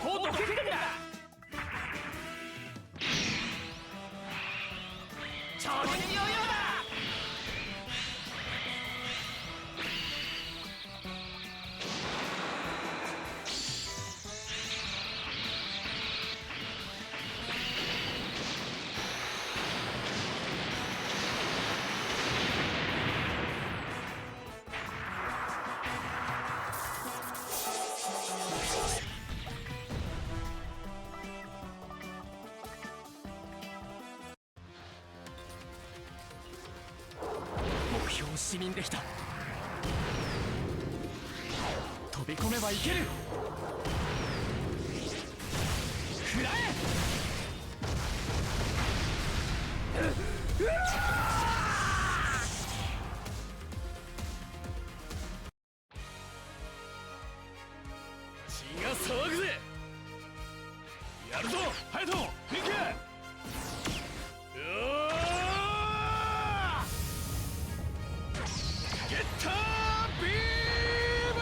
こうとけるんだ。ちょうどいいようだ。目標を視認できた。飛び込めばいける。食らえ。血が騒ぐぜ。やるぞ隼人、行け。ゲッタービーム。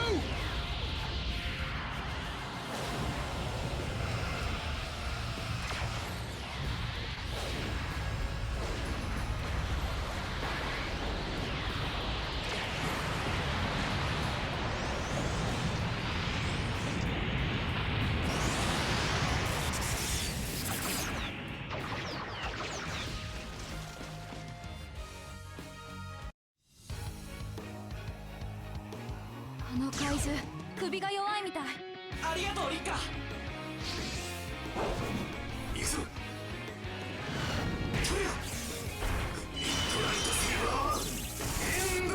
あの怪獣、首が弱いみたい。ありがとうリッカ。行くぞトリア。ミッドライトセーバーエンド。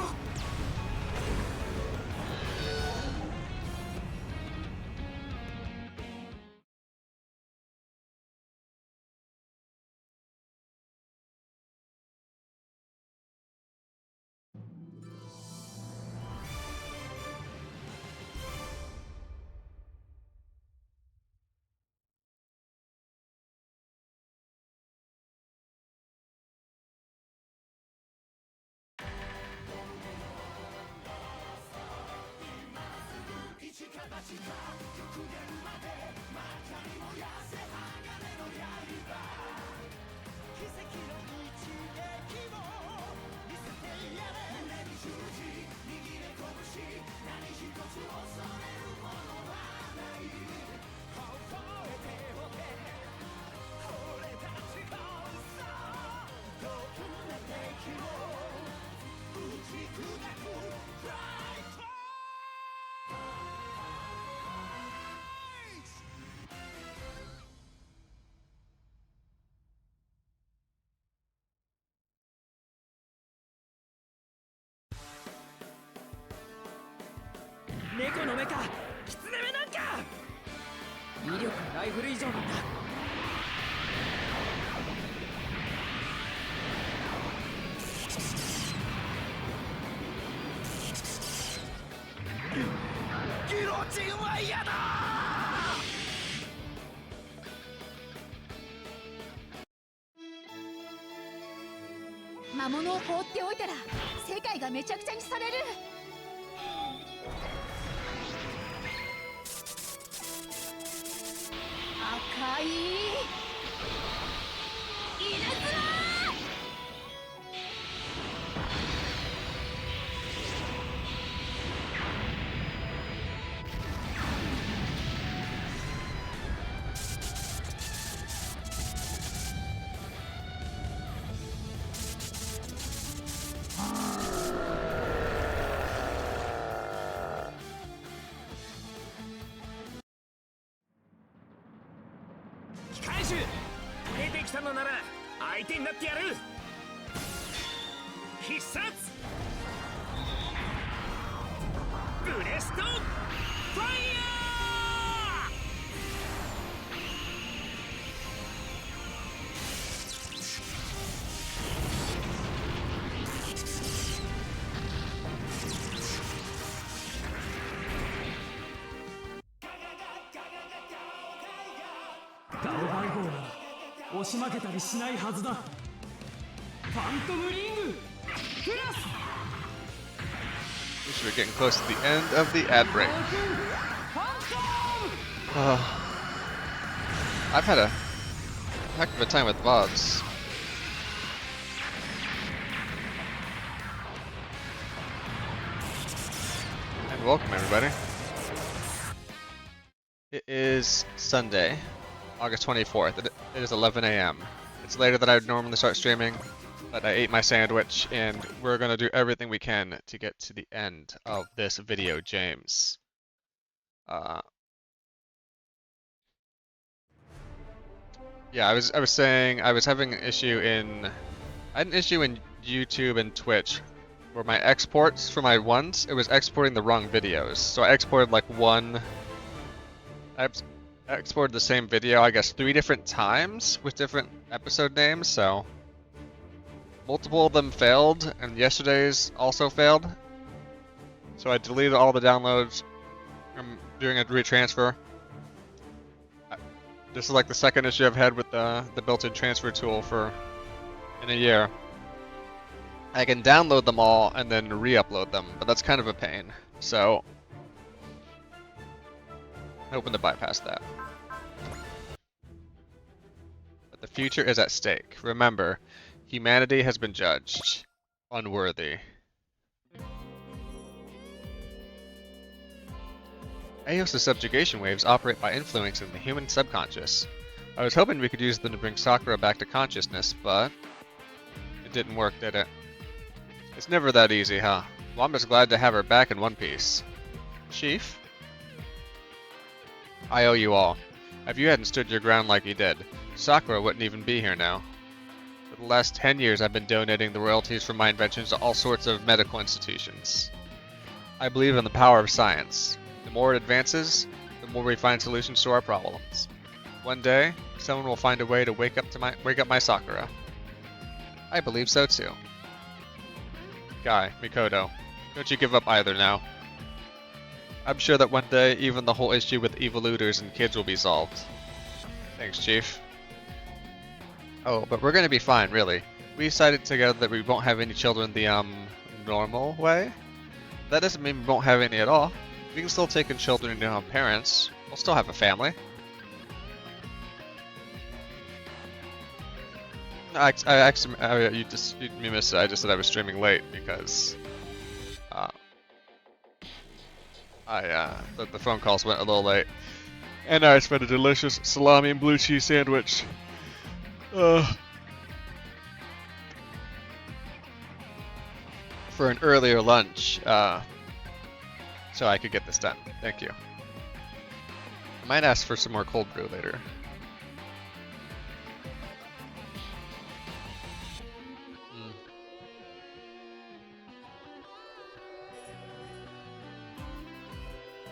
猫の目かキツネ目なんか。威力ライフル以上なんだ。ギロチンは嫌だ。魔物を放っておいたら世界がめちゃくちゃにされる。赤い稲妻。来たのなら相手になってやる。必殺ブレストファイヤガオ番号は押し負けたりしないはずだ。ファントムリングクラス We should be getting close to the end of the ad break. I've had a heck of a time with VODs. And welcome everybody. It is Sunday, August 24th. It is 11 a.m. It's later than I would normally start streaming, but I ate my sandwich and we're going to do everything we can to get to the end of this video, James. Yeah, I was saying I was having an issue I had an issue in YouTube and Twitch where my exports for my ones, it was exporting the wrong videos. So I exported like I exported the same video, I guess 3 different times with different episode names, so multiple of them failed, and yesterday's also failed. So I deleted all the downloads from doing a retransfer. This is like the second issue I've had with the built-in transfer tool in a year. I can download them all and then re-upload them, but that's kind of a pain. So hoping to bypass that. But the future is at stake. Remember, humanity has been judged unworthy. Aeos' subjugation waves operate by influencing the human subconscious. I was hoping we could use them to bring Sakura back to consciousness, but it didn't work, did it? It's never that easy, huh? Well, I'm just glad to have her back in one piece. Chief? I owe you all. If you hadn't stood your ground like you did, Sakura wouldn't even be here now. For the last 10 years I've been donating the royalties from my inventions to all sorts of medical institutions. I believe in the power of science. The more it advances, the more we find solutions to our problems. One day, someone will find a way to wake up my Sakura. I believe so too. Guy, Mikoto, don't you give up either now. I'm sure that one day even the whole issue with evoluters and kids will be solved. Thanks, Chief. Oh, but we're gonna be fine, really. We decided together that we won't have any children the, normal way. That doesn't mean we won't have any at all. We can still take in children who don't have parents. We'll still have a family. You missed it. I just said I was streaming late because the phone calls went a little late, and I spent a delicious salami and blue cheese sandwich. For an earlier lunch, so I could get this done. Thank you. I might ask for some more cold brew later.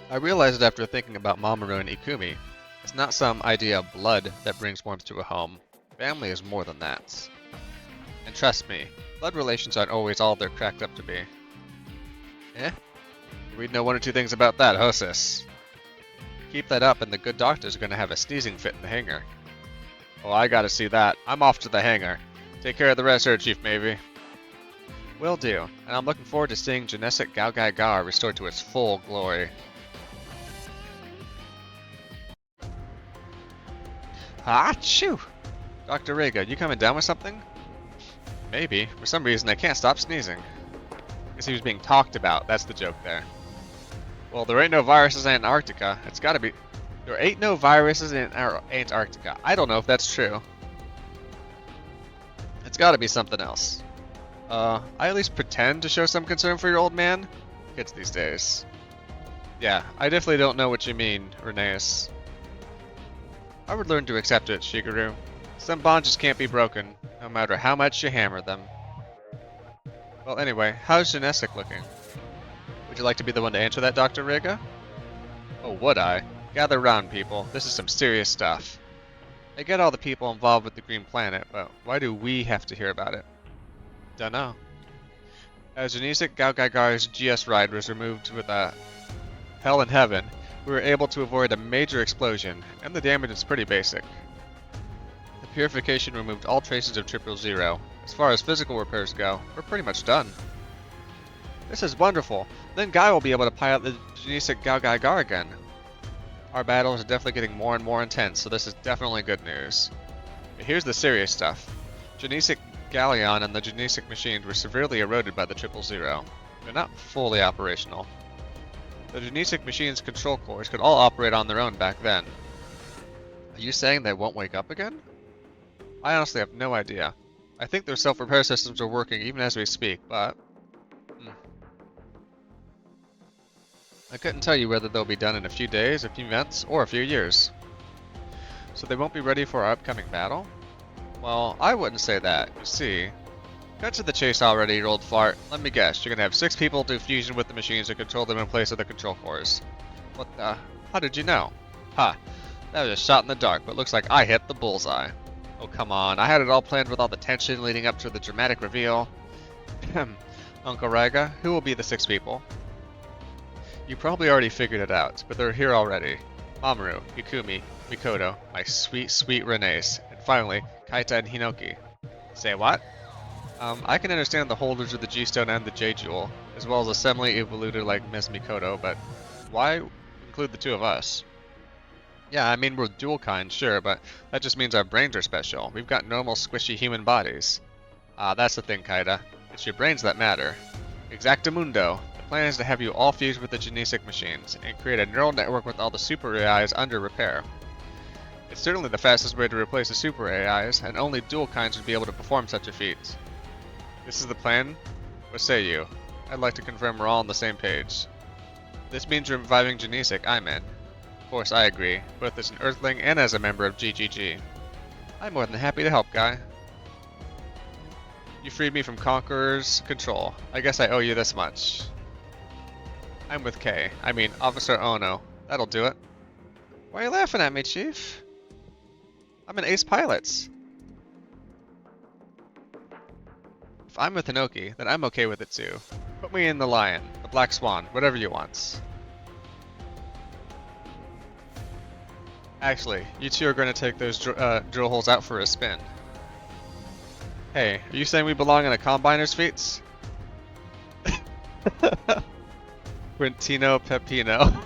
I realized after thinking about Mamoru and Ikumi, it's not some idea of blood that brings warmth to a home. Family is more than that. And trust me, blood relations aren't always all they're cracked up to be. Eh? We'd know 1 or 2 things about that, huh, sis? Keep that up and the good doctor's gonna have a sneezing fit in the hangar. Oh, I gotta see that. I'm off to the hangar. Take care of the rest here, Chief Mavie. Will do, and I'm looking forward to seeing Genetic Galgaigar restored to its full glory. Achoo! Dr. Rega, you coming down with something? Maybe. For some reason, I can't stop sneezing. Guess he was being talked about. That's the joke there. Well, there ain't no viruses in Antarctica. It's gotta be... There ain't no viruses in Antarctica. I don't know if that's true. It's gotta be something else. I at least pretend to show some concern for your old man? Kids these days. Yeah, I definitely don't know what you mean, Reneus. I would learn to accept it, Shigeru. Some bonds just can't be broken, no matter how much you hammer them. Well, anyway, how's Genesik looking? Would you like to be the one to answer that, Dr. Rega? Oh, would I? Gather round, people. This is some serious stuff. I get all the people involved with the Green Planet, but why do we have to hear about it? Dunno. As Genesik Galgaigar's GS ride was removed with a Hell in Heaven, we were able to avoid a major explosion, and the damage is pretty basic. The purification removed all traces of 000. As far as physical repairs go, we're pretty much done. This is wonderful. Then Guy will be able to pilot the Genesik Galgaigar again. Our battles are definitely getting more and more intense, so this is definitely good news. But here's the serious stuff. Genesik Galleon and the Genesik machines were severely eroded by the 000. They're not fully operational. The Genesik machines' control cores could all operate on their own back then. Are you saying they won't wake up again? I honestly have no idea. I think their self-repair systems are working even as we speak, but... I couldn't tell you whether they'll be done in a few days, a few months, or a few years. So they won't be ready for our upcoming battle? Well, I wouldn't say that. You see... Cut to the chase already, you old fart. Let me guess, you're gonna have 6 people do fusion with the machines and control them in place of the control cores. What the... How did you know? Ha! That was a shot in the dark, but looks like I hit the bullseye. Oh, come on. I had it all planned with all the tension leading up to the dramatic reveal. Uncle Rega, who will be the 6 people? You probably already figured it out, but they're here already. Mamoru, Ikumi, Mikoto, my sweet, sweet Renes, and finally, Kaita and Hinoki. Say what? I can understand the holders of the G-Stone and the J-Jewel, as well as a semi-evoluted like Ms. Mikoto, but why include the 2 of us? Yeah, I mean, we're dual kind, sure, but that just means our brains are special. We've got normal, squishy human bodies. That's the thing, Kaita. It's your brains that matter. Exactamundo. The plan is to have you all fuse with the Genesik machines, and create a neural network with all the super AIs under repair. It's certainly the fastest way to replace the super AIs, and only dual kinds would be able to perform such a feat. This is the plan? What say you? I'd like to confirm we're all on the same page. This means reviving Genesik, I'm in. Of course, I agree, both as an Earthling and as a member of GGG. I'm more than happy to help, Guy. You freed me from Conqueror's control. I guess I owe you this much. I'm with K. I mean, Officer Ono. That'll do it. Why are you laughing at me, Chief? I'm an ace pilot. If I'm with Hinoki, then I'm okay with it too. Put me in the Lion, the Black Swan, whatever you want. Actually, you 2 are going to take those drill holes out for a spin. Hey, are you saying we belong in a combiner's feats? Quintino Pepino.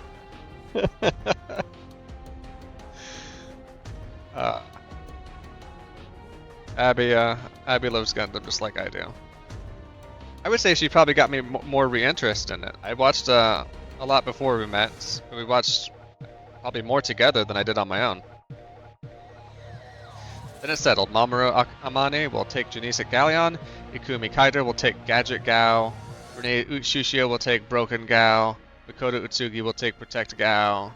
Abby loves Gundam just like I do. I would say she probably got me more re-interested in it. I watched a lot before we met. We watched probably more together than I did on my own. Then it's settled. Mamoru Amane will take Genesik Galleon, Ikumi Kaito will take Gadget Gao, Rene Shushio will take Broken Gao, Mikoto Utsugi will take Protect Gao,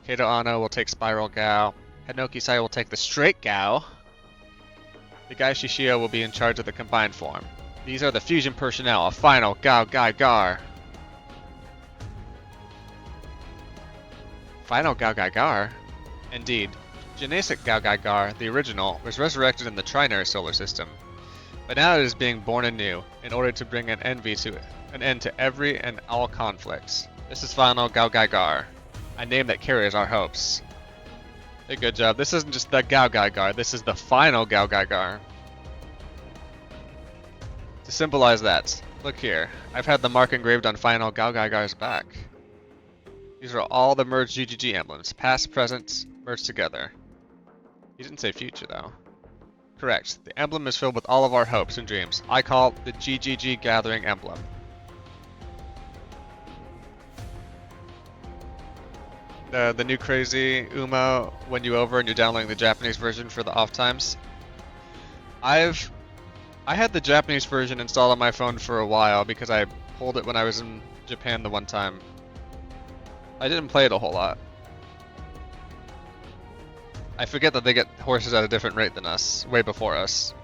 Kato Ano will take Spiral Gao, Hinoki Sai will take the Straight Gao, the Gai Shishio will be in charge of the combined form. These are the fusion personnel of Final Gao Gai Gar. Final Gao Gai Gar? Indeed. Genesik Gao Gai Gar, the original, was resurrected in the Trinary solar system. But now it is being born anew, in order to bring an end to every and all conflicts. This is Final Gao Gai Gar, a name that carries our hopes. Hey, good job. This isn't just the Gao Gai Gar, this is the Final Gao Gai Gar. To symbolize that, look here. I've had the mark engraved on Final Gao Gai Gar's back. These are all the merged GGG emblems, past, present, merged together. He didn't say future though. Correct. The emblem is filled with all of our hopes and dreams. I call it the GGG Gathering Emblem. The new crazy Uma win you over and you're downloading the Japanese version for the off times. I had the Japanese version installed on my phone for a while because I pulled it when I was in Japan the one time. I didn't play it a whole lot. I forget that they get horses at a different rate than us, way before us.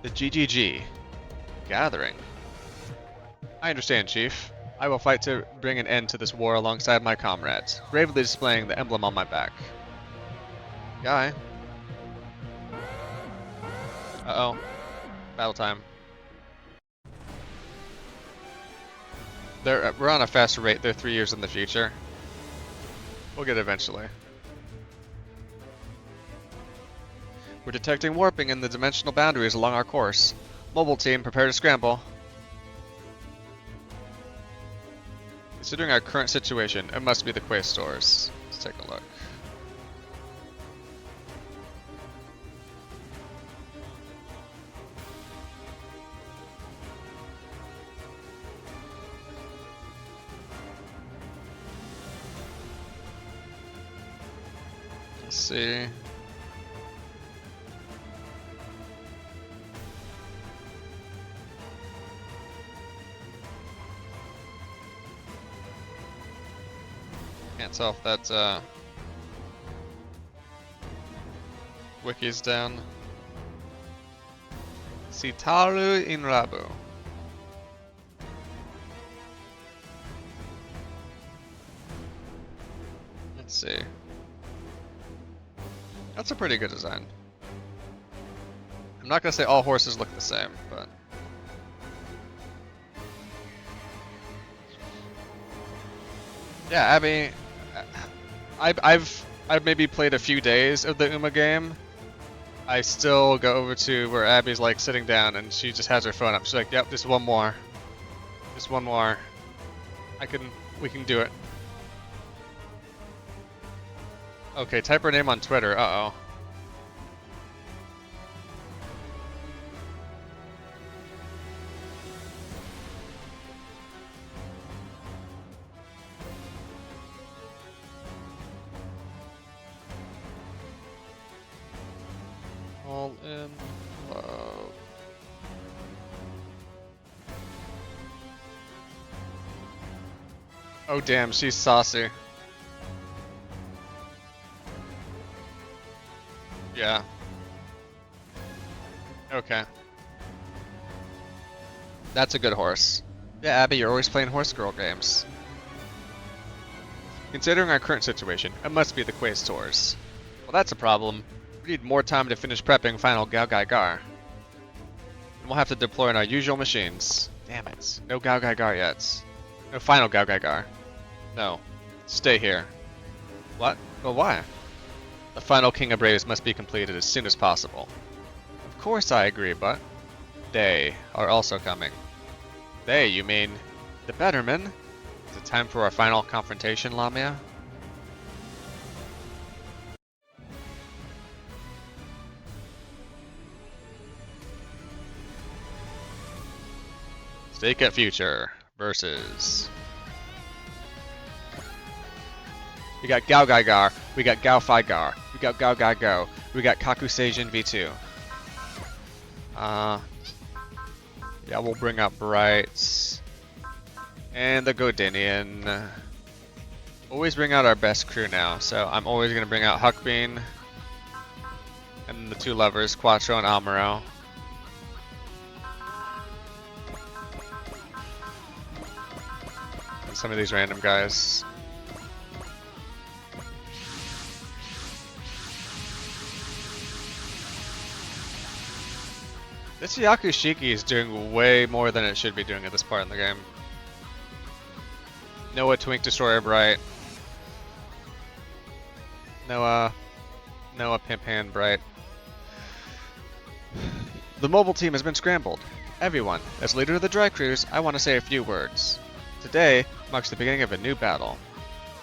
The GGG. Gathering. I understand, Chief. I will fight to bring an end to this war alongside my comrades, bravely displaying the emblem on my back. Guy. Uh-oh. Battle time. We're on a faster rate. They're 3 years in the future. We'll get it eventually. We're detecting warping in the dimensional boundaries along our course. Mobile team, prepare to scramble. Considering our current situation, it must be the Quaestors. Let's take a look. Let's see. Can't tell if that wiki's down. Sitaru Inrabu. Let's see. That's a pretty good design. I'm not gonna say all horses look the same, but yeah, Abby. I've maybe played a few days of the Uma game. I still go over to where Abby's like sitting down and she just has her phone up. She's like, "Yep, just one more, just one more. We can do it." Okay, type her name on Twitter. Uh-oh. All in love. Oh damn, she's saucy. Yeah. Okay. That's a good horse. Yeah, Abby, you're always playing horse girl games. Considering our current situation, it must be the Quaestors. Well, that's a problem. We need more time to finish prepping final Gao Gai Gar. And we'll have to deploy in our usual machines. Damn it. No Gao Gai Gar yet. No final Gao Gai Gar. No. Stay here. What? Well, why? The final King of Braves must be completed as soon as possible. Of course I agree, but they are also coming. They, you mean the Bettermen? Is it time for our final confrontation, Lamia? Stake at Future versus... We got Gao Gai Gar, we got Gao Fai Gar, we got Gao Gai Go, we got Kakuseigen V2. Yeah, we'll bring up Bright. And the Godinian. Always bring out our best crew now, so I'm always going to bring out Huckbean. And the two lovers, Quattro and Amuro. And some of these random guys. This Yakushiki is doing way more than it should be doing at this part in the game. Noah Twink Destroyer Bright. Noah Pimp Hand Bright. The mobile team has been scrambled. Everyone, as leader of the Dry Cruise, I want to say a few words. Today marks the beginning of a new battle.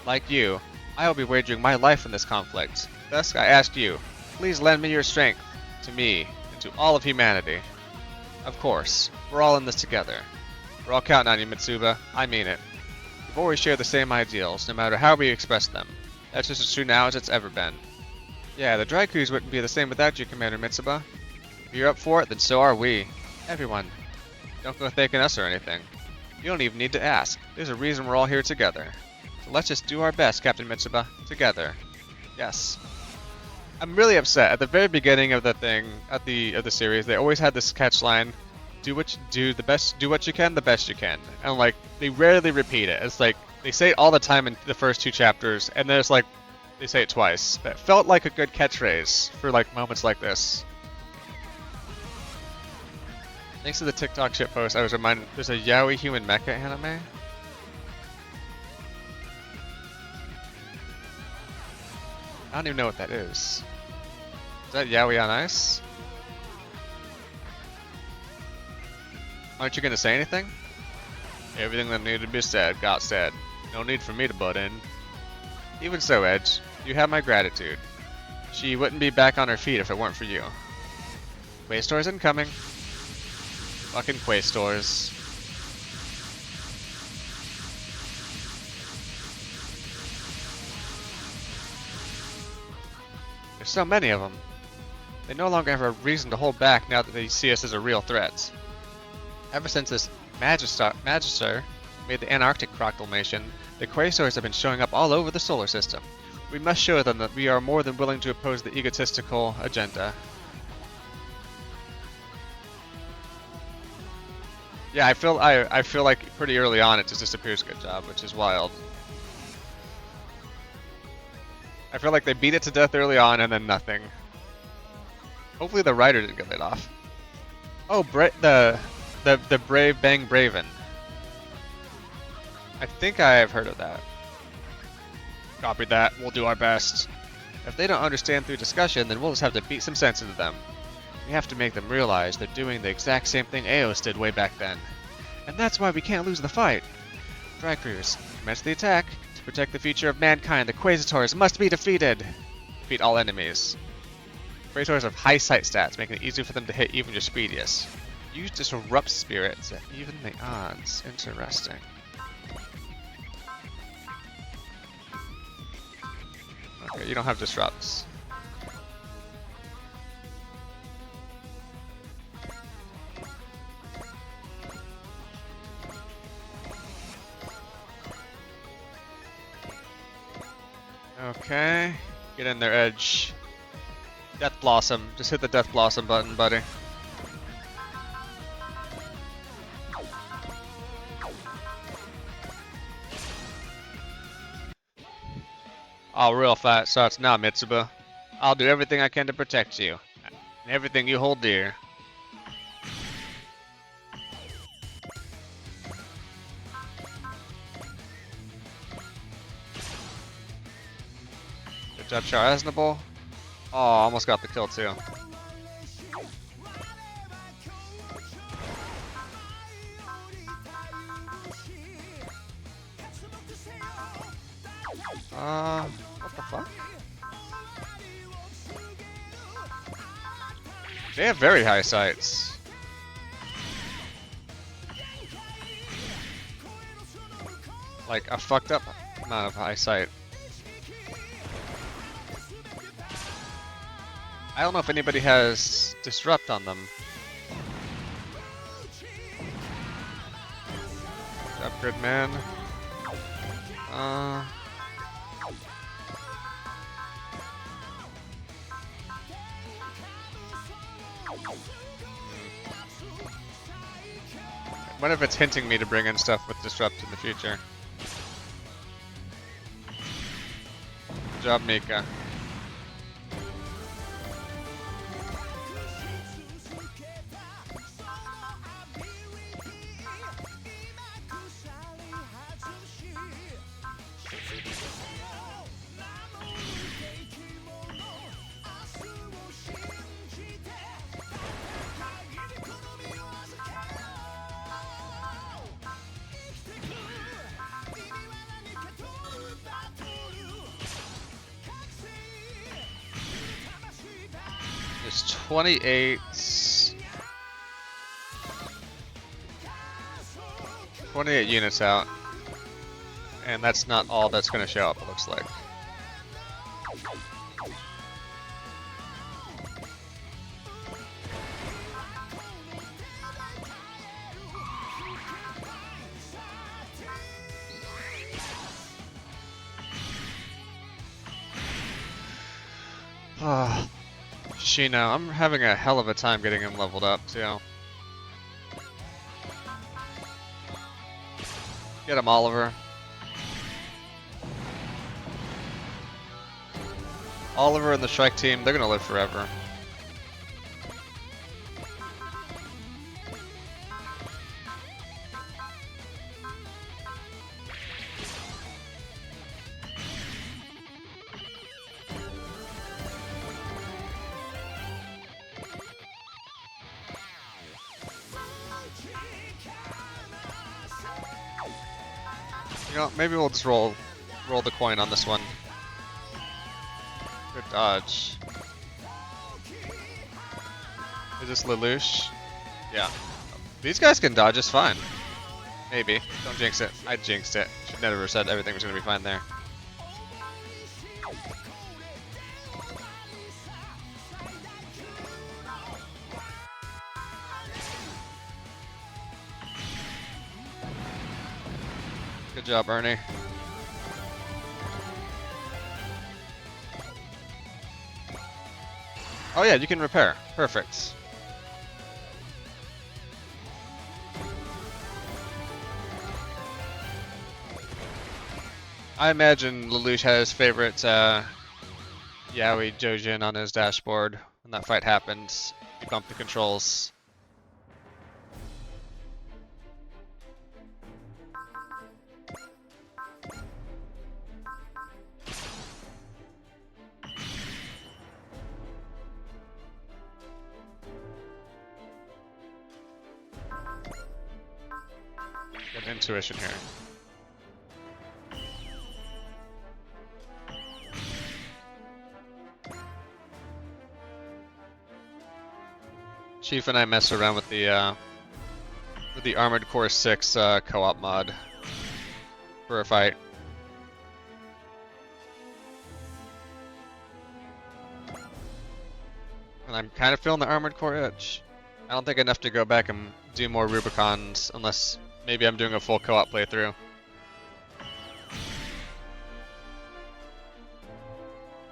Like you, I will be wagering my life in this conflict. Thus, I ask you, please lend me your strength, to me, and to all of humanity. Of course, we're all in this together. We're all counting on you, Mitsuba. I mean it. We've always shared the same ideals, no matter how we express them. That's just as true now as it's ever been. Yeah, the Dry Cruise wouldn't be the same without you, Commander Mitsuba. If you're up for it, then so are we. Everyone. Don't go thanking us or anything. You don't even need to ask. There's a reason we're all here together. So let's just do our best, Captain Mitsuba. Together. Yes. I'm really upset. At the very beginning of the thing, of the series, they always had this catch line: do what you can the best you can. And like they rarely repeat it. It's like they say it all the time in the first 2 chapters, and then it's like they say it twice. That felt like a good catchphrase for like moments like this. Thanks to the TikTok shitpost, I was reminded there's a yaoi human mecha anime. I don't even know what that is. Is that yaoi on ice? Aren't you gonna say anything? Everything that needed to be said got said. No need for me to butt in. Even so, Edge, you have my gratitude. She wouldn't be back on her feet if it weren't for you. Quaestors incoming. Fucking Quaestors. There's so many of them. They no longer have a reason to hold back now that they see us as a real threat. Ever since this Magister made the Antarctic proclamation, the Quaestors have been showing up all over the solar system. We must show them that we are more than willing to oppose the egotistical agenda. Yeah, I feel like pretty early on it just disappears. Good job, which is wild. I feel like they beat it to death early on and then nothing. Hopefully the writer didn't get laid off. Oh, the Brave Bang Braven. I think I have heard of that. Copy that. We'll do our best. If they don't understand through discussion, then we'll just have to beat some sense into them. We have to make them realize they're doing the exact same thing Eos did way back then. And that's why we can't lose the fight. Strikers, commence the attack. To protect the future of mankind, the Quasitors must be defeated. Defeat all enemies. Quasitors have high sight stats, making it easier for them to hit even your speediest. Use Disrupt Spirit to even the odds. Interesting. Okay, you don't have Disrupts. Okay, get in there, Edge. Death Blossom. Just hit the Death Blossom button, buddy. Oh, real fast. So it's now, Mitsuba. I'll do everything I can to protect you. And everything you hold dear. Good job, Char Aznable. Oh, almost got the kill too. What the fuck? They have very high sights. Like a fucked up amount of high sight. I don't know if anybody has Disrupt on them. Upgrade man. What if it's hinting me to bring in stuff with Disrupt in the future? Good job, Mika. There's 28 units out, and that's not all that's going to show up, it looks like. Ah, Shino, I'm having a hell of a time getting him leveled up too. Get him, Oliver. Oliver and the Shrek team, they're gonna live forever. You know, maybe we'll just roll the coin on this one. Good dodge. Is this Lelouch? Yeah. These guys can dodge just fine. Maybe. Don't jinx it. I jinxed it. Should never have said everything was gonna be fine there. Good job, Ernie. Oh yeah, you can repair. Perfect. I imagine Lelouch had his favorite Yaoi Jojin on his dashboard when that fight happened. He bumped the controls. Good intuition here. Chief and I mess around with the Armored Core 6 co-op mod for a fight. And I'm kind of feeling the Armored Core itch. I don't think enough to go back and do more Rubicons unless maybe I'm doing a full co-op playthrough.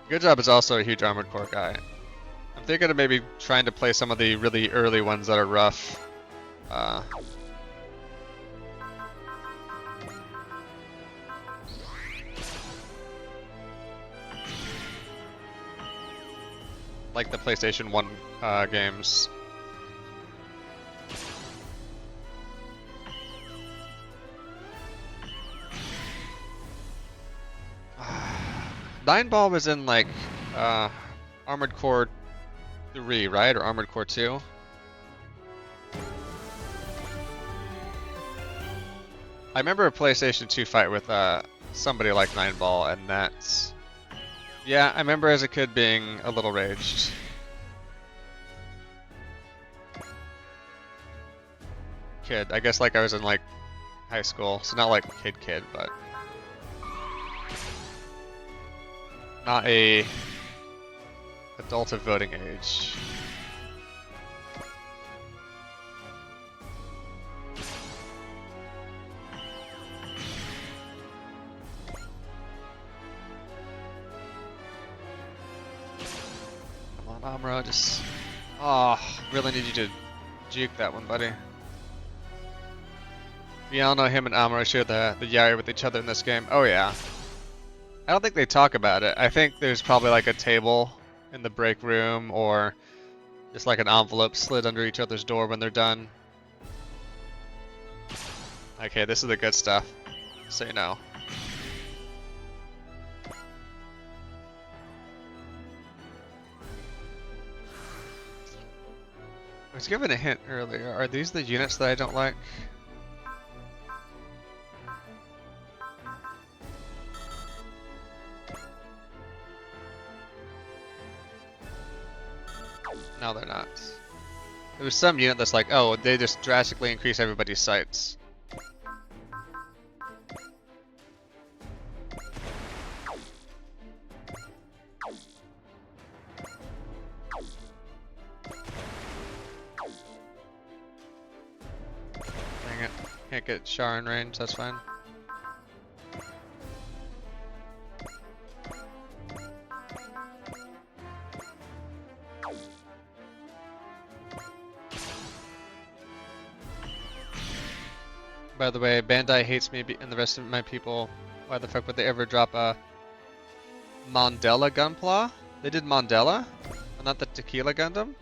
Good Job is also a huge Armored Core guy. I'm thinking of maybe trying to play some of the really early ones that are rough. Like the PlayStation 1 games. Nine Ball was in like Armored Core 3, right? Or Armored Core 2? I remember a PlayStation 2 fight with somebody like Nine Ball, and that's... Yeah, I remember as a kid being a little raged. Kid, I guess like I was in like high school, so not like kid, but... Not a adult of voting age. Come on, Amuro, just... Oh, really need you to juke that one, buddy. We all know him and Amuro share the Yari with each other in this game. Oh yeah. I don't think they talk about it. I think there's probably like a table in the break room or just like an envelope slid under each other's door when they're done. Okay, this is the good stuff. So you know. I was given a hint earlier. Are these the units that I don't like? No, they're not. There was some unit that's like, oh, they just drastically increase everybody's sights. Dang it. Can't get Char in range, that's fine. By the way, Bandai hates me and the rest of my people. Why the fuck would they ever drop a Mandela Gunpla? They did Mandela, but not the Tequila Gundam?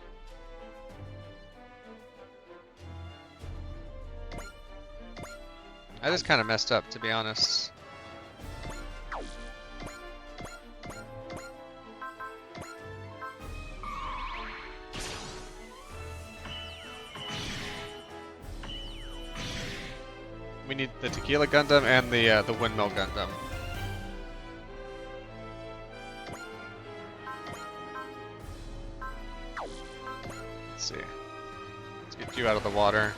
I just kind of messed up, to be honest. We need the Tequila Gundam and the Windmill Gundam. Let's see. Let's get you out of the water.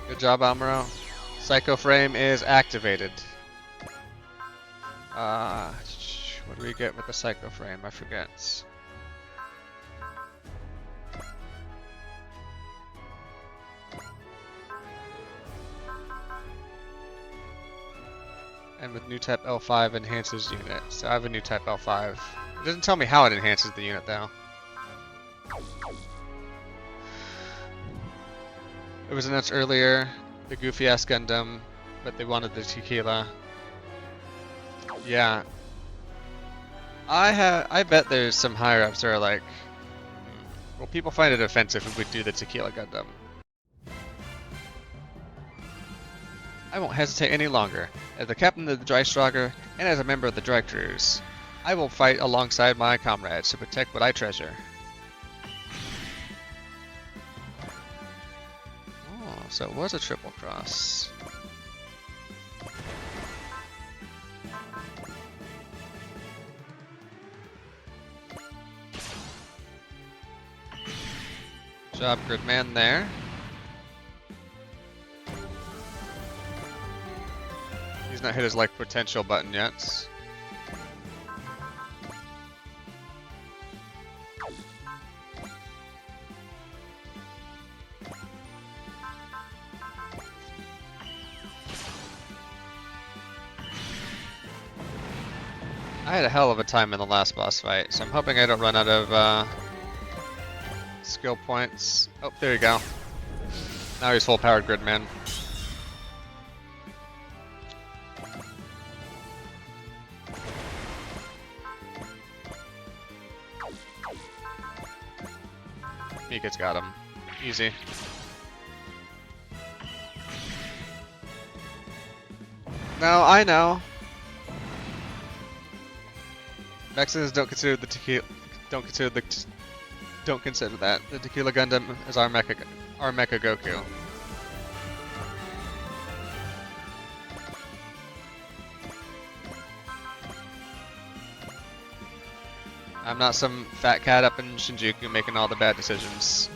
Good job, Amuro. Psycho Frame is activated. What do we get with the Psycho Frame? I forget. And with new type L5 enhances unit. So I have a new type L5. It doesn't tell me how it enhances the unit though. It was announced earlier, the goofy ass Gundam, but they wanted the Tequila. Yeah. I bet there's some higher ups that are like, well, people find it offensive if we do the Tequila Gundam. I won't hesitate any longer. As the captain of the Dry Striker and as a member of the Dry Crews, I will fight alongside my comrades to protect what I treasure. Oh, so it was a triple cross. Job, Gridman there. He's not hit his like potential button yet. I had a hell of a time in the last boss fight, so I'm hoping I don't run out of skill points. Oh, there you go. Now he's full powered Gridman. Mika's got him. Easy. No, I know. Mexicans don't consider the tequila. Don't consider that. The Tequila Gundam is our Mecha Goku. I'm not some fat cat up in Shinjuku making all the bad decisions.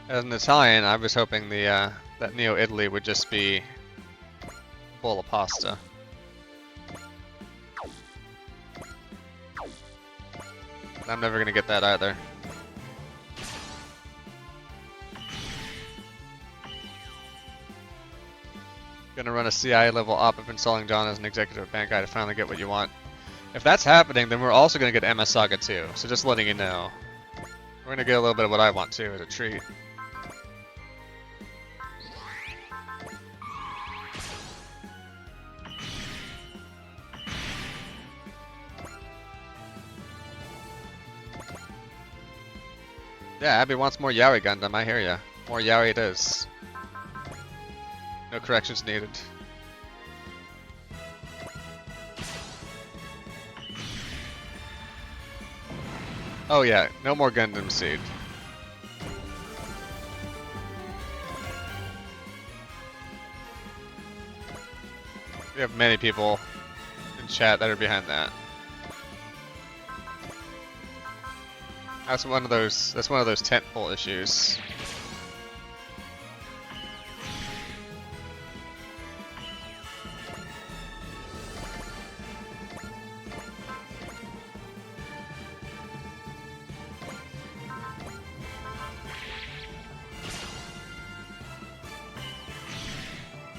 As an Italian, I was hoping the that Neo Italy would just be a bowl of pasta. I'm never gonna get that either. Gonna run a CI level op of installing John as an executive at Bandai to finally get what you want. If that's happening, then we're also gonna get MS Saga 2, so just letting you know. We're gonna get a little bit of what I want too as a treat. Yeah, Abby wants more Yaoi Gundam, I hear ya. More Yaoi it is. No corrections needed. Oh yeah, no more Gundam Seed. We have many people in chat that are behind that. That's one of those tentpole issues.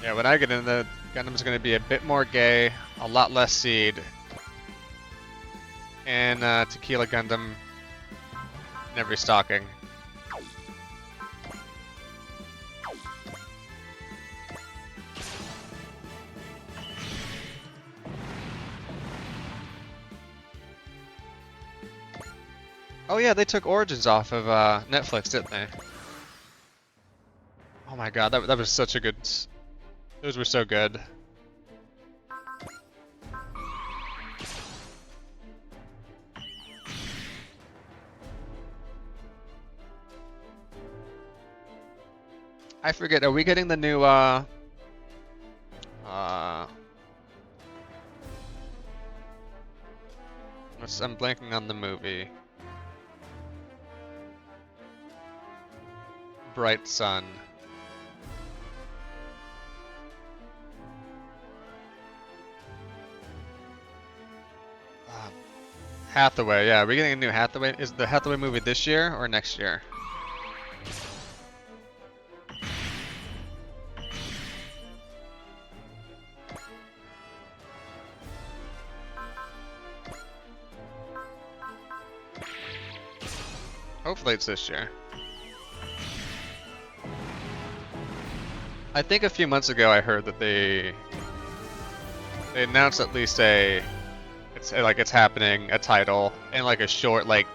Yeah, when I get in, the Gundam's going to be a bit more gay, a lot less seed, and Tequila Gundam in every stocking. Oh yeah, they took Origins off of Netflix, didn't they? Oh my god, that was such a good... Those were so good. I forget, are we getting the new, I'm blanking on the movie. Bright Sun. Hathaway, yeah, are we getting a new Hathaway? Is the Hathaway movie this year or next year? Hopefully it's this year. I think a few months ago I heard that they announced at least it's happening, a title, and like a short, like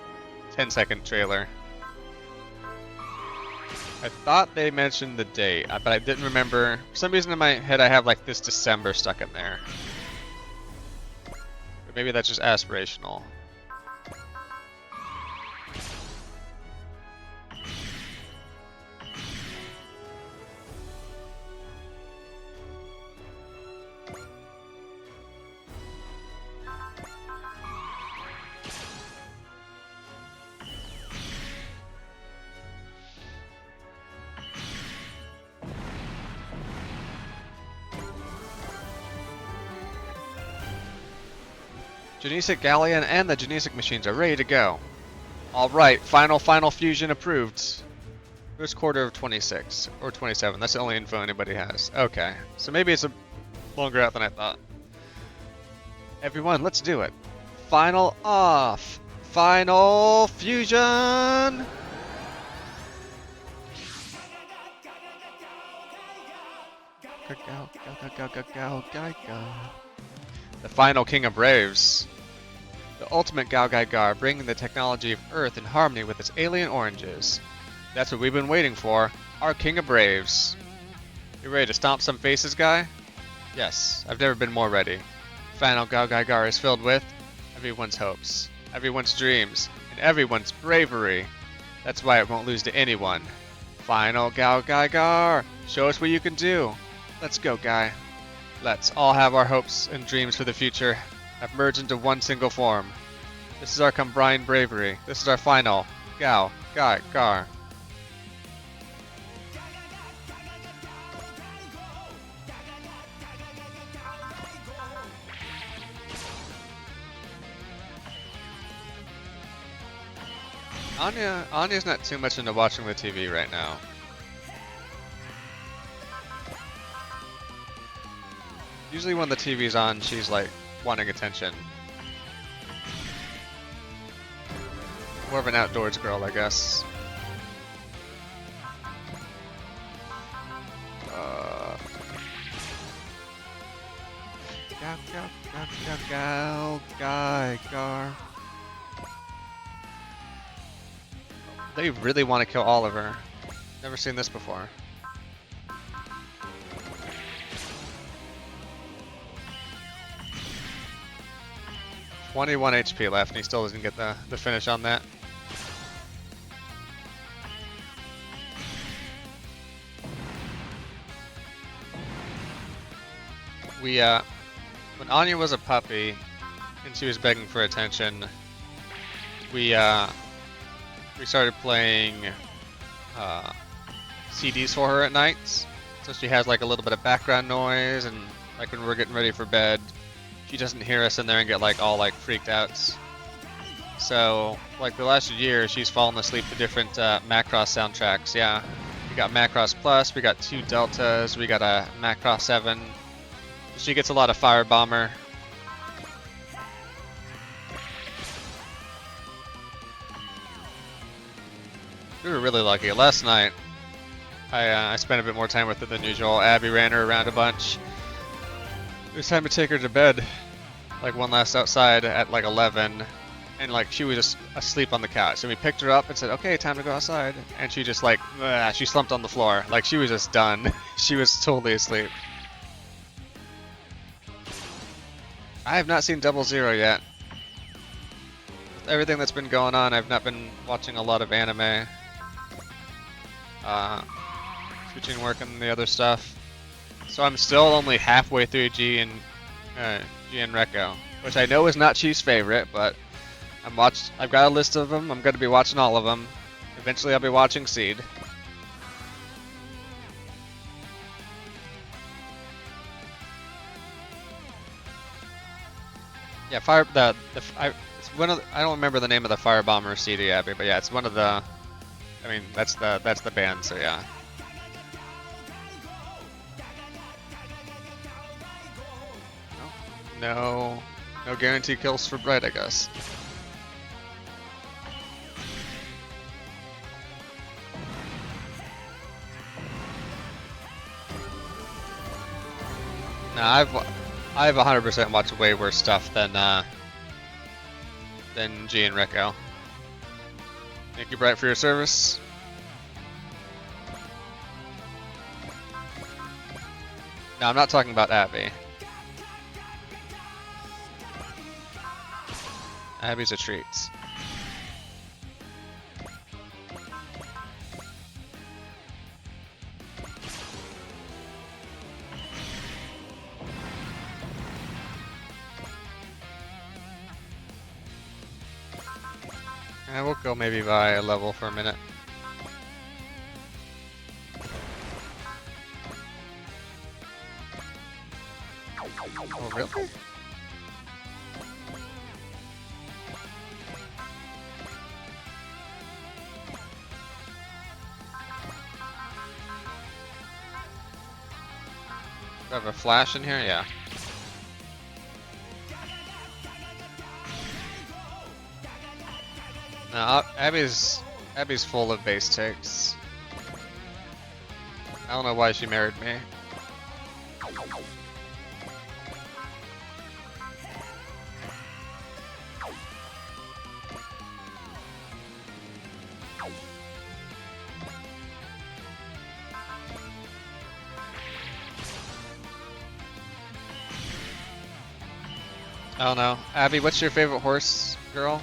10-second trailer. I thought they mentioned the date, but I didn't remember. For some reason in my head I have like this December stuck in there. But maybe that's just aspirational. Genesic Galleon and the Genesic machines are ready to go. Alright, final fusion approved. First quarter of 26, or 27, that's the only info anybody has. Okay, so maybe it's a longer out than I thought. Everyone, let's do it. Final off! Final fusion! The final King of Braves. The ultimate Gao Gai Gar, bringing the technology of Earth in harmony with its alien oranges. That's what we've been waiting for, our King of Braves. You ready to stomp some faces, guy? Yes, I've never been more ready. Final Gao Gai Gar is filled with everyone's hopes, everyone's dreams, and everyone's bravery. That's why it won't lose to anyone. Final Gao Gai Gar, show us what you can do. Let's go, guy. Let's all have our hopes and dreams for the future have merged into one single form. This is our combined bravery. This is our final Gao Gai Gar. Anya's not too much into watching the TV right now. Usually when the TV's on, she's like wanting attention. More of an outdoors girl, I guess. Gao Gai Gar. They really want to kill Oliver. Never seen this before. $21 HP left, and he still doesn't get the finish on that. we when Anya was a puppy and she was begging for attention, we started playing CDs for her at nights, so she has like a little bit of background noise, and like when we're getting ready for bed, she doesn't hear us in there and get like all like freaked out. So like the last year, she's fallen asleep to different Macross soundtracks. Yeah, we got Macross Plus, we got 2 Deltas, we got a Macross 7. She gets a lot of Fire Bomber. We were really lucky. Last night, I spent a bit more time with her than usual. Abby ran her around a bunch. It was time to take her to bed. Like one last outside at like 11. And like she was just asleep on the couch. So we picked her up and said, okay, time to go outside. And she just like, she slumped on the floor. Like she was just done. She was totally asleep. I have not seen Double Zero yet. With everything that's been going on, I've not been watching a lot of anime. Switching work and the other stuff. So I'm still only halfway through G and Rekko, which I know is not Chief's favorite, but I've got a list of them. I'm going to be watching all of them. Eventually I'll be watching Seed. Yeah, it's one of I don't remember the name of the Fire Bomber CD, Abby, but yeah, it's one of the. I mean, that's the band, so yeah. No guarantee kills for Bright, I guess. No, I've 100% watched way worse stuff than G and Rekko. Thank you, Bright, for your service. No, I'm not talking about Abby. Abby's a treat. We'll go maybe by a level for a minute. Oh, really? Do I have a flash in here? Yeah. No, Abby's full of base takes. I don't know why she married me. I don't know. Abby, what's your favorite horse, girl?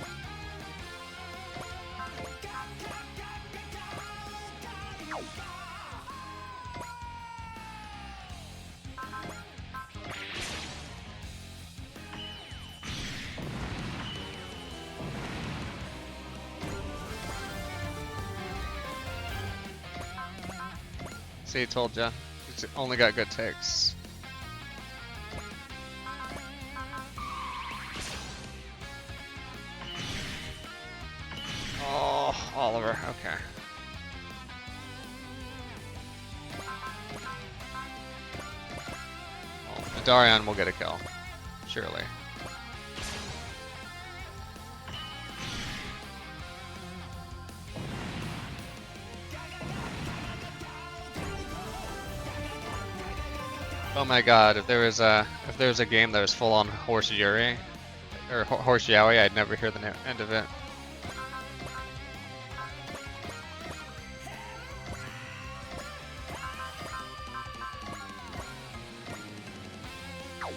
See, told ya. It's only got good takes. Oh, Oliver. Okay. Well, Darion will get a kill. Surely. Oh my god, if there was a game that was full on Horse Yuri or Horse Yaoi, I'd never hear the end of it.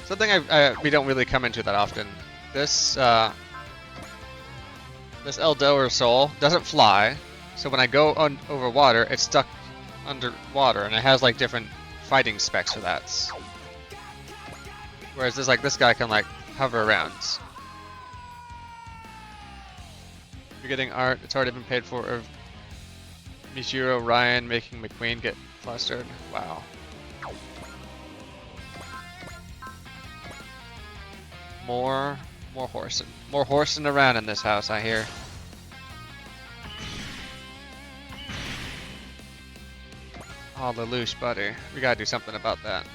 Something we don't really come into that often. This Eldoer Soul doesn't fly, so when I go over water, it's stuck underwater, and it has like different fighting specs for that. Whereas this guy can like hover around. You're getting art. It's already been paid for. Of Michiro Ryan making McQueen get flustered. Wow. More horsing around in this house, I hear. Oh, the loose butter. We gotta do something about that.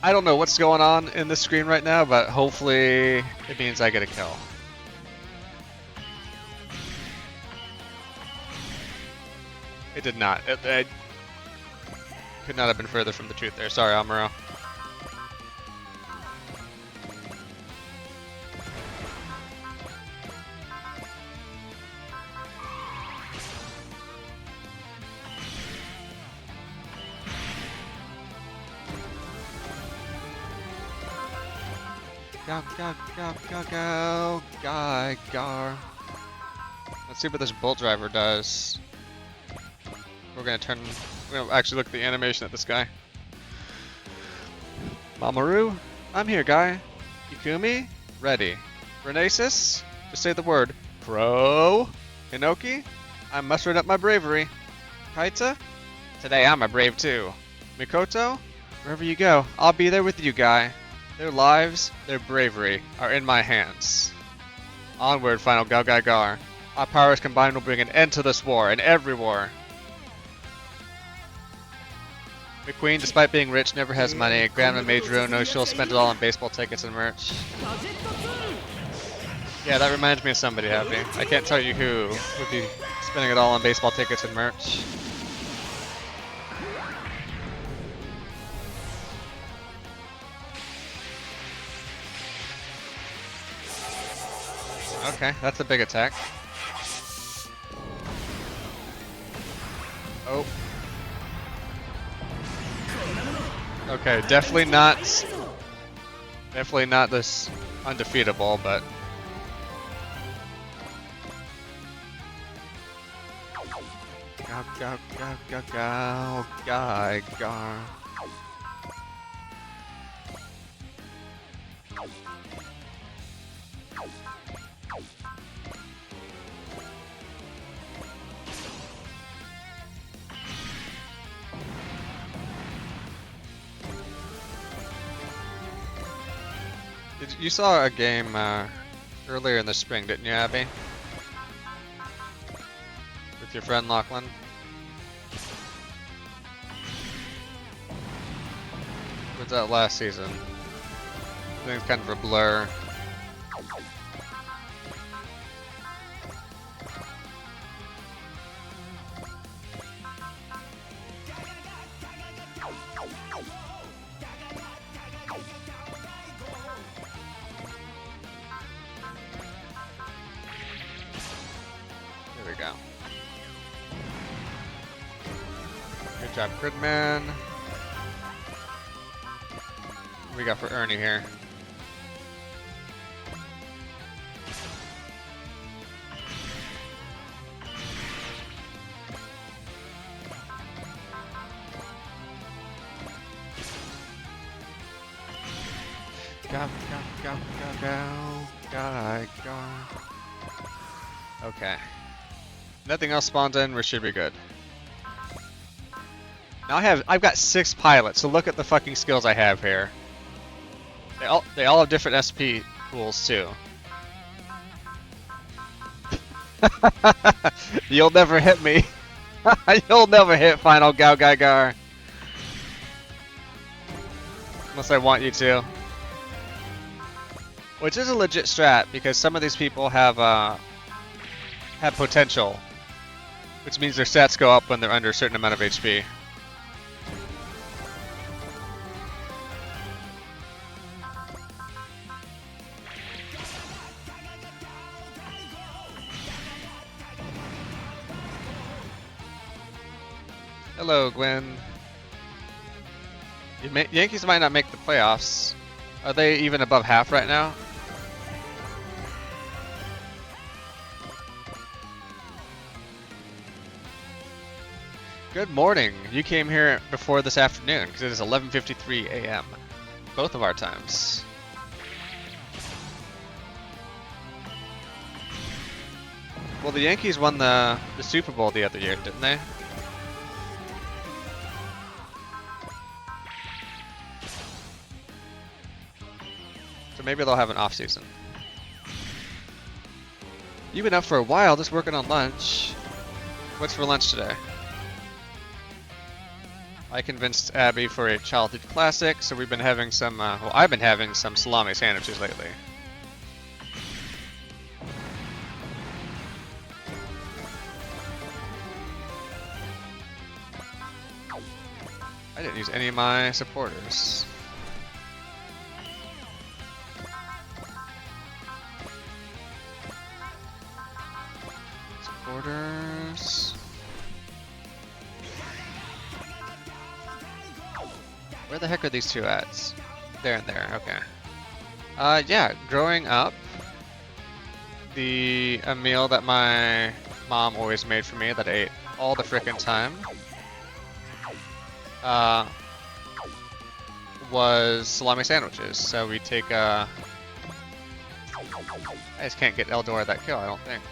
I don't know what's going on in the screen right now, but hopefully it means I get a kill. It did not. It could not have been further from the truth there. Sorry, Amuro. Go, Geiger. Let's see what this Bull Driver does. We're gonna actually look at the animation at this guy. Mamoru, I'm here, guy. Ikumi, ready. Renesis, just say the word. Pro. Hinoki, I'm mustering up my bravery. Kaita, today I'm a brave too. Mikoto, wherever you go, I'll be there with you, guy. Their lives, their bravery, are in my hands. Onward, final Galgaigar. Our powers combined will bring an end to this war, and every war. McQueen, despite being rich, never has money. Grandma Majoro knows she'll spend it all on baseball tickets and merch. Yeah, that reminds me of somebody, Happy. I can't tell you who would be spending it all on baseball tickets and merch. Okay, that's a big attack. Oh. Okay, definitely not this undefeatable, but Geiger. You saw a game earlier in the spring, didn't you, Abby? With your friend Lachlan? Was that last season? I think it's kind of a blur. There we go. Good job, Gridman. What we got for Ernie here? Go. Okay. Nothing else spawns in, we should be good. Now I've got 6 pilots, so look at the fucking skills I have here. They all have different SP pools too. You'll never hit me. You'll never hit final Galgaigar. Unless I want you to. Which is a legit strat, because some of these people have potential. Which means their stats go up when they're under a certain amount of HP. Hello, Gwen. Yankees might not make the playoffs. Are they even above half right now? Good morning. You came here before this afternoon because it is 11:53 a.m. Both of our times. Well, the Yankees won the Super Bowl the other year, didn't they? So maybe they'll have an off season. You've been up for a while, just working on lunch. What's for lunch today? I convinced Abby for a childhood classic, so we've been having some, well, I've been having some salami sandwiches lately. I didn't use any of my supporters. Supporters. Where the heck are these two at? There and there, okay. Yeah, growing up, a meal that my mom always made for me that I ate all the frickin' time was salami sandwiches. So we take I just can't get Eldor that kill, I don't think.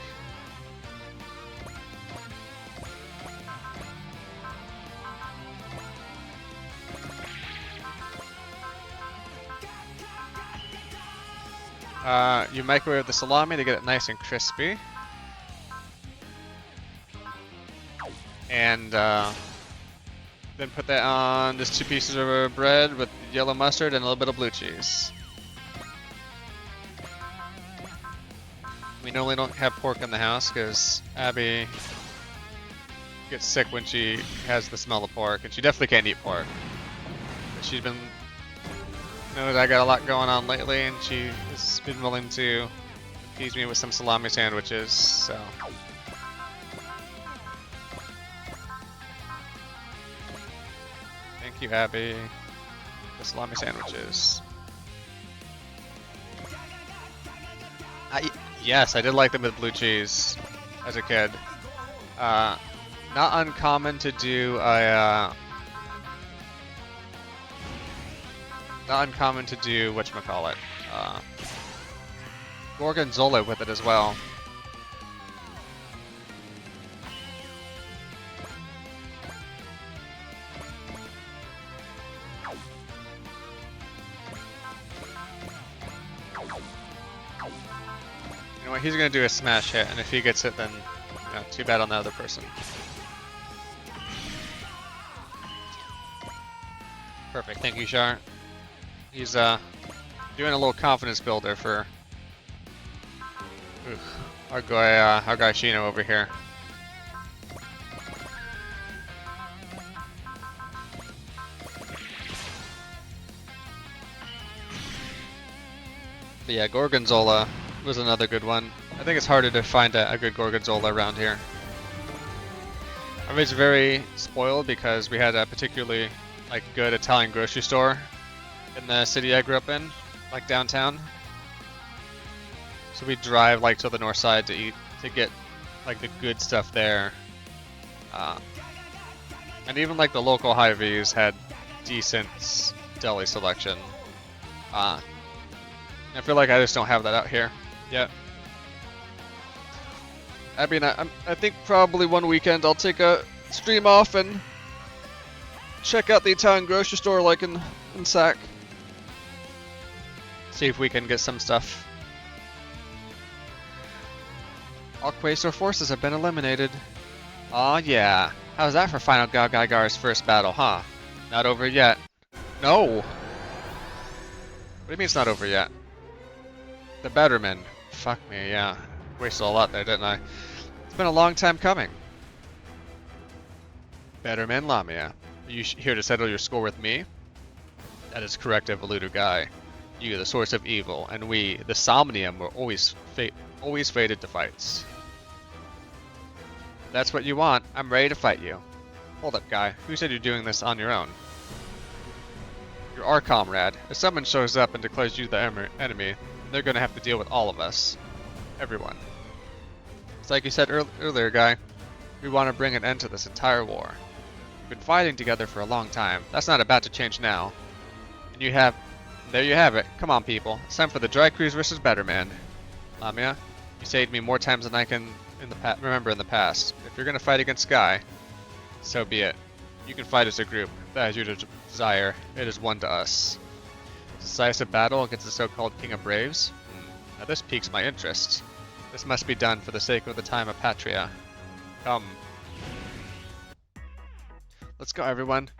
You microwave the salami to get it nice and crispy. And then put that on just 2 pieces of bread with yellow mustard and a little bit of blue cheese. We normally don't have pork in the house because Abby gets sick when she has the smell of pork, and she definitely can't eat pork. But she's been knows I got a lot going on lately, and she has been willing to appease me with some salami sandwiches, so. Thank you, Abby. The salami sandwiches. Yes, I did like them with blue cheese as a kid. Not uncommon to do a not uncommon to do whatchamacallit, gorgonzola with it as well. You know what, he's gonna do a smash hit, and if he gets it, then too bad on the other person. Perfect, thank you, Char. He's doing a little confidence builder for our guy Shino over here. But yeah, gorgonzola was another good one. I think it's harder to find a good gorgonzola around here. I was very spoiled because we had a particularly good Italian grocery store in the city I grew up in, downtown. So we drive to the north side to get the good stuff there. And even the local Hy-Vees had decent deli selection. I feel like I just don't have that out here yet. Abby and I think probably one weekend I'll take a stream off and check out the Italian grocery store in Sac. See if we can get some stuff. All Quasar forces have been eliminated. Aw yeah. How's that for Final Gaigar's first battle, huh? Not over yet. No! What do you mean it's not over yet? The Betterman. Fuck me, yeah. Wasted a lot there, didn't I? It's been a long time coming. Betterman Lamia. Are you here to settle your score with me? That is correct, Evolutor Guy. You, the source of evil, and we, the Somnium, were always fated to fights. If that's what you want, I'm ready to fight you. Hold up, guy. Who said you're doing this on your own? You're our comrade. If someone shows up and declares you the enemy, they're gonna have to deal with all of us. Everyone. It's like you said earlier, guy. We want to bring an end to this entire war. We've been fighting together for a long time. That's not about to change now. And there you have it. Come on, people. It's time for the Dry Cruise versus Betterman. Lamia, you saved me more times than I can remember in the past. If you're gonna fight against Guy, so be it. You can fight as a group. If that is your desire. It is one to us. Decisive battle against the so-called King of Braves? Now this piques my interest. This must be done for the sake of the time of Patria. Come. Let's go, everyone.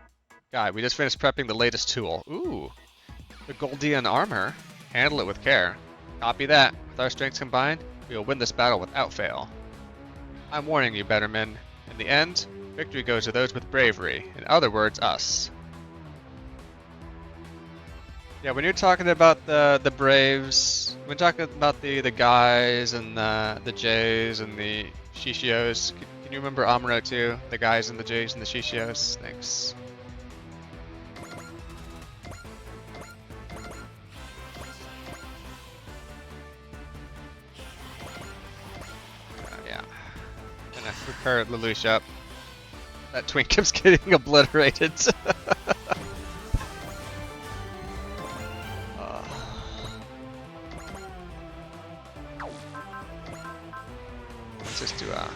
Guy, we just finished prepping the latest tool. Ooh. The Goldian armor. Handle it with care. Copy that. With our strengths combined, we will win this battle without fail. I'm warning you, Betterman. In the end, victory goes to those with bravery. In other words, us. Yeah, when you're talking about the Braves, when talking about the guys and the Jays and the Shishios, can you remember Amuro too? The guys and the Jays and the Shishios? Thanks. Yeah. Gonna repair Lelouch up. That twink keeps getting obliterated. Let's just do a...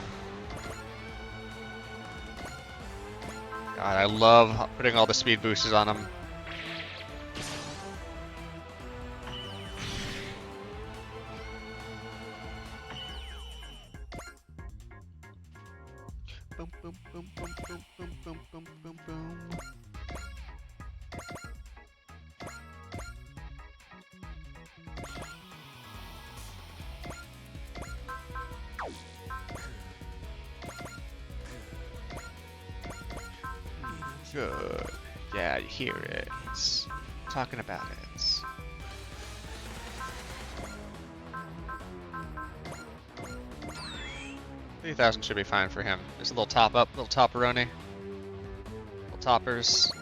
God, I love putting all the speed boosters on him. Boom, boom, boom, boom, boom, boom, boom, boom, boom, boom. Good. Yeah, you hear it. Talking about it. 3,000 should be fine for him. Just a little top up, little topperoni. Little toppers.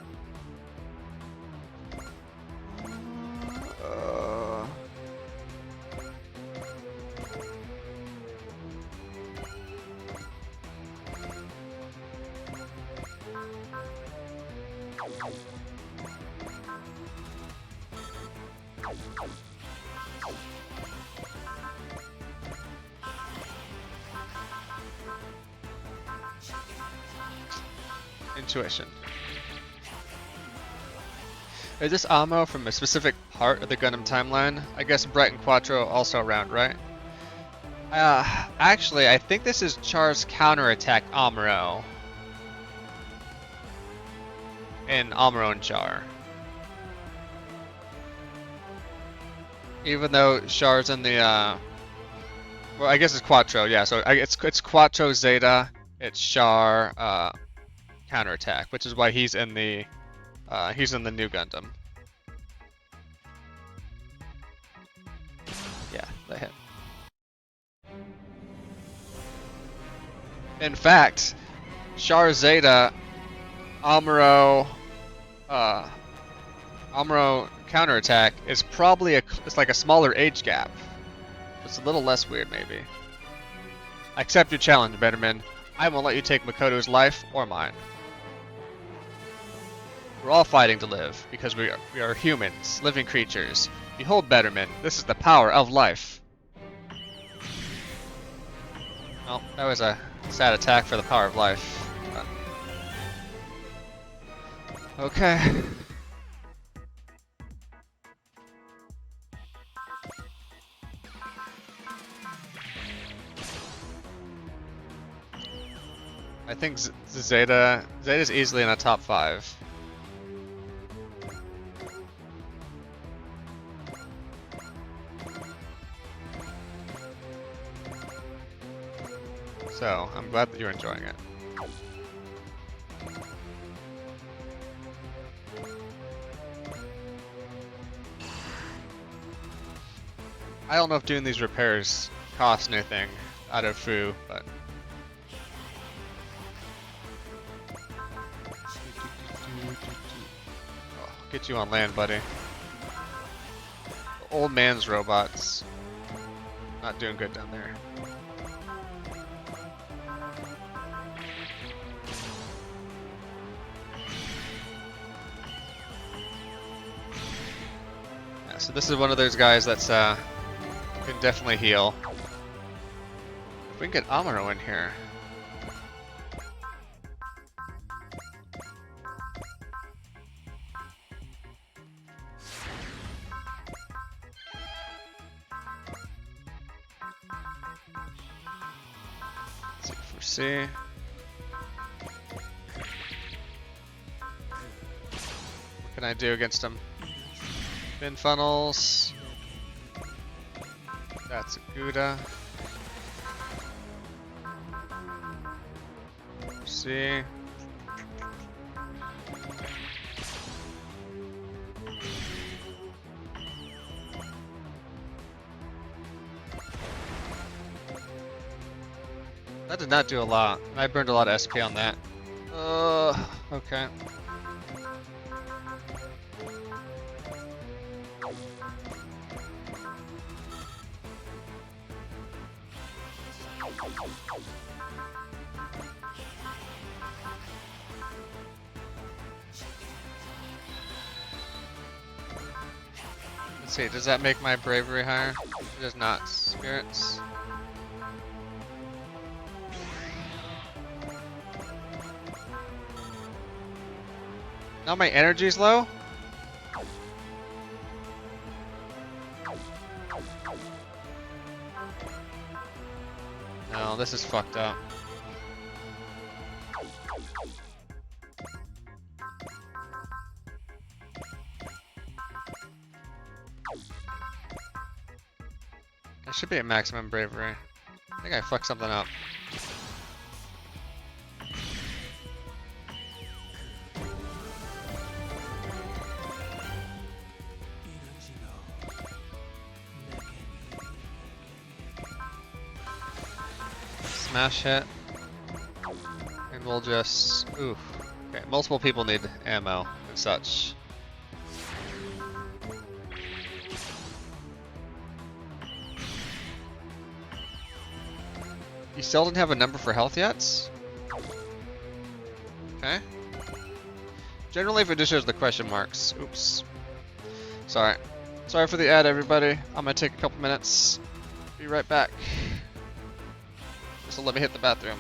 Intuition. Is this ammo from a specific part of the Gundam timeline? I guess Bright and Quattro also around, right? Actually, I think this is Char's counterattack Amuro. In Amuro and Char. Even though Char's in the, well, I guess it's Quattro, yeah, so it's Quattro Zeta, it's Char, counterattack, which is why he's in the new Gundam. Yeah, that hit. In fact, Char Zeta, Amuro counterattack is probably it's like a smaller age gap. It's a little less weird, maybe. I accept your challenge, Betterman. I won't let you take Makoto's life or mine. We're all fighting to live, because we are humans, living creatures. Behold, Betterman, this is the power of life. Well, that was a sad attack for the power of life. But... okay. I think Zeta's easily in a top 5. So, I'm glad that you're enjoying it. I don't know if doing these repairs costs anything out of Fu, but... Get you on land, buddy. Old man's robots. Not doing good down there. Yeah, so this is one of those guys that's can definitely heal. If we can get Amuro in here. See. What can I do against him? Spin funnels. That's a Gouda. See. That did not do a lot. I burned a lot of SP on that. Okay. Let's see, does that make my bravery higher? It does not. Spirits. Now my energy's low? No, this is fucked up. I should be at maximum bravery. I think I fucked something up. Smash hit. And we'll just... Oof. Okay, multiple people need ammo and such. You still didn't have a number for health yet? Okay. Generally, if it just shows the question marks. Oops. Sorry. Sorry for the ad, everybody. I'm gonna take a couple minutes. Be right back. So let me hit the bathroom.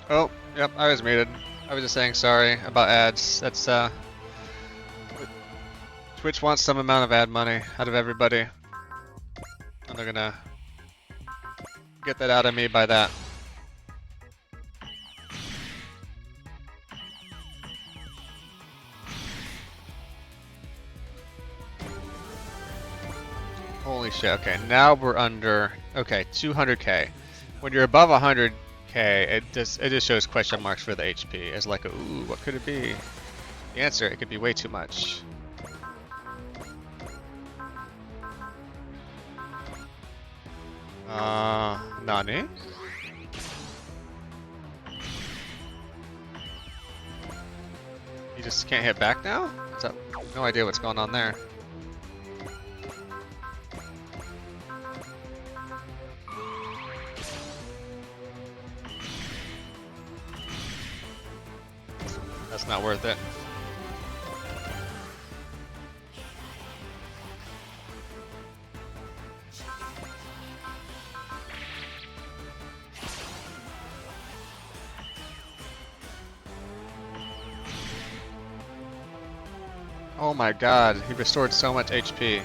Oh, yep, I was muted. I was just saying sorry about ads. That's Twitch wants some amount of ad money out of everybody. And they're gonna get that out of me by that. Holy shit, okay, now we're under, okay, 200k. When you're above 100k, it just shows question marks for the HP as like, ooh, what could it be? The answer, it could be way too much. Nani? You just can't hit back now? Is that, no idea what's going on there. That's not worth it. Oh my god, he restored so much HP.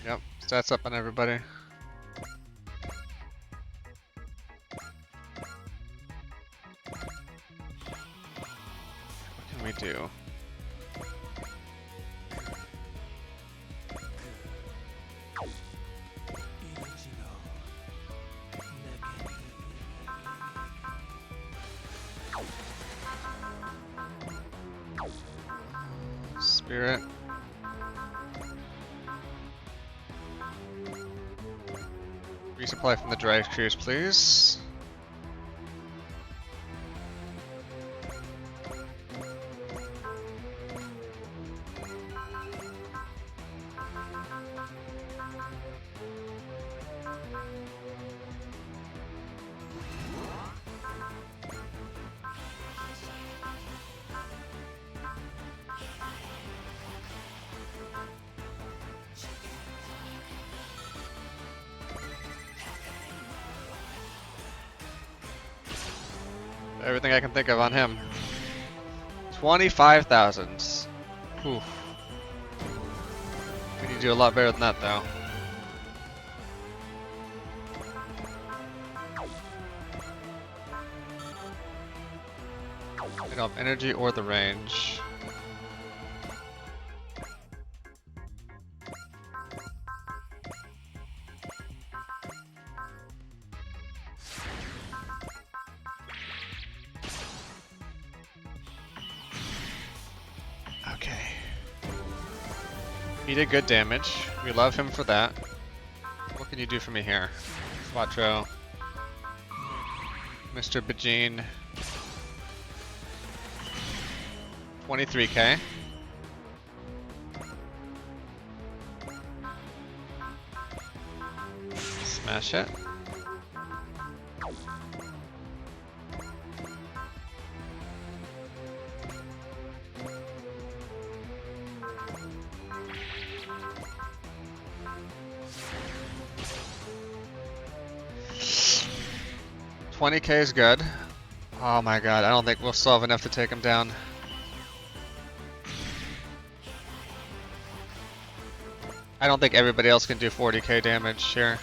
Yep, stats up on everybody. What can we do? Spirit. Resupply from the drive crews, please. Everything I can think of on him. 25,000. Whew. We need to do a lot better than that, though. We don't have energy or the range. Okay. He did good damage. We love him for that. What can you do for me here? Quattro. Mr. Bajin. 23k. Smash it. $20k is good. Oh my god, I don't think we'll still have enough to take him down. I don't think everybody else can do 40k damage here.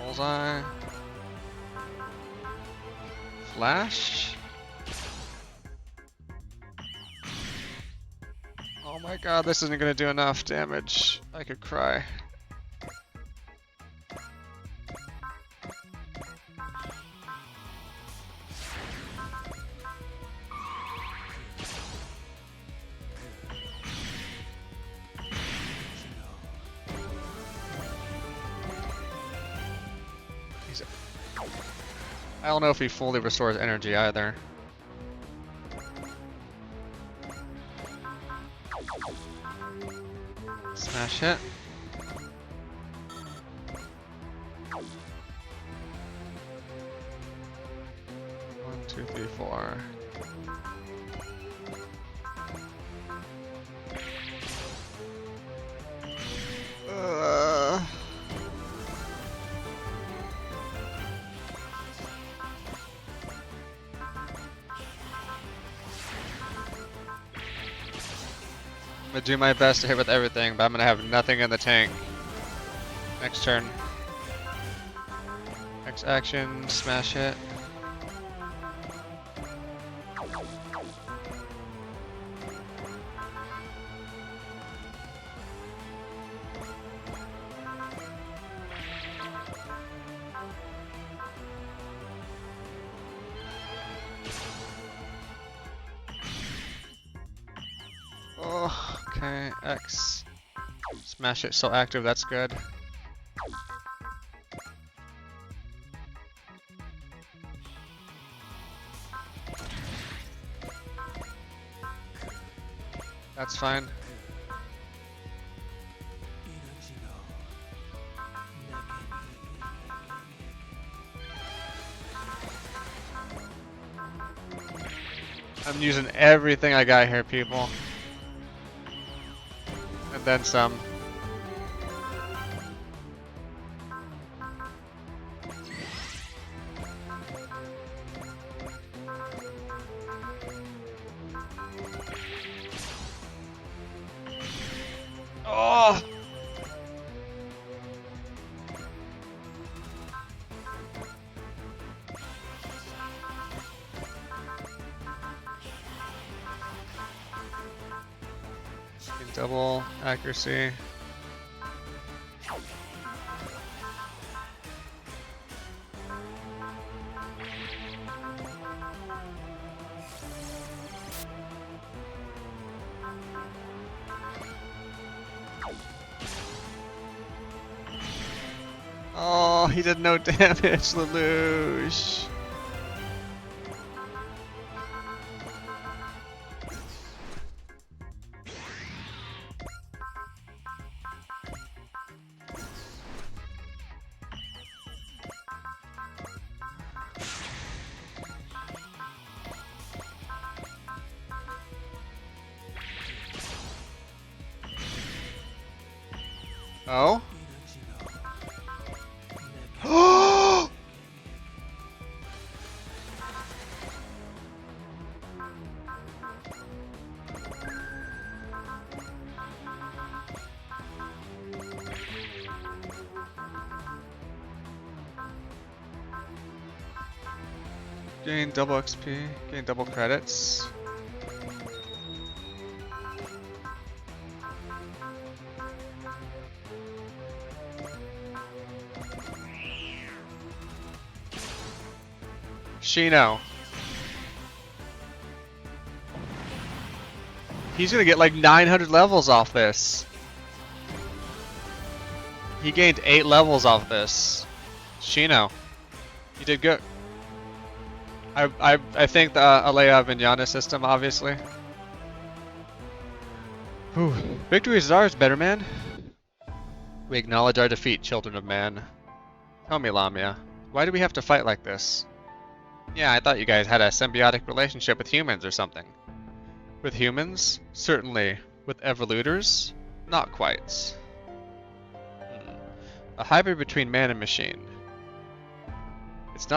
Bullseye. Flash. My god, this isn't gonna do enough damage. I could cry. I don't know if he fully restores energy either. Smash it. One, two, three, four. I'm gonna do my best to hit with everything, but I'm gonna have nothing in the tank. Next turn. Next action, smash it. Oh, okay, X. Smash it, still active, that's good. That's fine. I'm using everything I got here, people. And then some. Oh! Double accuracy. Oh, he did no damage, Lelouch. Oh? Gain double XP, gain double credits. Shino. He's gonna get like 900 levels off this. He gained 8 levels off this. Shino. You did good. I think the Alea Vinyana system, obviously. Whew. Victory is ours, better man. We acknowledge our defeat, children of man. Tell me, Lamia, why do we have to fight like this? Yeah, I thought you guys had a symbiotic relationship with humans or something. With humans? Certainly. With evolutors? Not quite. A hybrid between man and machine. It's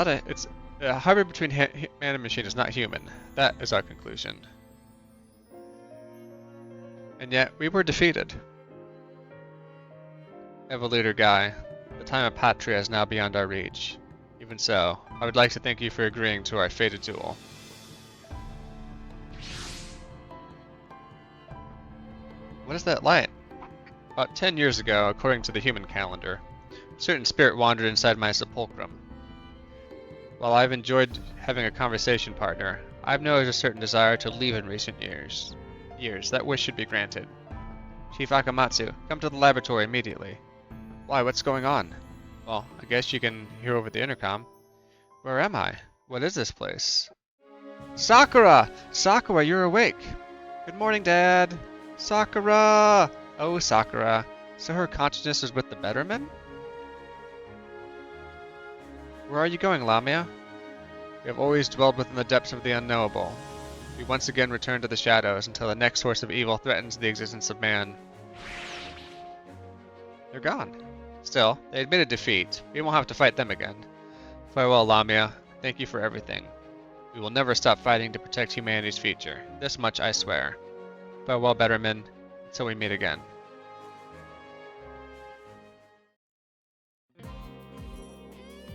a hybrid between man and machine is not human. That is our conclusion. And yet, we were defeated. Evolutor guy, the time of Patria is now beyond our reach. Even so, I would like to thank you for agreeing to our fated duel. What is that light? About 10 years ago, according to the human calendar, a certain spirit wandered inside my sepulchrum. While I've enjoyed having a conversation partner, I've noticed a certain desire to leave in recent years. That wish should be granted. Chief Akamatsu, come to the laboratory immediately. Why, what's going on? Well, I guess you can hear over the intercom. Where am I? What is this place? Sakura! Sakura, you're awake! Good morning, Dad! Sakura! Oh, Sakura. So her consciousness is with the Bettermen? Where are you going, Lamia? We have always dwelled within the depths of the unknowable. We once again return to the shadows until the next source of evil threatens the existence of man. They're gone. Still, they admitted defeat. We won't have to fight them again. Farewell, Lamia. Thank you for everything. We will never stop fighting to protect humanity's future. This much I swear. Farewell, Betterman. Until we meet again.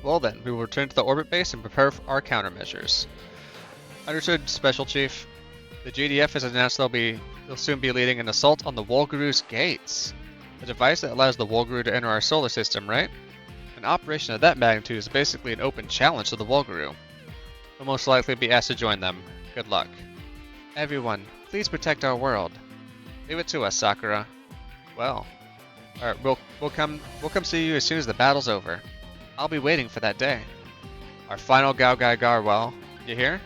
Well then, we will return to the orbit base and prepare for our countermeasures. Understood, Special Chief. The GDF has announced they'll soon be leading an assault on the Wolguru's gates. A device that allows the Wolguru to enter our solar system, right? An operation of that magnitude is basically an open challenge to the Wolguru. We'll most likely be asked to join them. Good luck. Everyone, please protect our world. Leave it to us, Sakura. Well, alright, we'll come see you as soon as the battle's over. I'll be waiting for that day. Our final Gaogai Garwell, you hear?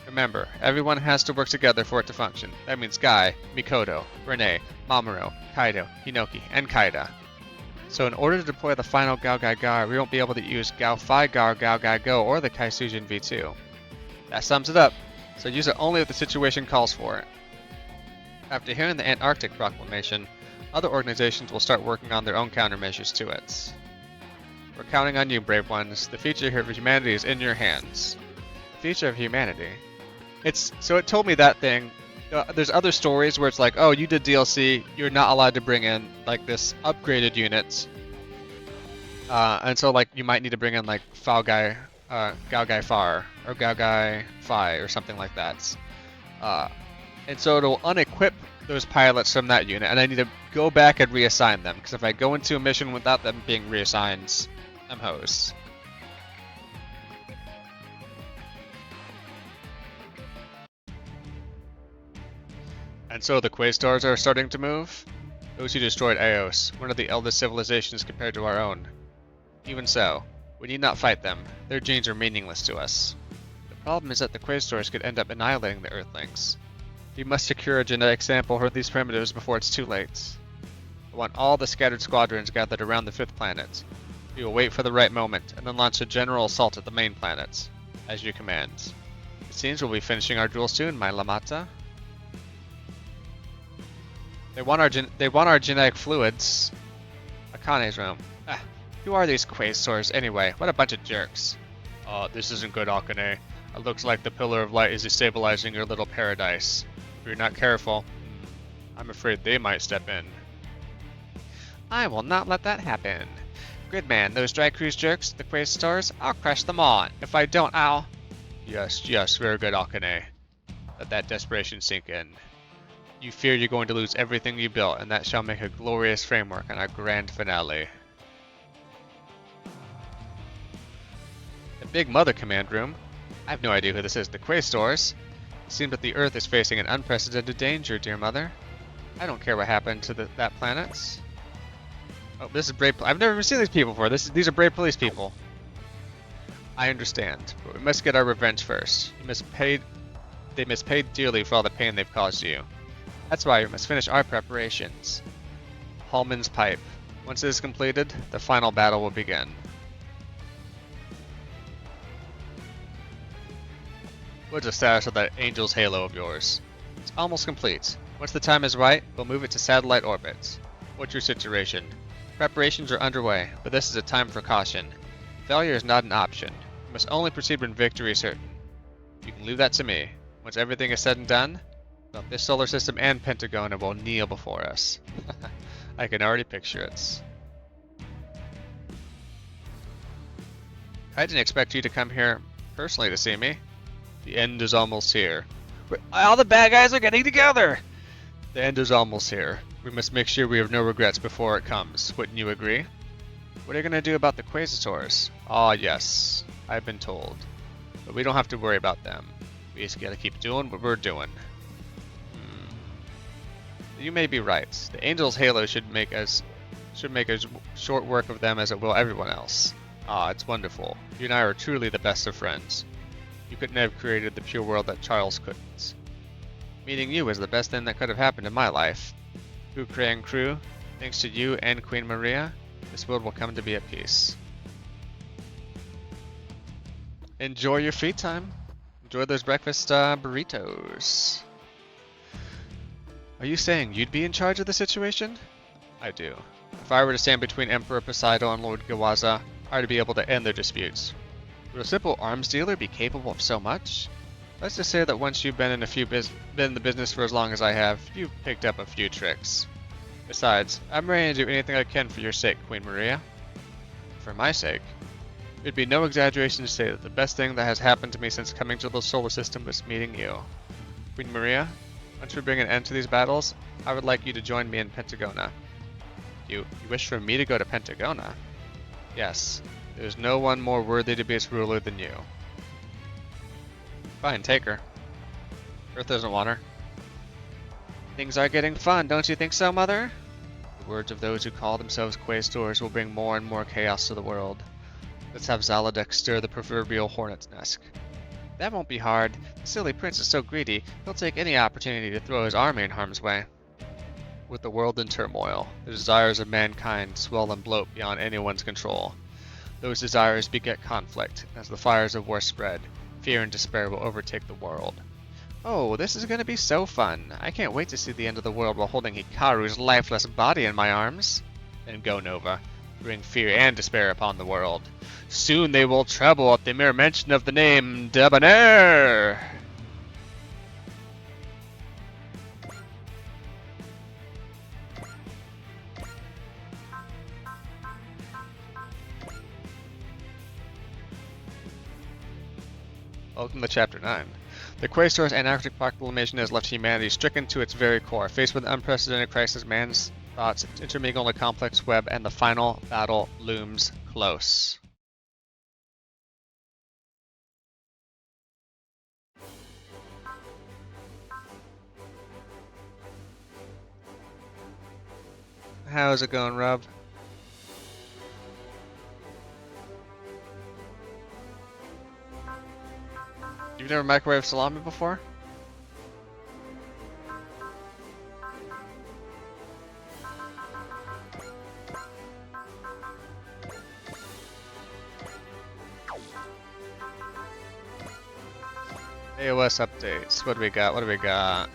Remember, everyone has to work together for it to function. That means Guy, Mikoto, Renee, Mamoru, Kaido, Hinoki, and Kaida. So in order to deploy the final Gaogai Gar, we won't be able to use Gao Fi Gar Gaogai Go or the Kaisujin V2. That sums it up, so use it only if the situation calls for it. After hearing the Antarctic Proclamation, other organizations will start working on their own countermeasures to it. We're counting on you, brave ones. The future of humanity is in your hands. The future of humanity? So it told me that thing. There's other stories where it's like, oh, you did DLC, you're not allowed to bring in like this upgraded unit. And so like you might need to bring in like Gaogai Far or Gaogai Fi or something like that. And so it'll unequip those pilots from that unit, and I need to go back and reassign them, because if I go into a mission without them being reassigned, I'm hosed. And so the Quastars are starting to move? Those who destroyed Eos, one of the eldest civilizations compared to our own. Even so, we need not fight them. Their genes are meaningless to us. The problem is that the Quastars could end up annihilating the Earthlings. We must secure a genetic sample for these primitives before it's too late. I want all the scattered squadrons gathered around the 5th planet. We will wait for the right moment, and then launch a general assault at the main planet, as you command. It seems we'll be finishing our duel soon, my Lamata. They want our genetic fluids. Akane's room. Who are these Quastars anyway? What a bunch of jerks. This isn't good, Akane. It looks like the Pillar of Light is destabilizing your little paradise. If you're not careful, I'm afraid they might step in. I will not let that happen. Gridman, those Dry Cruise jerks, the Quastars, I'll crush them all. If I don't, I'll... Yes, very good, Akane. Let that desperation sink in. You fear you're going to lose everything you built, and that shall make a glorious framework on our grand finale. The Big Mother command room. I have no idea who this is. The Quastars. It seems that the Earth is facing an unprecedented danger, dear mother. I don't care what happened to that planet. Oh, this is brave. I've never seen these people before. These are brave police people. I understand, but we must get our revenge first. They must pay dearly for all the pain they've caused you. That's why we must finish our preparations. Hallman's Pipe. Once it is completed, the final battle will begin. What's the status of that Angel's Halo of yours? It's almost complete. Once the time is right, we'll move it to satellite orbit. What's your situation? Preparations are underway, but this is a time for caution. Failure is not an option. You must only proceed when victory is certain. You can leave that to me. Once everything is said and done, well, this solar system and Pentagona will kneel before us. I can already picture it. I didn't expect you to come here personally to see me. The end is almost here. All the bad guys are getting together! The end is almost here. We must make sure we have no regrets before it comes. Wouldn't you agree? What are you gonna do about the Quasitors? Ah, yes. I've been told. But we don't have to worry about them. We just gotta keep doing what we're doing. You may be right. The Angel's Halo should make as short work of them as it will everyone else. Ah, it's wonderful. You and I are truly the best of friends. You couldn't have created the pure world that Charles couldn't. Meeting you was the best thing that could have happened in my life. Krang crew, thanks to you and Queen Maria, this world will come to be at peace. Enjoy your free time. Enjoy those breakfast burritos. Are you saying you'd be in charge of the situation? I do. If I were to stand between Emperor Poseidon and Lord Gawaza, I'd be able to end their disputes. Would a simple arms dealer be capable of so much? Let's just say that once you've been in the business for as long as I have, you've picked up a few tricks. Besides, I'm ready to do anything I can for your sake, Queen Maria. For my sake? It'd be no exaggeration to say that the best thing that has happened to me since coming to the solar system was meeting you. Queen Maria, once we bring an end to these battles, I would like you to join me in Pentagona. You wish for me to go to Pentagona? Yes, there's no one more worthy to be its ruler than you. Fine, take her. Earth doesn't want her. Things are getting fun, don't you think so, Mother? The words of those who call themselves Quaestors will bring more and more chaos to the world. Let's have Zaladek stir the proverbial hornet's nest. That won't be hard. The silly prince is so greedy, he'll take any opportunity to throw his army in harm's way. With the world in turmoil, the desires of mankind swell and bloat beyond anyone's control. Those desires beget conflict. As the fires of war spread, fear and despair will overtake the world. Oh, this is going to be so fun. I can't wait to see the end of the world while holding Hikaru's lifeless body in my arms. Then go, Nova. Bring fear and despair upon the world. Soon they will tremble at the mere mention of the name Debonair! Welcome to Chapter 9. The Quaestor's Anarchic Proclamation has left humanity stricken to its very core. Faced with an unprecedented crisis, man's thoughts intermingle in a complex web, and the final battle looms close. How's it going, Rob? You've never microwaved salami before? AOS updates. What do we got? What do we got?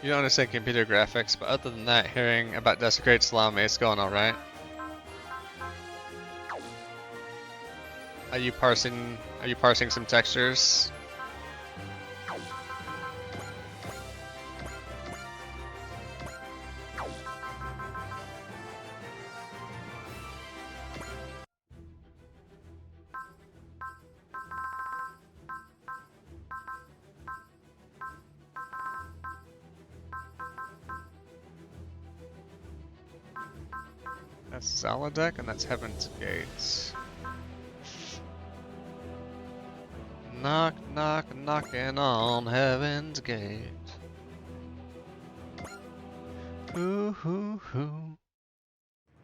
You don't understand computer graphics, but other than that, hearing about Desecrate Salami, it's going alright. Are you parsing some textures? That's Zaladek, and that's Heaven's Gate. Knock, knock, knocking on Heaven's Gate. Hoo, hoo, hoo.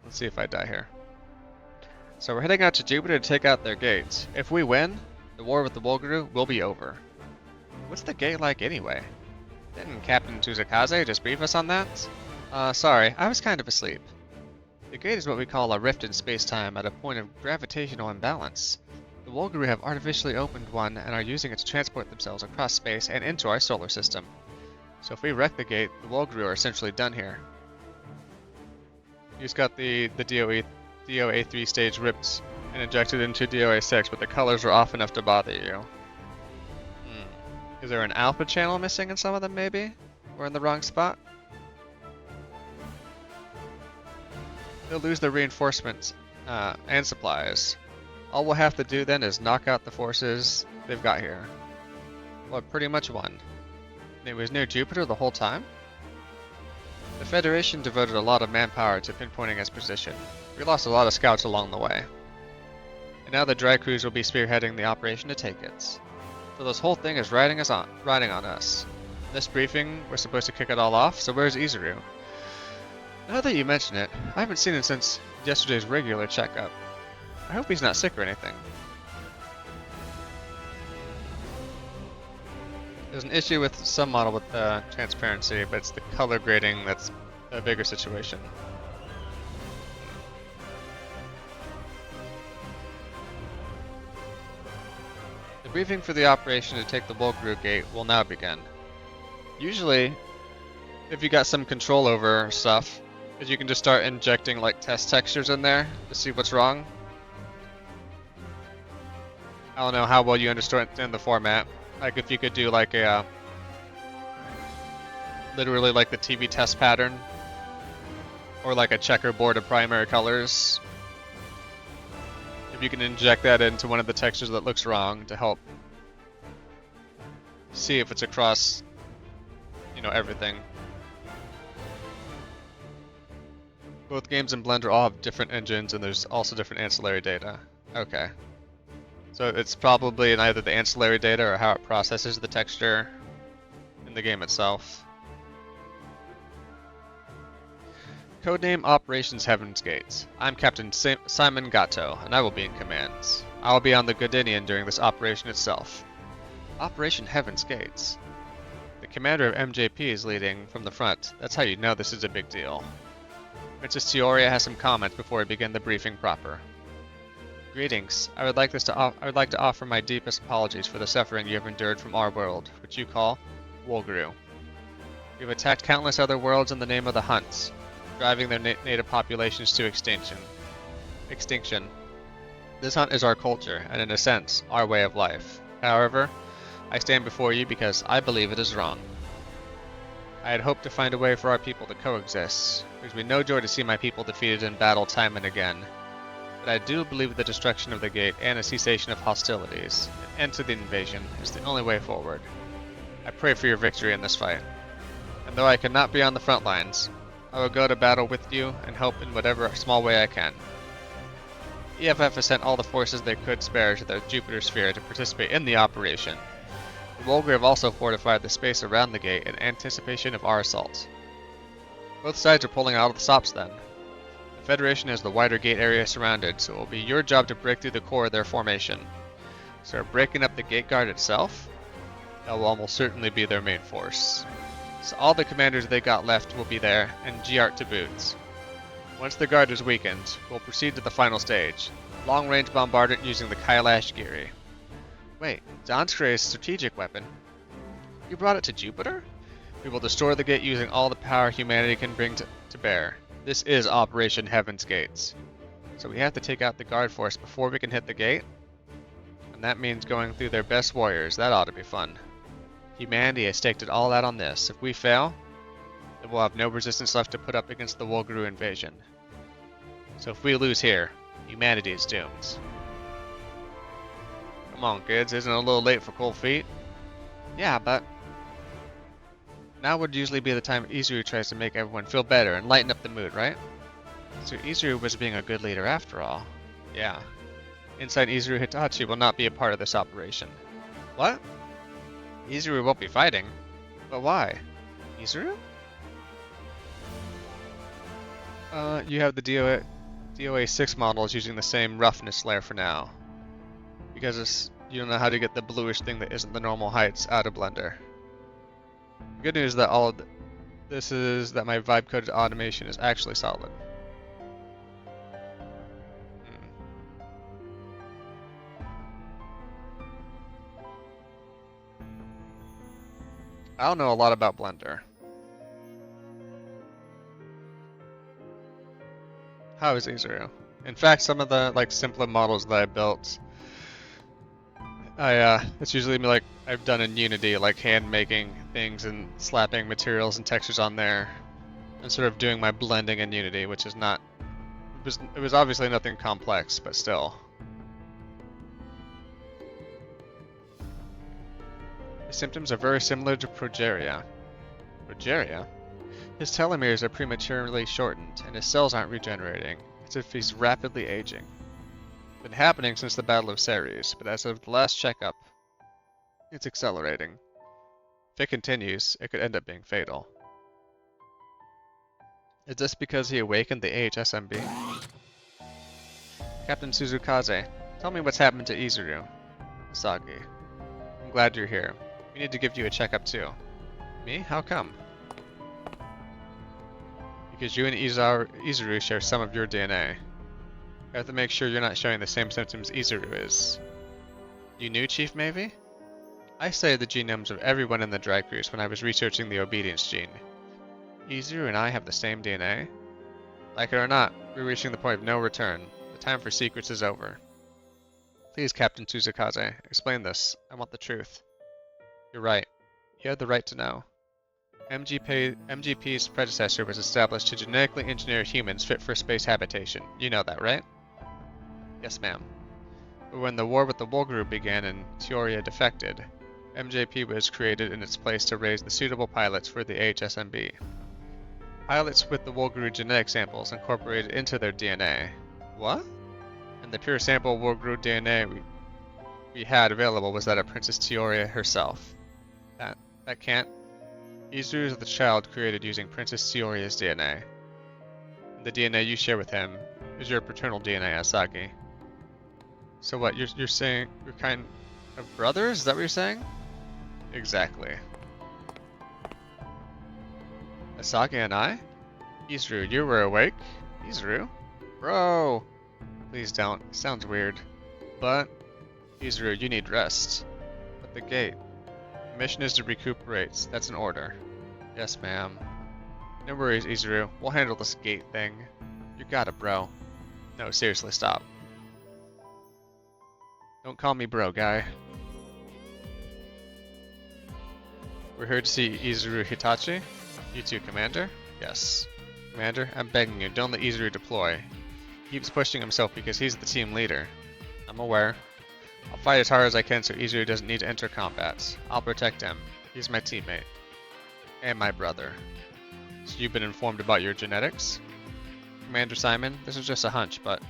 Let's see if I die here. So we're heading out to Jupiter to take out their gates. If we win, the war with the Wolgaru will be over. What's the gate like anyway? Didn't Captain Tsuzakaze just brief us on that? Sorry, I was kind of asleep. The gate is what we call a rift in space-time at a point of gravitational imbalance. The Wolgaru have artificially opened one and are using it to transport themselves across space and into our solar system. So if we wreck the gate, the Wolgru are essentially done here. You just got the DOA 3 stage ripped and injected into DOA 6, but the colors are off enough to bother you. Is there an alpha channel missing in some of them, maybe? We're in the wrong spot? They'll lose their reinforcements and supplies. All we'll have to do then is knock out the forces they've got here. Well, pretty much won. It was near Jupiter the whole time? The Federation devoted a lot of manpower to pinpointing its position. We lost a lot of scouts along the way. And now the dry crews will be spearheading the operation to take it. So this whole thing is riding on us. This briefing, we're supposed to kick it all off, so where's Izuru? Now that you mention it, I haven't seen him since yesterday's regular checkup. I hope he's not sick or anything. There's an issue with some model with transparency, but it's the color grading that's a bigger situation. The briefing for the operation to take the Wolgru gate will now begin. Usually, if you got some control over stuff, you can just start injecting like test textures in there to see what's wrong. I don't know how well you understand the format. Like if you could do like a literally like the TV test pattern, or like a checkerboard of primary colors. If you can inject that into one of the textures that looks wrong to help see if it's across, you know, everything. Both games in Blender all have different engines, and there's also different ancillary data. Okay. So it's probably in either the ancillary data or how it processes the texture in the game itself. Codename Operations Heaven's Gate. I'm Captain Simon Gatto, and I will be in command. I will be on the Godinian during this operation itself. Operation Heaven's Gates. The commander of MJP is leading from the front. That's how you know this is a big deal. Princess Teoria has some comments before we begin the briefing proper. Greetings. I would like to offer my deepest apologies for the suffering you have endured from our world, which you call Wolgru. We have attacked countless other worlds in the name of the Hunts, driving their native populations to extinction. This hunt is our culture, and in a sense, our way of life. However, I stand before you because I believe it is wrong. I had hoped to find a way for our people to coexist. It gives me no joy to see my people defeated in battle time and again. But I do believe the destruction of the gate and a cessation of hostilities, an end to the invasion, is the only way forward. I pray for your victory in this fight. And though I cannot be on the front lines, I will go to battle with you and help in whatever small way I can. EFF has sent all the forces they could spare to the Jupiter sphere to participate in the operation. The Wolgru have also fortified the space around the gate in anticipation of our assault. Both sides are pulling out of the stops then. The Federation has the wider gate area surrounded, so it will be your job to break through the core of their formation. So breaking up the gate guard itself? That will almost certainly be their main force. So all the commanders they got left will be there, and Giart to boot. Once the guard is weakened, we'll proceed to the final stage. Long-range bombardment using the Kailash Giri. Wait, Danskray's strategic weapon? You brought it to Jupiter? We will destroy the gate using all the power humanity can bring to bear. This is Operation Heaven's Gates. So we have to take out the guard force before we can hit the gate? And that means going through their best warriors. That ought to be fun. Humanity has staked it all out on this. If we fail, then we'll have no resistance left to put up against the Wolgru invasion. So if we lose here, humanity is doomed. Come on, kids, isn't it a little late for cold feet? Yeah, but now would usually be the time Izuru tries to make everyone feel better and lighten up the mood, right? So Izuru was being a good leader after all. Yeah. Inside Izuru Hitachi will not be a part of this operation. What? Izuru won't be fighting? But why? Izuru? You have the DOA 6 models using the same roughness layer for now. Because you don't know how to get the bluish thing that isn't the normal heights out of Blender. The good news is that all of this is that my vibe coded automation is actually solid. I don't know a lot about Blender. How is Izuru? In fact, some of the like simpler models that I built, it's usually like I've done in Unity, like hand making things and slapping materials and textures on there, and sort of doing my blending in Unity, which is not, it was obviously nothing complex, but still. His symptoms are very similar to progeria. Progeria? His telomeres are prematurely shortened, and his cells aren't regenerating. It's as if he's rapidly aging. It's been happening since the Battle of Ceres, but as of the last checkup, it's accelerating. If it continues, it could end up being fatal. Is this because he awakened the AHSMB? Captain Suzukaze, tell me what's happened to Izuru. Sagi. I'm glad you're here. We need to give you a checkup too. Me? How come? Because you and Izuru share some of your DNA. I have to make sure you're not showing the same symptoms Izuru is. You knew Chief Mavie? I studied the genomes of everyone in the Dry Cruise when I was researching the obedience gene. Izuru and I have the same DNA? Like it or not, we're reaching the point of no return. The time for secrets is over. Please, Captain Suzukaze, explain this. I want the truth. You're right. You had the right to know. MGP's predecessor was established to genetically engineer humans fit for space habitation. You know that, right? Yes, ma'am. But when the war with the Wolgru began and Teoria defected, MJP was created in its place to raise the suitable pilots for the HSMB. Pilots with the Wolgru genetic samples incorporated into their DNA. What? And the pure sample of Wolgru DNA we had available was that of Princess Teoria herself. That can't. Izuru is the child created using Princess Teoria's DNA. And the DNA you share with him is your paternal DNA, Asagi. So what, you're saying you're kind of brothers? Is that what you're saying? Exactly. Asagi and I? Izuru, you were awake? Izuru? Bro! Please don't. It sounds weird. But, Izuru, you need rest. At the gate. The mission is to recuperate. That's an order. Yes, ma'am. No worries, Izuru. We'll handle this gate thing. You got it, bro. No, seriously, stop. Don't call me bro, guy. We're here to see Izuru Hitachi. You too, Commander? Yes. Commander, I'm begging you, don't let Izuru deploy. He keeps pushing himself because he's the team leader. I'm aware. I'll fight as hard as I can so Izuru doesn't need to enter combat. I'll protect him. He's my teammate. And my brother. So you've been informed about your genetics? Commander Simon, this is just a hunch, but...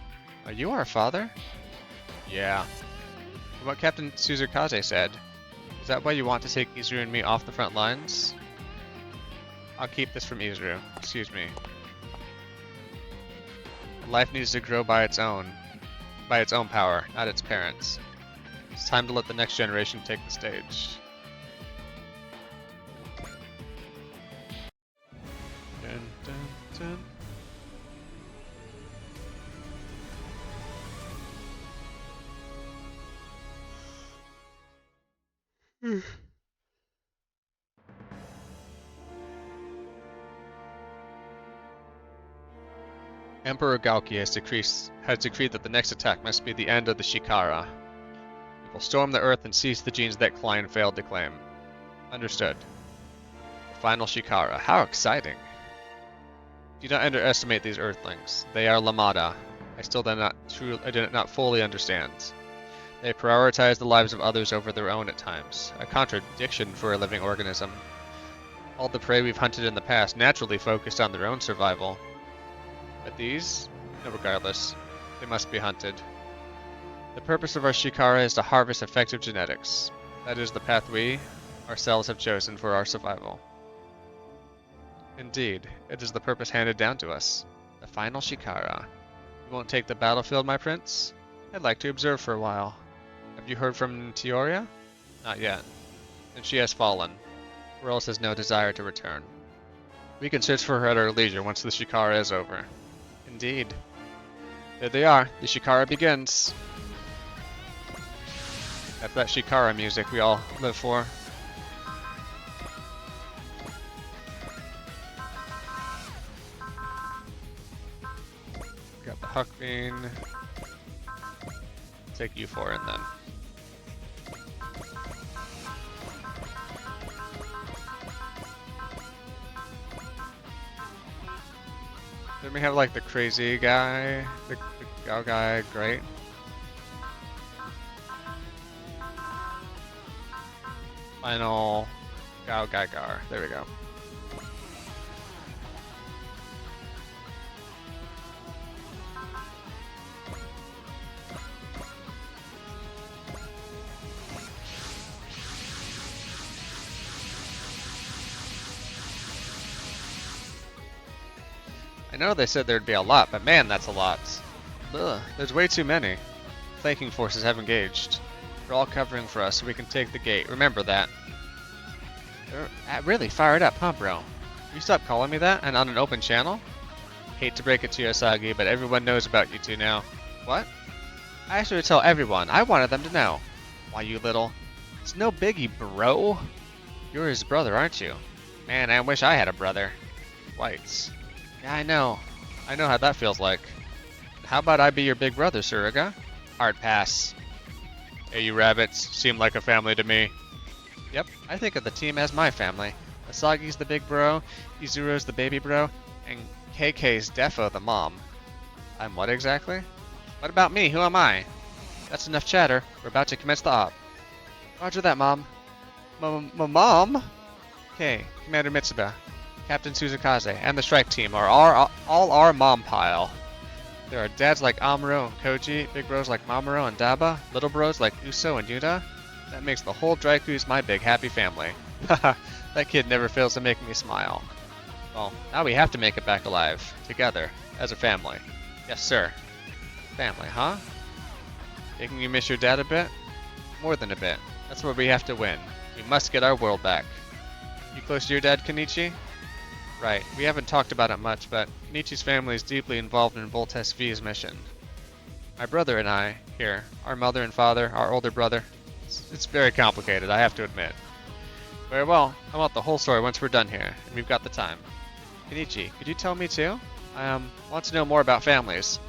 Are you our father? Yeah. From what Captain Suzukaze said, is that why you want to take Izuru and me off the front lines? I'll keep this from Izuru. Excuse me. Life needs to grow by its own power, not its parents. It's time to let the next generation take the stage. Dun, dun, dun. Emperor Gauki has decreed that the next attack must be the end of the Shikara. We will storm the Earth and seize the genes that Klein failed to claim. Understood. The final Shikara. How exciting! Do not underestimate these Earthlings. They are Lamada. I did not fully understand. They prioritize the lives of others over their own at times. A contradiction for a living organism. All the prey we've hunted in the past naturally focused on their own survival. But these? No, regardless, they must be hunted. The purpose of our Shikara is to harvest effective genetics. That is the path we, ourselves, have chosen for our survival. Indeed, it is the purpose handed down to us. The final Shikara. You won't take the battlefield, my prince? I'd like to observe for a while. Have you heard from Teoria? Not yet. Then she has fallen. Or else has no desire to return. We can search for her at our leisure once the Shikara is over. Indeed. There they are. The Shikara begins. That's that Shikara music we all live for. Huck Bean. Take you four in then. Then we have like the crazy guy, the Gao guy, great. Final Gao Gaigar, there we go. I know they said there'd be a lot, but man, that's a lot. Ugh, there's way too many. Flanking forces have engaged. They're all covering for us so we can take the gate. Remember that. They're really fired up, huh, bro? You stop calling me that? And on an open channel? Hate to break it to you, Asagi, but everyone knows about you two now. What? I asked you to tell everyone. I wanted them to know. Why, you little... It's no biggie, bro. You're his brother, aren't you? Man, I wish I had a brother. Whites. Yeah, I know. I know how that feels like. How about I be your big brother, Suruga? Hard pass. Hey, you rabbits. Seem like a family to me. Yep, I think of the team as my family. Asagi's the big bro, Izuro's the baby bro, and KK's defo the mom. I'm what exactly? What about me? Who am I? That's enough chatter. We're about to commence the op. Roger that, Mom. Mom? Okay, Commander Mitsuba, Captain Suzukaze, and the strike team are all our mom pile. There are dads like Amuro and Koji, big bros like Mamoru and Daba, little bros like Uso and Yuta. That makes the whole Draiku's my big happy family. Haha, that kid never fails to make me smile. Well, now we have to make it back alive, together, as a family. Yes, sir. Family, huh? Making you miss your dad a bit? More than a bit. That's where we have to win. We must get our world back. You close to your dad, Kenichi? Right. We haven't talked about it much, but Kenichi's family is deeply involved in Voltes V's mission. My brother and I, here, our mother and father, our older brother, it's very complicated, I have to admit. Very well. I want the whole story once we're done here, and we've got the time. Kenichi, could you tell me too? I want to know more about families.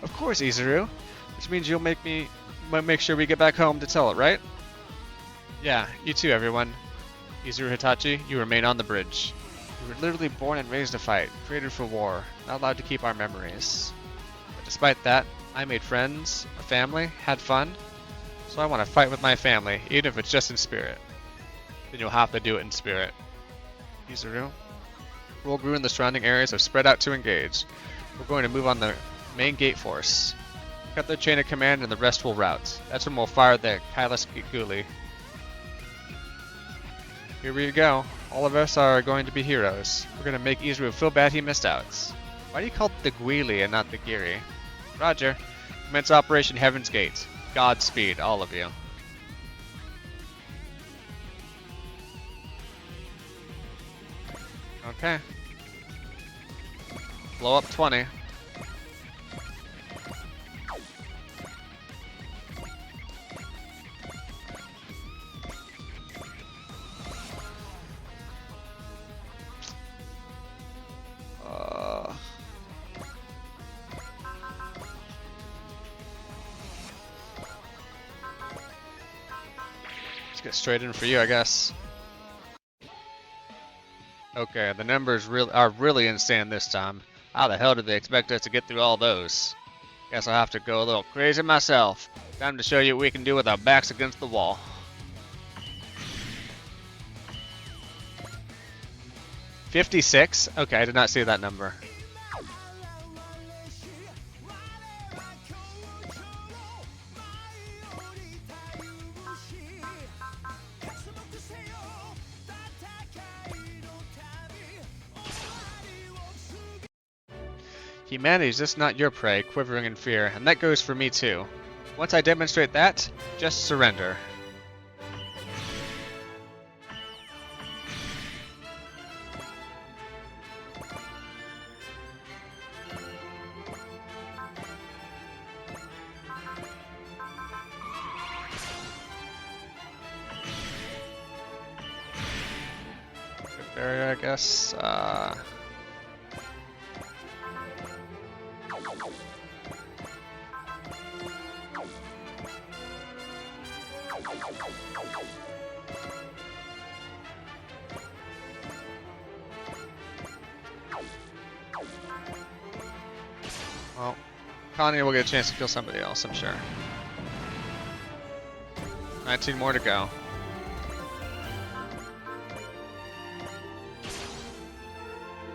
Of course, Izuru. Which means you'll make sure we get back home to tell it, right? Yeah, you too, everyone. Izuru Hitachi, you remain on the bridge. We were literally born and raised to fight, created for war, not allowed to keep our memories. But despite that, I made friends, a family, had fun. So I want to fight with my family, even if it's just in spirit. Then you'll have to do it in spirit. Izuru. Rolgru and the surrounding areas have spread out to engage. We're going to move on the main gate force. Cut their chain of command and the rest will rout. That's when we'll fire the Kailas Guli. Here we go. All of us are going to be heroes. We're going to make Izuru feel bad he missed out. Why do you call it the Guili and not the Giri? Roger. Commence Operation Heaven's Gate. Godspeed, all of you. Okay. Blow up 20. Let's get straight in for you, I guess. Okay, the numbers are really insane this time. How the hell did they expect us to get through all those? Guess I'll have to go a little crazy myself. Time to show you what we can do with our backs against the wall. $56? Okay, I did not see that number. Humanity is just not your prey, quivering in fear, and that goes for me too. Once I demonstrate that, just surrender. Good barrier, I guess. Well, Connie will get a chance to kill somebody else, I'm sure. 19 more to go.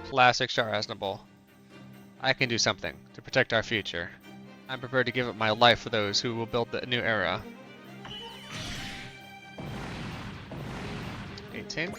Classic Char Aznable. I can do something to protect our future. I'm prepared to give up my life for those who will build the new era. 18.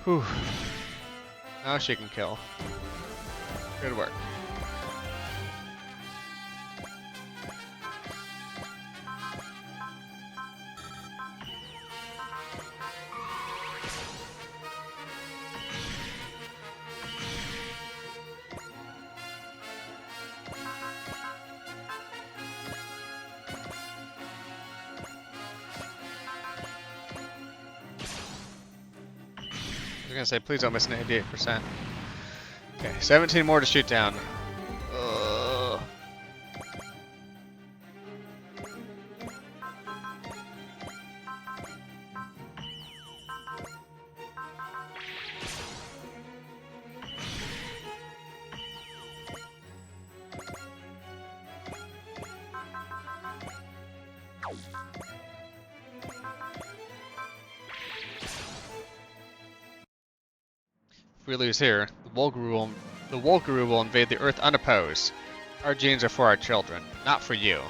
Whew. Now she can kill. Good work. I was gonna say, please don't miss an 88%. Okay, 17 more to shoot down. If we lose here, the Volgaroo will invade the Earth unopposed. Our genes are for our children, not for you.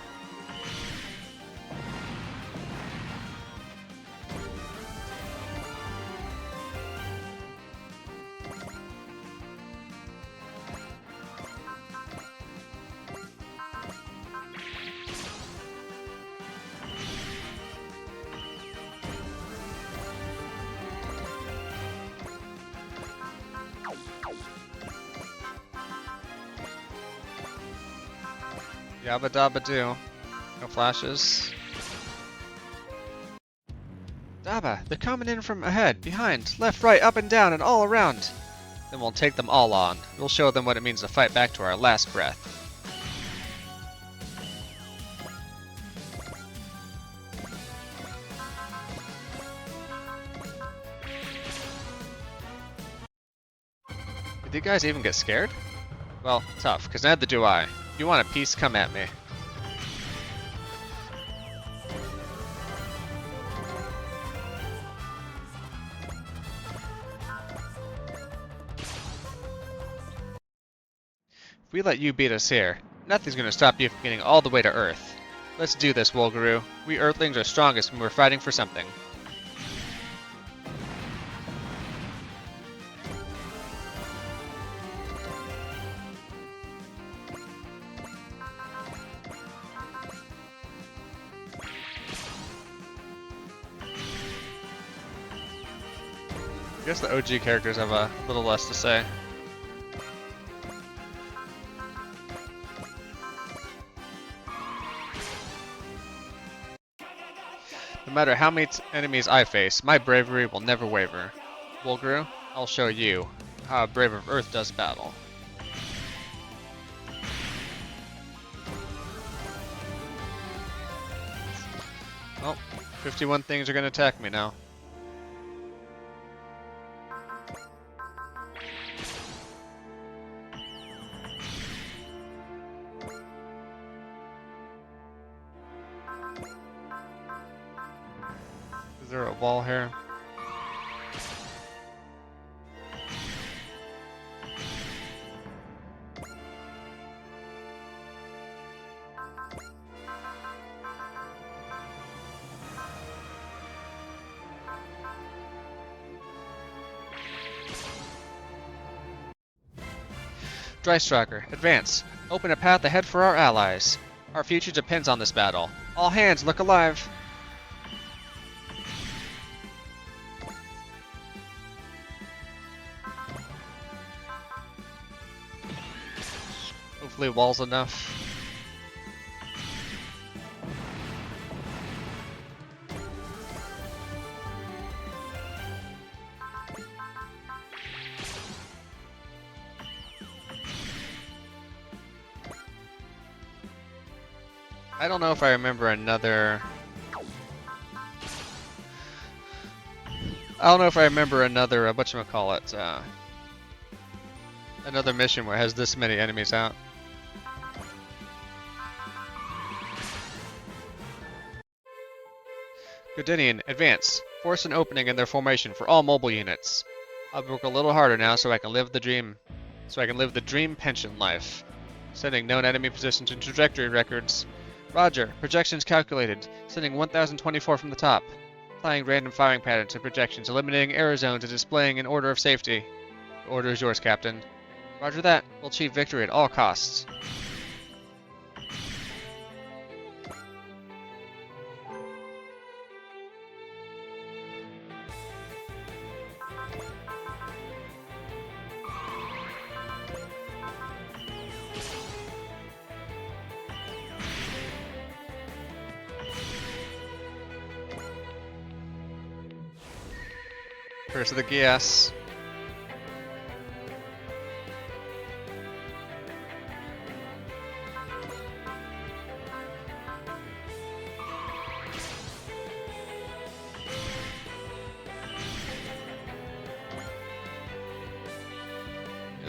Yabba dabba do. No flashes. Dabba, they're coming in from ahead, behind, left, right, up and down, and all around. Then we'll take them all on. We'll show them what it means to fight back to our last breath. Did you guys even get scared? Well, tough, because neither do I. If you want a piece, come at me. If we let you beat us here, nothing's gonna stop you from getting all the way to Earth. Let's do this, Volgaroo. We Earthlings are strongest when we're fighting for something. I guess the OG characters have a little less to say. No matter how many enemies I face, my bravery will never waver. Volgaroo, I'll show you how a brave of Earth does battle. Oh, 51 things are going to attack me now. Is there a wall here? Drystriker, advance. Open a path ahead for our allies. Our future depends on this battle. All hands, look alive. Hopefully wall's enough. I don't know if I remember another... whatchamacallit, another mission where it has this many enemies out. Gudinian, advance. Force an opening in their formation for all mobile units. I'll work a little harder now so I can live the dream pension life. Sending known enemy positions and trajectory records. Roger, projections calculated. Sending 1024 from the top. Applying random firing patterns and projections, eliminating error zones and displaying an order of safety. The order is yours, Captain. Roger that. We'll achieve victory at all costs. Curse of the Gias.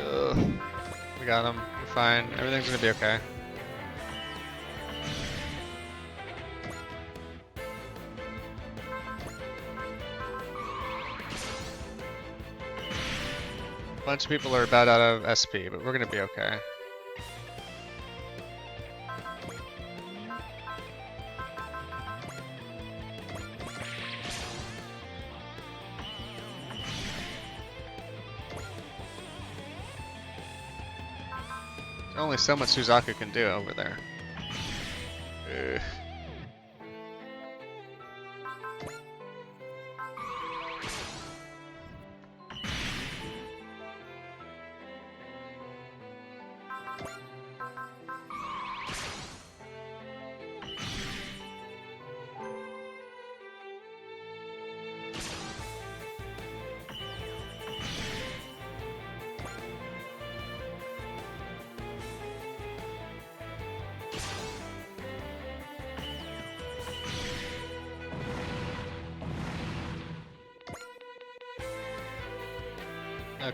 Ugh. We got him. We're fine. Everything's gonna be okay. A bunch of people are about out of SP, but we're gonna be okay. There's only so much Suzaku can do over there. Ugh.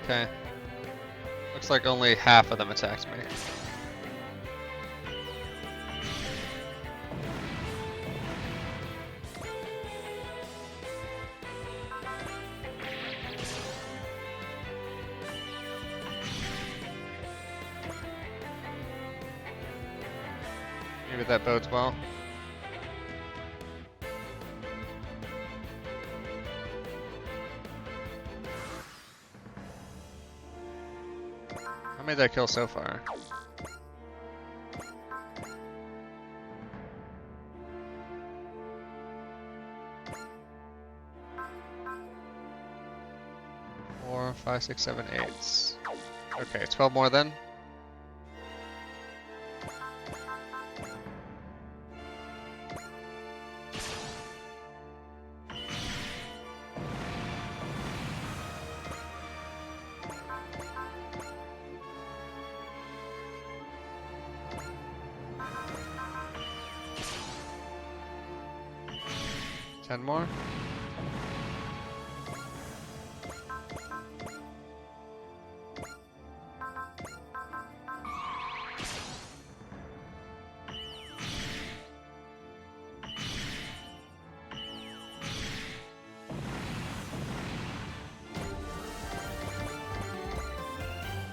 Okay. Looks like only half of them attacked me. Maybe that bodes well. How many did I kill so far? Four, 5, 6, 7, 8. Okay, 12 more then. Ten more.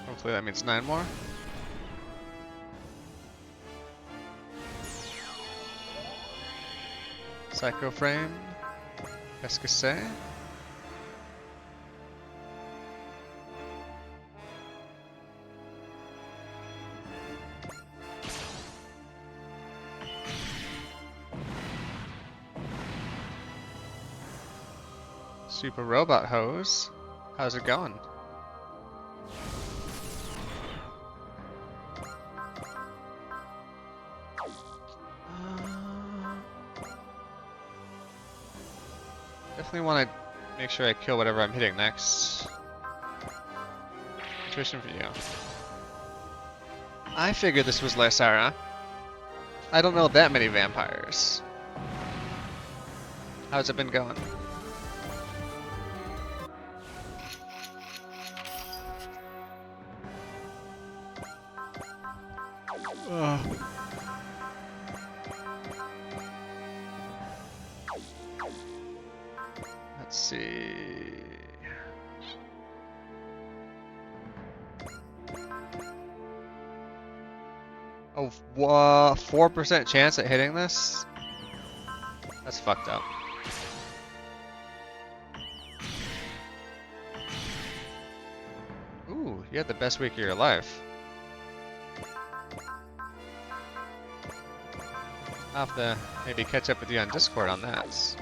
Hopefully that means 9 more. Psycho Frame. Qu'est-ce que c'est? Super Robot Hose. How's it going? Definitely want to make sure I kill whatever I'm hitting next. Intuition for you. I figured this was Lysara. I don't know that many vampires. How's it been going? Ugh. Let's see. Oh, 4% chance at hitting this? That's fucked up. Ooh, you had the best week of your life. I'll have to maybe catch up with you on Discord on that.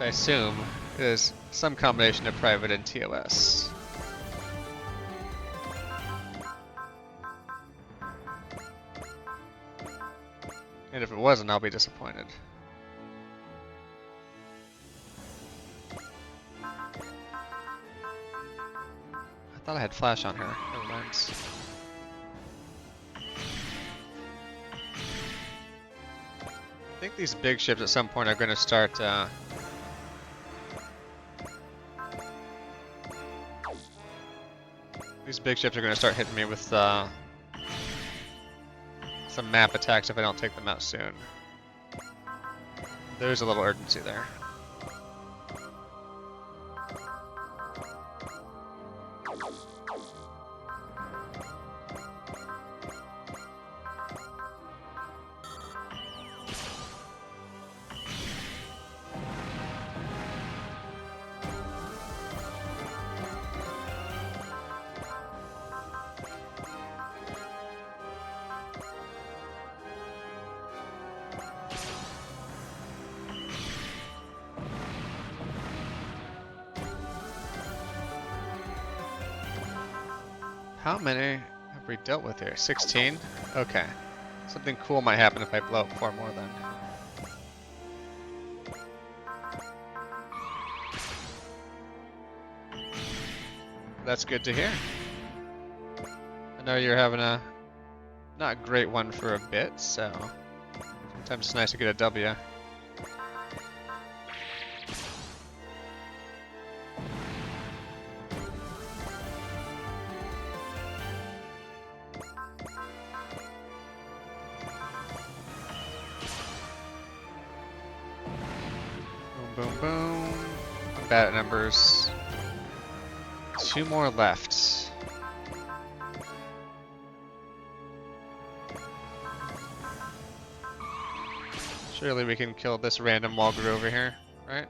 I assume it is some combination of private and TOS. And if it wasn't, I'll be disappointed. I thought I had flash on her. Never mind. I think these big ships at some point are going to start these big ships are going to start hitting me with some map attacks if I don't take them out soon. There's a little urgency there. How many have we dealt with here? 16? Okay. Something cool might happen if I blow up 4 more then. That's good to hear. I know you're having a not great one for a bit, so sometimes it's nice to get a W. Boom, boom. I'm bad at numbers. 2 more left. Surely we can kill this random Walger over here, right?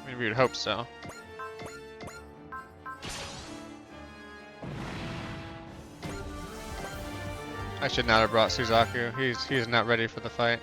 I mean, we would hope so. I should not have brought Suzaku. He's not ready for the fight.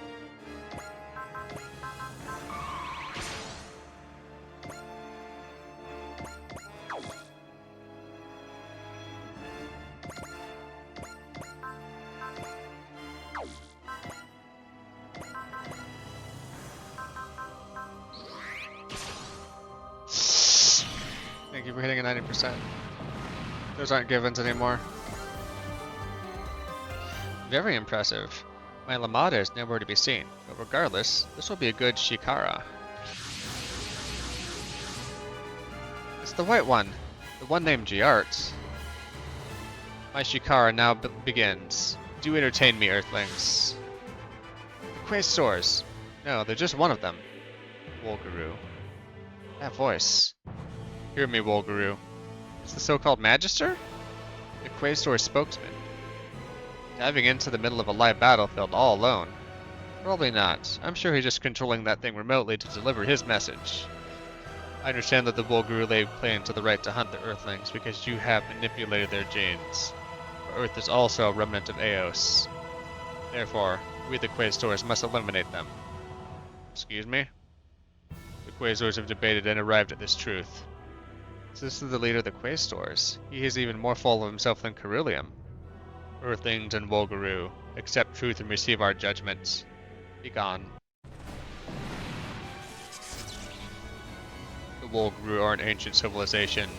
Thank you for hitting a 90%. Those aren't givens anymore. Very impressive. My Lamada is nowhere to be seen, but regardless, this will be a good Shikara. It's the white one, the one named Giart. My Shikara now begins. Do entertain me, Earthlings. Quasors. No, they're just one of them. Wolguru. That voice. Hear me, Wolguru. It's the so-called Magister? The Quasor spokesman. Diving into the middle of a live battlefield all alone? Probably not. I'm sure he's just controlling that thing remotely to deliver his message. I understand that the Wolguru laid claim to the right to hunt the Earthlings because you have manipulated their genes. But Earth is also a remnant of Eos. Therefore, we the Quaestors must eliminate them. Excuse me? The Quaestors have debated and arrived at this truth. This is the leader of the Quaestors. He is even more full of himself than Carillion. Earthlings and Volgaroo, accept truth and receive our judgments. Be gone. The Volgaroo are an ancient civilization,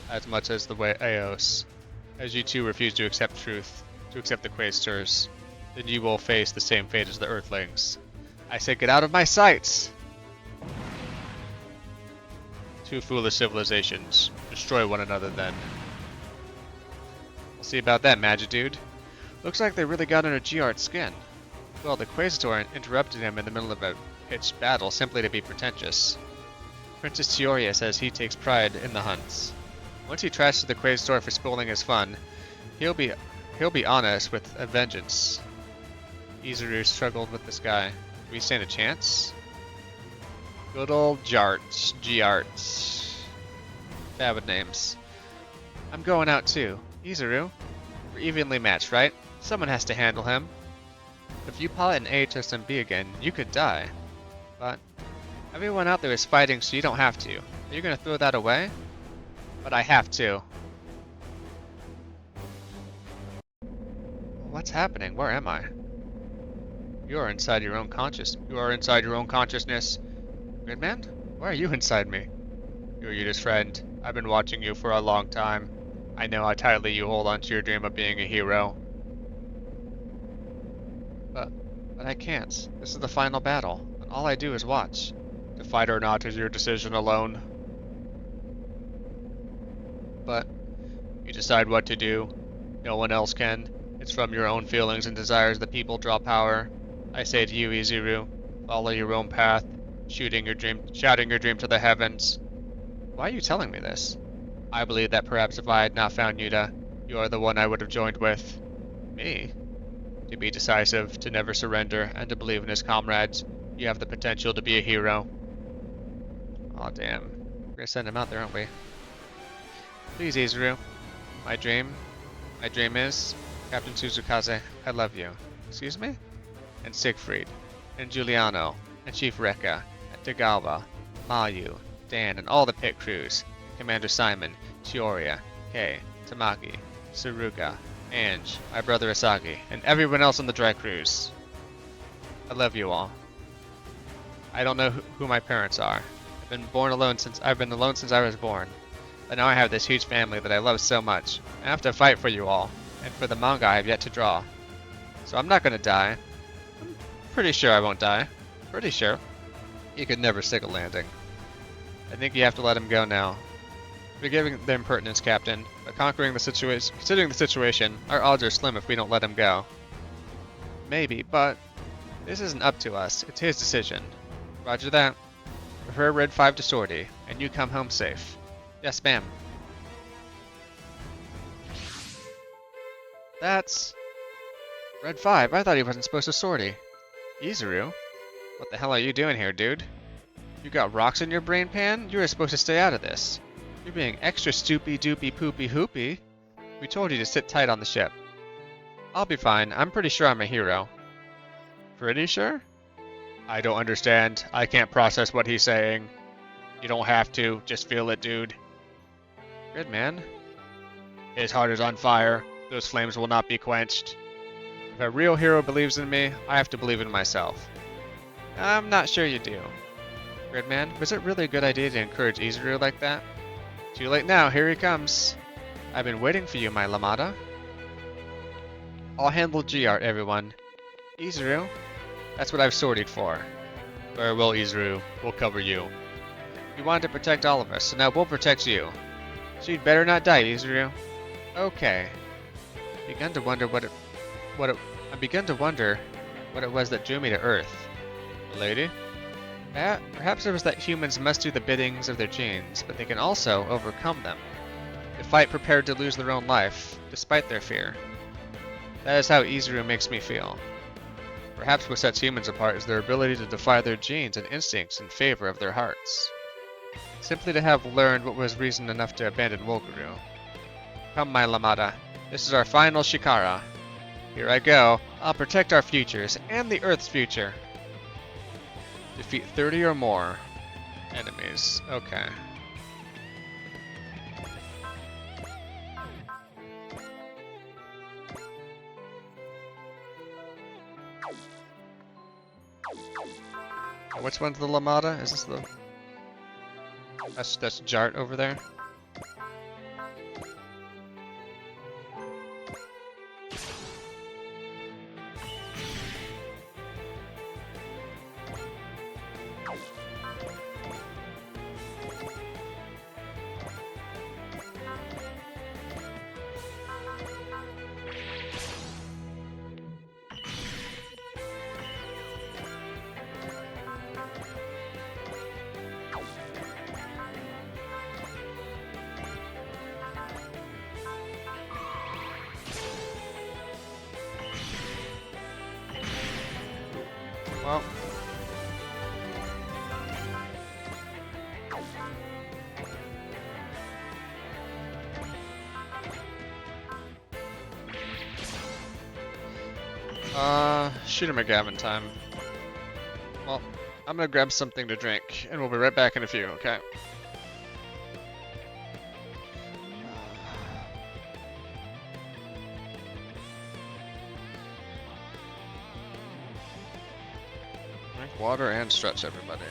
as much as the way Eos. As you two refuse to accept truth, to accept the Quaestors, then you will face the same fate as the Earthlings. I said get out of my sights! Two foolish civilizations. Destroy one another then. We'll see about that, Magidude. Looks like they really got under Giart's skin. Well, the Quaestor interrupted him in the middle of a pitched battle simply to be pretentious. Princess Teoria says he takes pride in the hunts. Once he trashes the Quaestor for spoiling his fun, he'll be honest with a vengeance. Izuru struggled with this guy. Do we stand a chance? Good old Giarts. Bad with names. I'm going out too. Izuru, we're evenly matched, right? Someone has to handle him. If you pilot an AHSMB again, you could die. But everyone out there is fighting, so you don't have to. Are you gonna throw that away? But I have to. What's happening? Where am I? You are inside your own consciousness. Gridman? Why are you inside me? You're Yuta's friend. I've been watching you for a long time. I know how tightly you hold on to your dream of being a hero. But I can't. This is the final battle, and all I do is watch. To fight or not is your decision alone. But you decide what to do. No one else can. It's from your own feelings and desires that people draw power. I say to you, Izuru, follow your own path, shouting your dream to the heavens. Why are you telling me this? I believe that perhaps if I had not found Yuta, you are the one I would have joined with. Me? To be decisive, to never surrender, and to believe in his comrades, you have the potential to be a hero. Aw, damn. We're gonna send him out there, aren't we? Please, Izuru. My dream is Captain Suzukaze, I love you. Excuse me? And Siegfried, and Giuliano, and Chief Rekka, and Tagawa, Mayu, Dan, and all the pit crews, Commander Simon, Teoria, Kei, Tamaki, Saruga, Ange, my brother Asagi, and everyone else on the dry cruise. I love you all. I don't know who my parents are. I've been alone since I was born. But now I have this huge family that I love so much. I have to fight for you all, and for the manga I have yet to draw. So I'm not gonna die. I'm pretty sure I won't die. Pretty sure. You could never stick a landing. I think you have to let him go now. Forgiving the impertinence, Captain, but considering the situation, our odds are slim if we don't let him go. Maybe, but this isn't up to us. It's his decision. Roger that. Refer Red 5 to Sortie, and you come home safe. Yes, ma'am. That's Red 5. I thought he wasn't supposed to Sortie. Izuru? What the hell are you doing here, dude? You got rocks in your brain pan? You were supposed to stay out of this. You're being extra stoopy doopy poopy hoopy. We told you to sit tight on the ship. I'll be fine. I'm pretty sure I'm a hero. Pretty sure? I don't understand. I can't process what he's saying. You don't have to. Just feel it, dude. Good man. His heart is on fire. Those flames will not be quenched. If a real hero believes in me, I have to believe in myself. I'm not sure you do. Gridman, was it really a good idea to encourage Izuru like that? Too late now, here he comes. I've been waiting for you, my Lamada. I'll handle Giart, everyone. Izuru, that's what I've sortied for. Farewell, Izuru. We'll cover you. You wanted to protect all of us, so now we'll protect you. So you'd better not die, Izuru. Okay. I begun to wonder what it was that drew me to Earth. Lady? Perhaps it was that humans must do the biddings of their genes, but they can also overcome them. They fight prepared to lose their own life, despite their fear. That is how Izuru makes me feel. Perhaps what sets humans apart is their ability to defy their genes and instincts in favor of their hearts. Simply to have learned what was reason enough to abandon Volgaroo. Come, my Lamada. This is our final Shikara. Here I go. I'll protect our futures and the Earth's future. Defeat 30 or more enemies. Okay. Which one's the Lamada? Is this the... That's Jart over there. Well. Shooter McGavin time. Well, I'm gonna grab something to drink, and we'll be right back in a few, okay? Drink water and stretch, everybody.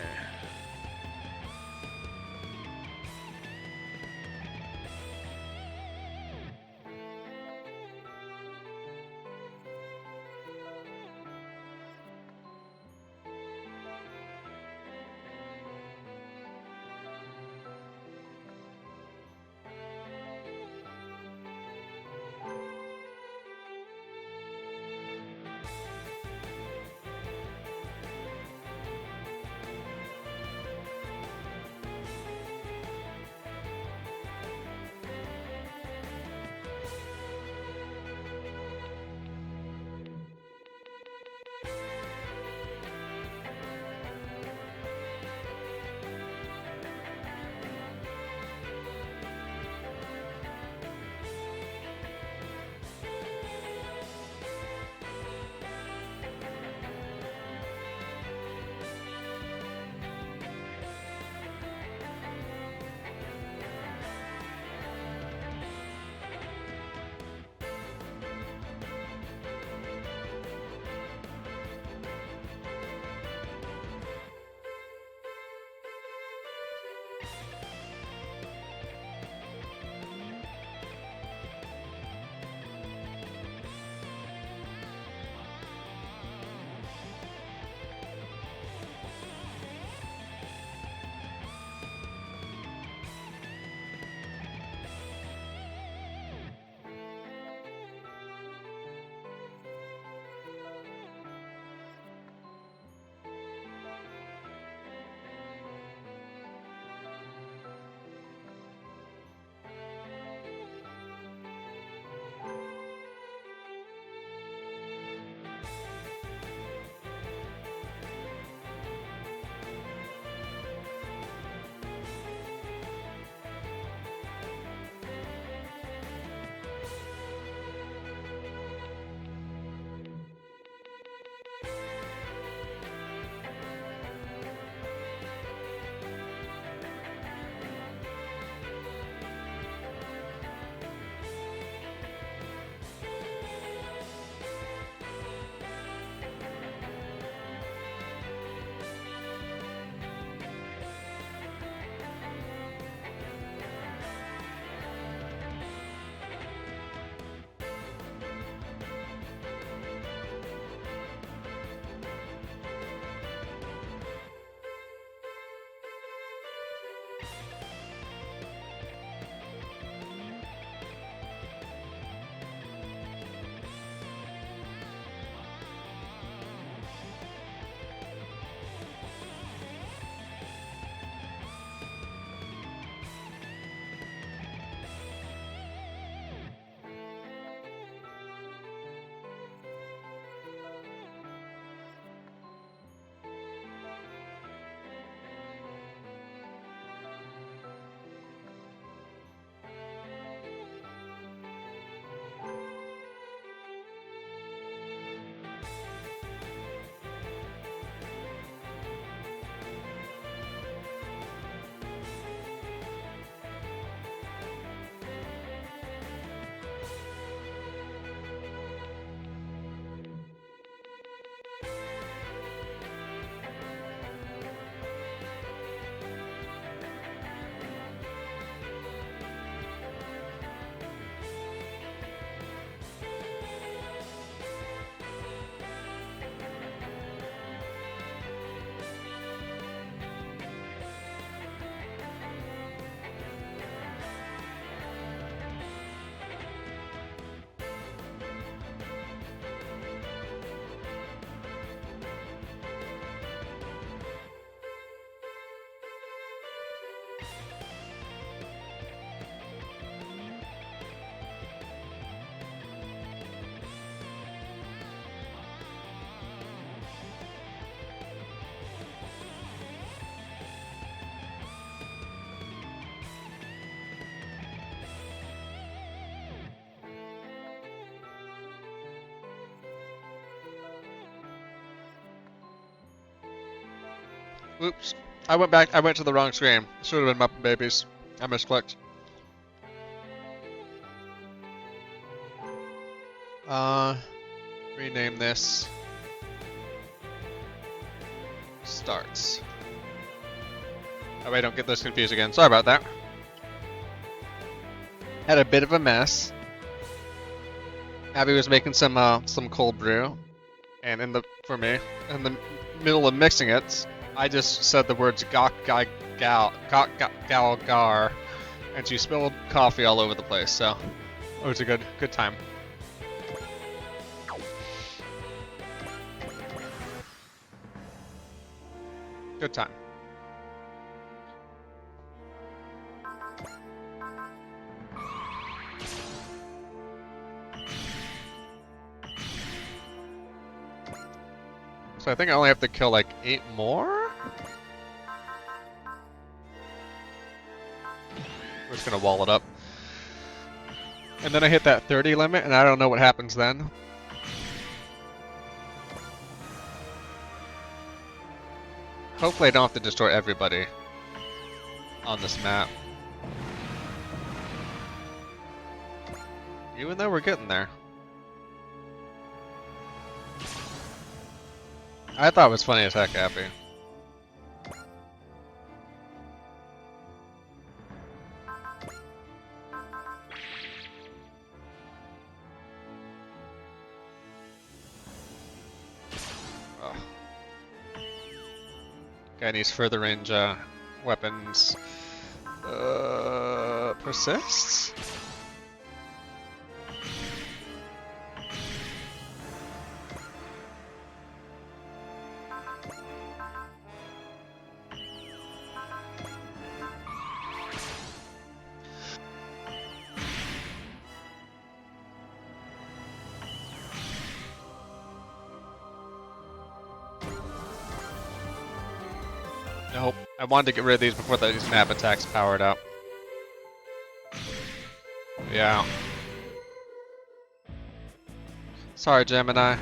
Oops. I went back. I went to the wrong screen. Should have been Muppet Babies. I misclicked. Rename this. Starts. Oh wait, don't get this confused again. Sorry about that. Had a bit of a mess. Abby was making some cold brew, and for me, in the middle of mixing it, I just said the words gok gai gal gok gal gar, and she spilled coffee all over the place. So it was a good time. Good time. So I think I only have to kill like 8 more? We're just gonna wall it up. And then I hit that 30 limit and I don't know what happens then. Hopefully I don't have to destroy everybody on this map. Even though we're getting there. I thought it was funny as heck, Happy. Oh. Guy needs further range weapons. Persists? Nope. I wanted to get rid of these before these map attacks powered up. Yeah. Sorry, Gemini.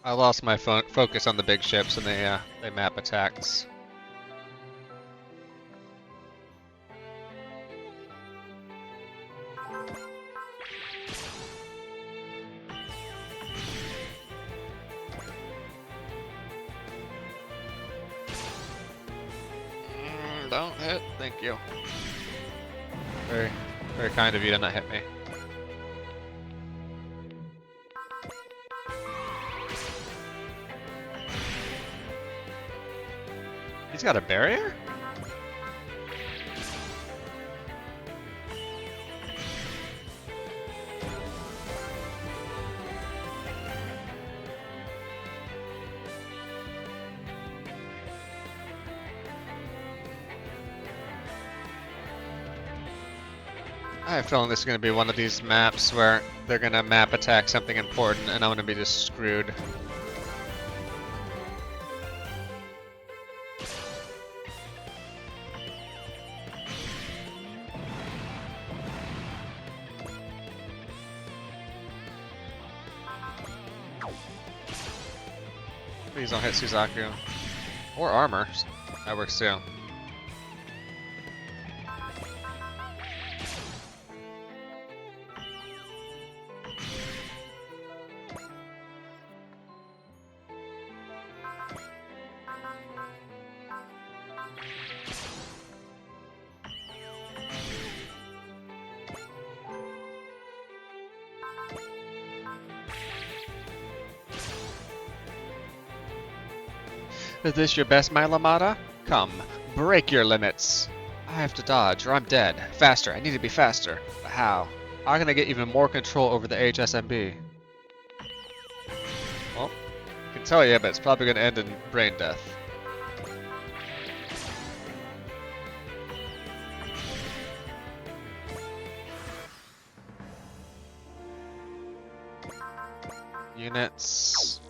I lost my focus on the big ships and they map attacks. Don't hit. Thank you. Very, very kind of you to not hit me. He's got a barrier? I have a feeling this is going to be one of these maps where they're going to map attack something important and I'm going to be just screwed. Please don't hit Suzaku. Or armor. That works too. Is this your best, my Lamada? Come, break your limits. I have to dodge, or I'm dead. Faster, I need to be faster. But how? How can I get even more control over the HSMB? Well, I can tell you, but it's probably going to end in brain death. Units.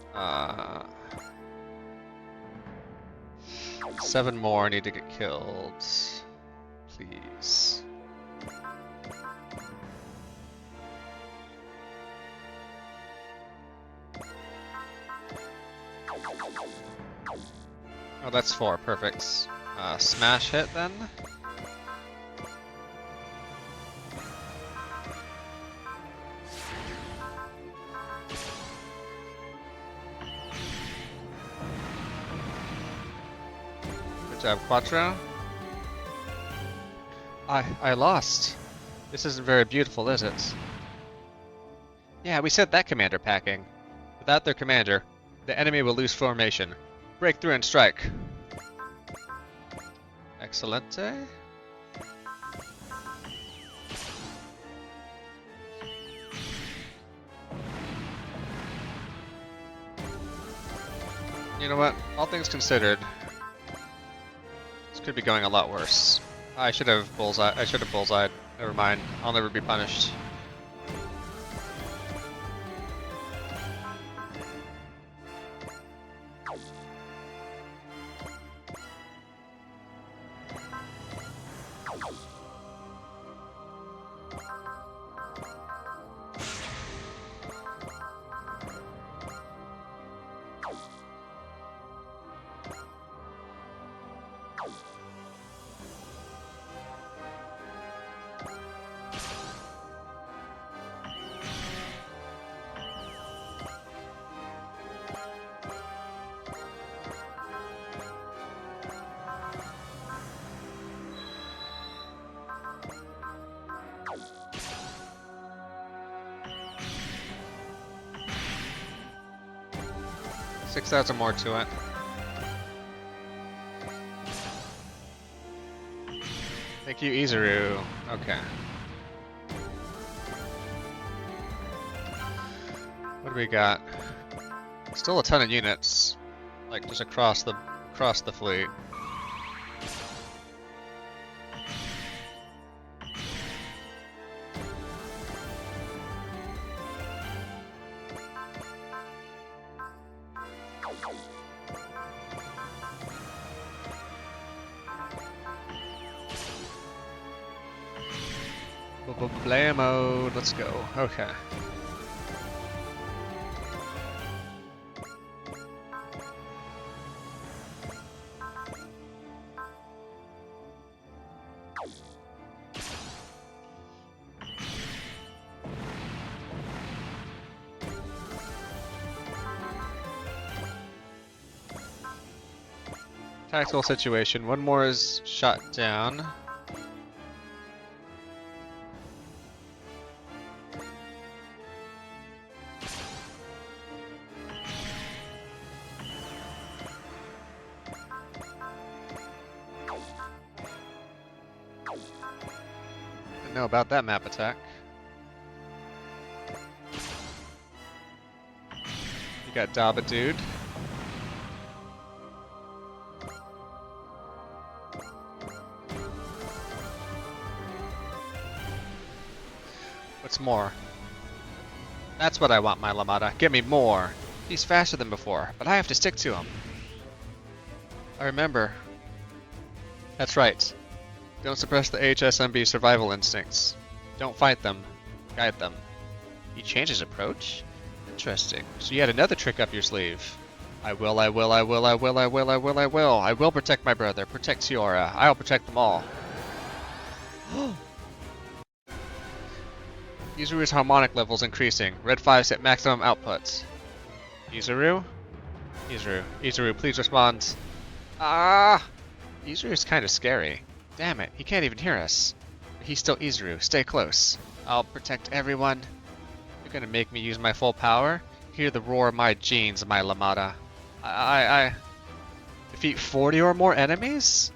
7 more need to get killed. Please. Oh, that's 4. Perfect. Smash hit then. Good job, Quattro. I lost. This isn't very beautiful, is it? Yeah, we sent that commander packing. Without their commander, the enemy will lose formation. Break through and strike. Excelente. You know what? All things considered, this could be going a lot worse. I should have bullseye. I should have bullseyed. Never mind. I'll never be punished. $6,000 more to it. Thank you, Izuru. Okay. What do we got? Still a ton of units, like just across the fleet. Blammo, let's go. Okay. Tactical situation. One more is shot down. Didn't know about that map attack. You got Daba Dude. What's more? That's what I want, my Lamada. Give me more. He's faster than before, but I have to stick to him. I remember. That's right. Don't suppress the HSMB survival instincts. Don't fight them. Guide them. He changed his approach? Interesting. So you had another trick up your sleeve. I will protect my brother. Protect Tiora. I'll protect them all. Izuru's harmonic level's increasing. Red 5's at maximum output. Izuru? Izuru, please respond. Ah! Izuru's kinda scary. Damn it, he can't even hear us. But he's still Izuru. Stay close. I'll protect everyone. You're gonna make me use my full power? Hear the roar of my genes, my Lamada. I defeat 40 or more enemies?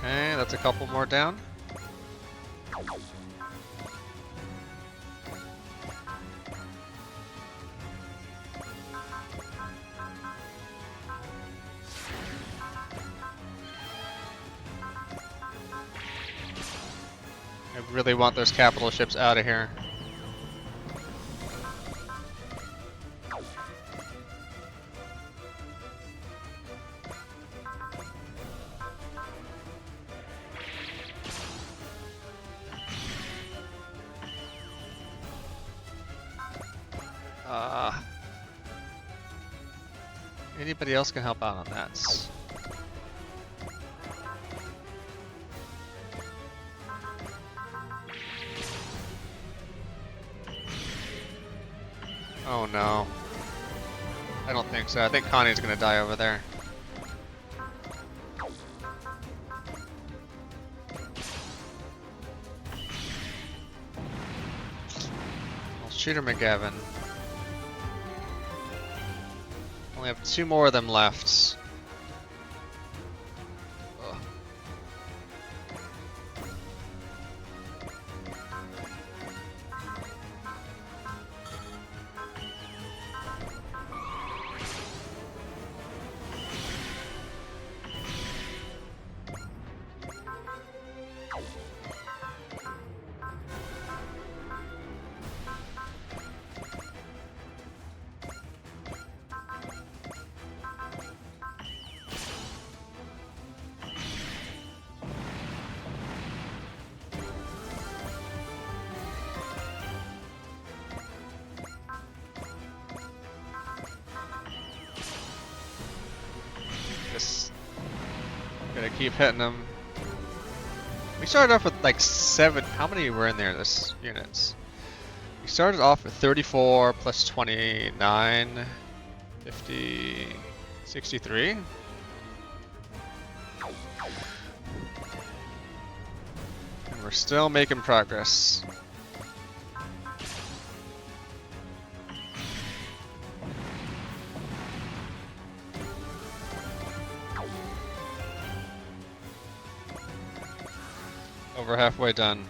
Okay, that's a couple more down. really want those capital ships out of here. Anybody else can help out on that? Oh no. I don't think so. I think Connie's gonna die over there. Well, Shooter McGavin. Only have 2 more of them left. Ugh. Just gonna keep hitting them. We started off with like 7. How many were in there? This units. We started off with 34 plus 29, 50, 63. And we're still making progress. Over halfway done.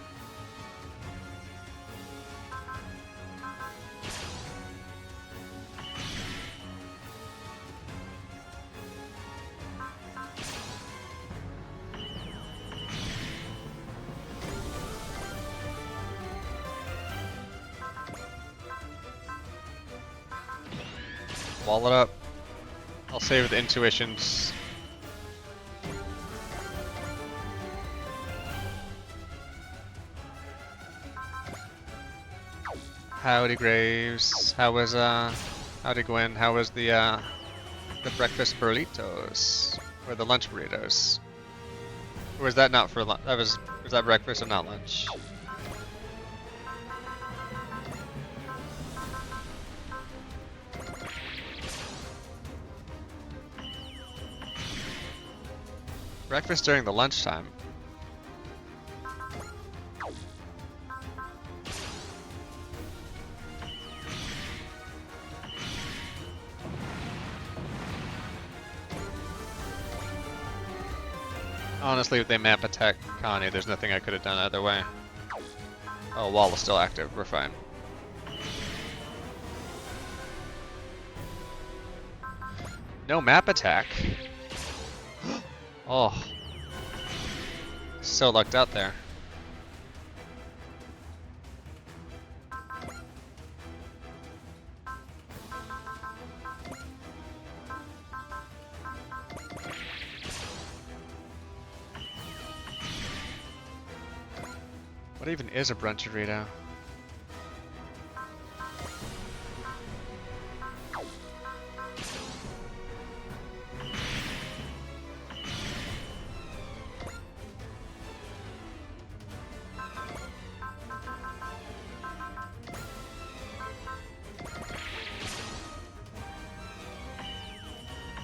Wall it up. I'll save the intuitions. Howdy Graves. Howdy Gwen. How was the breakfast burritos or the lunch burritos? Or was that not for lunch? Was that breakfast and not lunch? Breakfast during the lunchtime. Honestly, if they map attack Connie, there's nothing I could have done either way. Oh, wall is still active. We're fine. No map attack. Oh. So lucked out there. What even is a Bruncharito?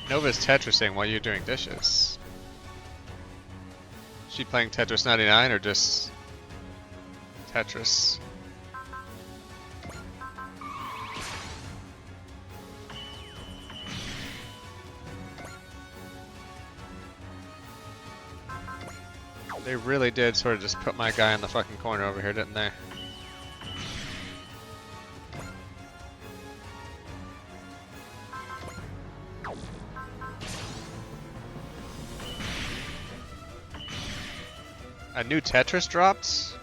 Nova's Tetrising while you're doing dishes. Is she playing Tetris 99 or just Tetris? They really did sort of just put my guy in the fucking corner over here, didn't they? A new Tetris dropped?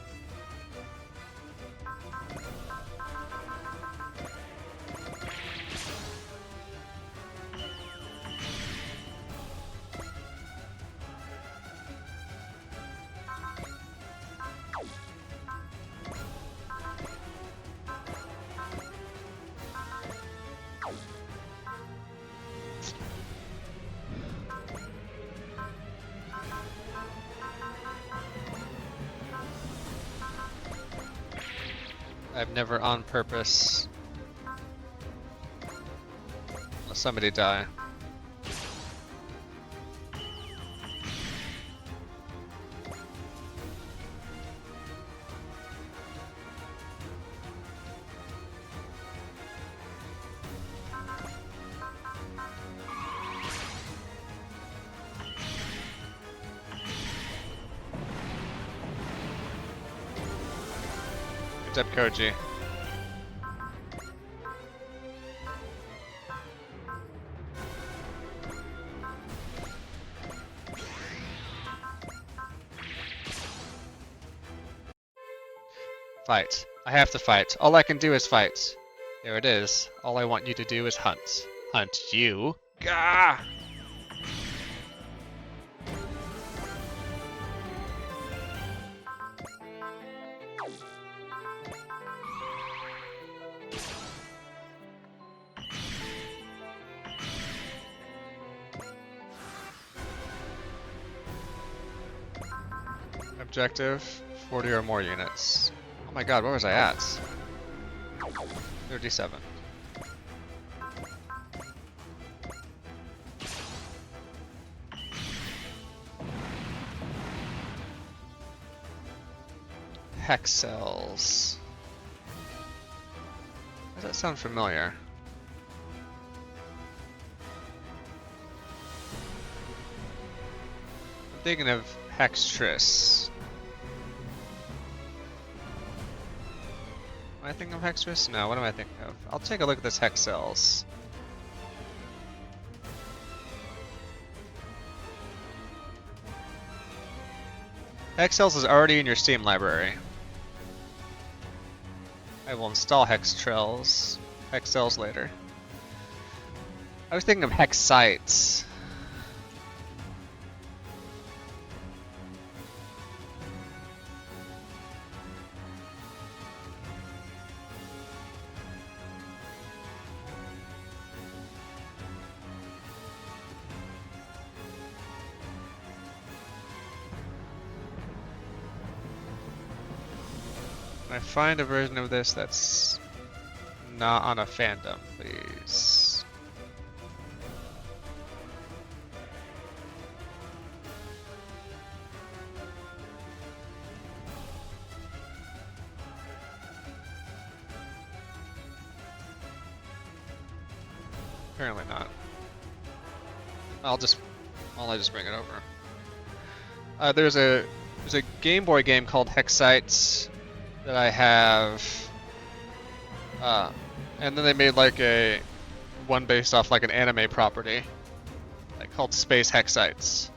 I've never on purpose let somebody die. Good job, Koji. Fight. I have to fight. All I can do is fight. There it is. All I want you to do is hunt. Hunt you. Gah! Objective, 40 or more units. Oh my god, where was I at? 37. Hex cells. Does that sound familiar? I'm thinking of Hextris. Am I thinking of Hextris? No, what am I thinking of? I'll take a look at this Hex cells. Hex cells is already in your Steam library. I will install Hex cells later. I was thinking of Hex sites. Can I find a version of this that's not on a fandom, please? Apparently not. I'll just bring it over. There's a Game Boy game called Hexites that I have, and then they made like one based off like an anime property, like called Space Hexites,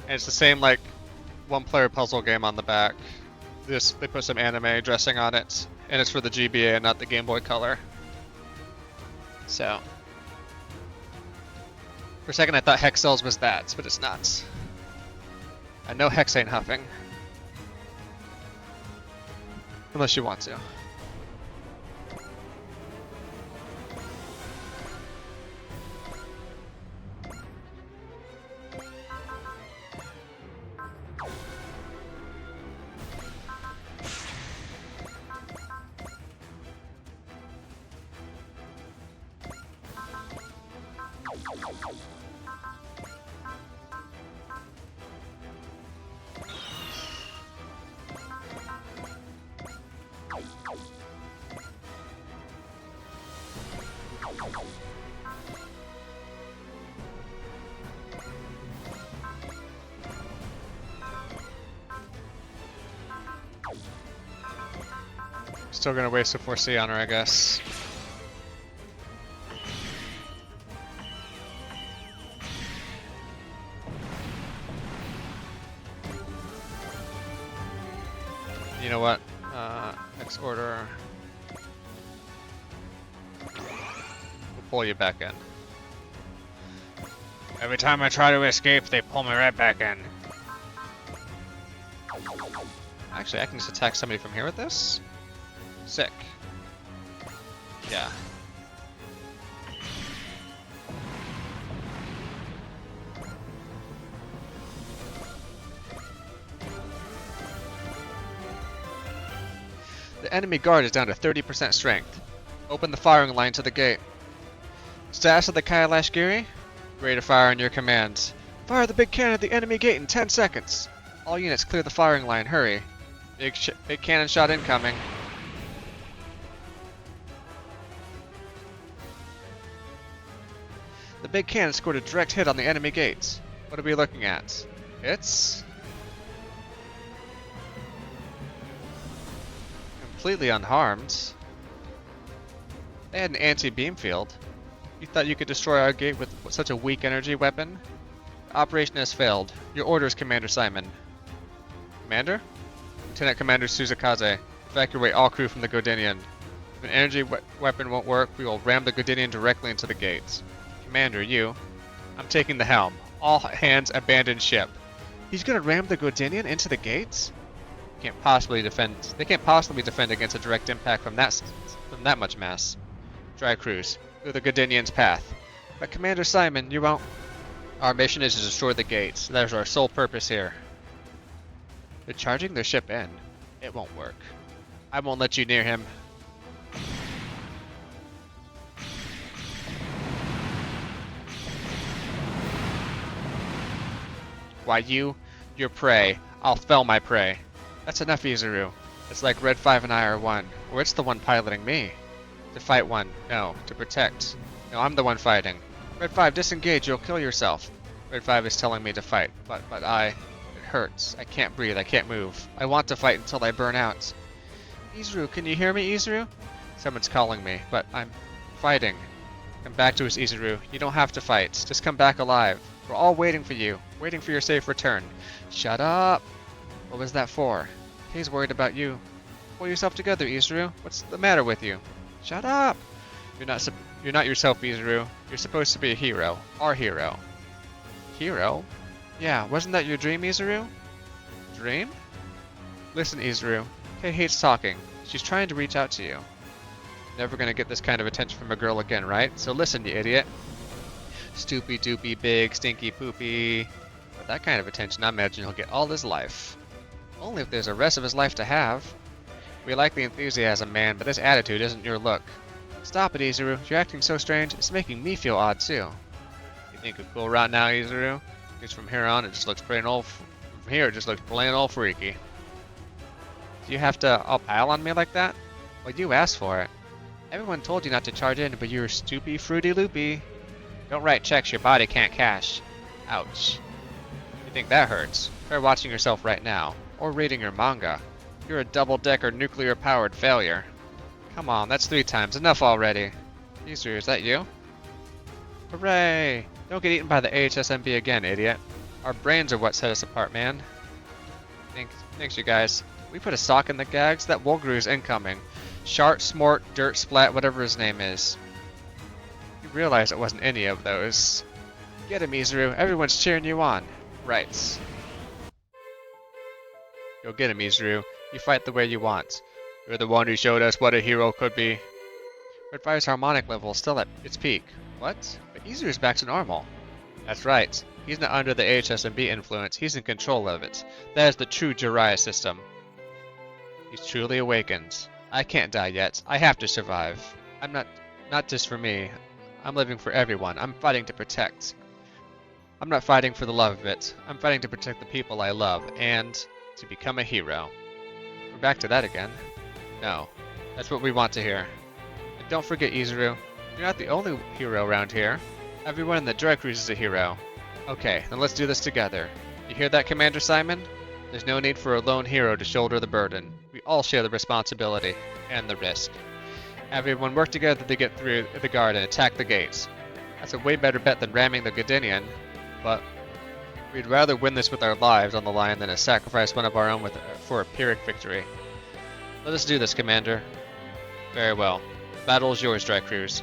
and it's the same like one-player puzzle game on the back. They put some anime dressing on it, and it's for the GBA and not the Game Boy Color. So, for a second I thought Hex Cells was that, but it's not. I know Hex ain't huffing. Unless you want to. Still gonna waste a 4C on her, I guess. You know what? Next order. We'll pull you back in. Every time I try to escape, they pull me right back in. Actually, I can just attack somebody from here with this? Sick. Yeah. The The enemy guard is down to 30% strength. Open the firing line to the gate. Status of the Kailash Giri? Ready to fire on your commands. Fire the big cannon at the enemy gate in 10 seconds. All units clear the firing line, hurry. Big cannon shot incoming. The big cannon scored a direct hit on the enemy gates. What are we looking at? Hits? Completely unharmed. They had an anti-beam field. You thought you could destroy our gate with such a weak energy weapon? The operation has failed. Your orders, Commander Simon. Commander? Lieutenant Commander Suzakaze, evacuate all crew from the Godinian. If an energy weapon won't work, we will ram the Godinian directly into the gates. Commander, you. I'm taking the helm. All hands abandon ship. He's gonna ram the Godinian into the gates? They can't possibly defend against a direct impact from that much mass. Dry cruise through the Godinian's path. But Commander Simon, you won't. Our mission is to destroy the gates. That is our sole purpose here. They're charging their ship in. It won't work. I won't let you near him. Why your prey. I'll fell my prey. That's enough, Izuru. It's like Red 5 and I are one. Or it's the one piloting me. To fight one. No. To protect. No, I'm the one fighting. Red 5, disengage. You'll kill yourself. Red 5 is telling me to fight. But it hurts. I can't breathe. I can't move. I want to fight until I burn out. Izuru, can you hear me, Izuru? Someone's calling me, but I'm fighting. Come back to us, Izuru. You don't have to fight. Just come back alive. We're all waiting for you. Waiting for your safe return. Shut up! What was that for? He's worried about you. Pull yourself together, Izuru. What's the matter with you? Shut up! You're not yourself, Izuru. You're supposed to be a hero. Our hero. Hero? Yeah, wasn't that your dream, Izuru? Dream? Listen, Izuru. Kay hates talking. She's trying to reach out to you. Never gonna get this kind of attention from a girl again, right? So listen, you idiot. Stoopy doopy big stinky poopy. With that kind of attention, I imagine he'll get all his life. Only if there's a rest of his life to have. We like the enthusiasm, man, but this attitude isn't your look. Stop it, Izuru. You're acting so strange. It's making me feel odd too. You think you're cool right now, Izuru? Because from here on, it just looks plain old. From here, it just looks plain old freaky. Do you have to all pile on me like that? Well, you asked for it. Everyone told you not to charge in, but you're stoopy fruity loopy. Don't write checks your body can't cash. Ouch. You think that hurts? Try watching yourself right now. Or reading your manga. You're a double-decker nuclear-powered failure. Come on, that's 3 times. Enough already. Izuru, is that you? Hooray! Don't get eaten by the AHSMB again, idiot. Our brains are what set us apart, man. Thanks, you guys. We put a sock in the gags. That Wolgrew's incoming. Shart, Smort, Dirt, Splat, whatever his name is. You realize it wasn't any of those. Get him, Izuru. Everyone's cheering you on. Right. Go get him, Izuru. You fight the way you want. You're the one who showed us what a hero could be. Red 5's harmonic level is still at its peak. What? But Izuru's back to normal. That's right. He's not under the AHSMB influence. He's in control of it. That is the true Jiraiya system. He's truly awakened. I can't die yet. I have to survive. I'm not just for me. I'm living for everyone. I'm fighting to protect. I'm not fighting for the love of it. I'm fighting to protect the people I love and to become a hero. We're back to that again. No. That's what we want to hear. And don't forget, Izuru, you're not the only hero around here. Everyone in the Dry Cruise is a hero. Okay, then let's do this together. You hear that, Commander Simon? There's no need for a lone hero to shoulder the burden. We all share the responsibility and the risk. Everyone work together to get through the guard and attack the gates. That's a way better bet than ramming the Godinian, but we'd rather win this with our lives on the line than to sacrifice one of our own for a Pyrrhic victory. Let us do this, Commander. Very well. The battle is yours, Dry Cruise.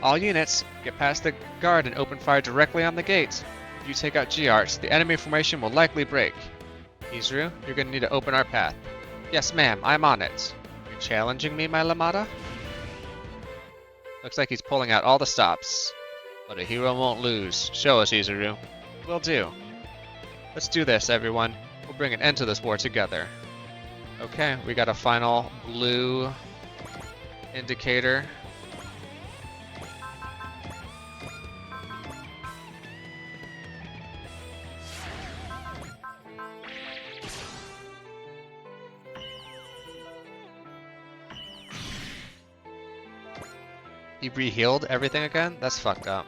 All units, get past the guard and open fire directly on the gates. If you take out G-Arts, the enemy formation will likely break. Izuru, you're going to need to open our path. Yes, ma'am, I'm on it. You're challenging me, my Lamada? Looks like he's pulling out all the stops. But a hero won't lose. Show us, Izuru. Will do. Let's do this, everyone. We'll bring an end to this war together. Okay, we got a final blue indicator. He re-healed everything again? That's fucked up.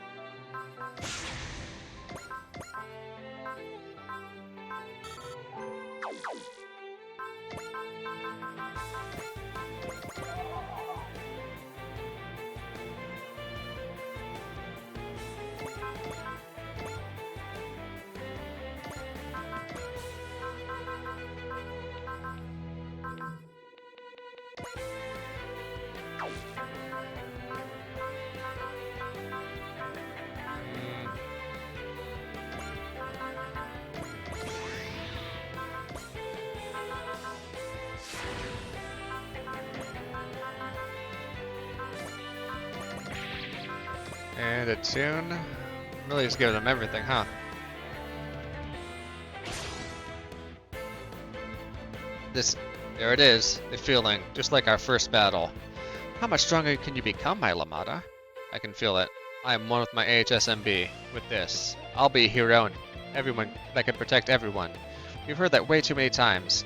And a tune. Really just giving them everything, huh? There it is, the feeling, just like our first battle. How much stronger can you become, my Lamada? I can feel it. I am one with my AHSMB. With this, I'll be a hero and everyone that can protect everyone. We've heard that way too many times.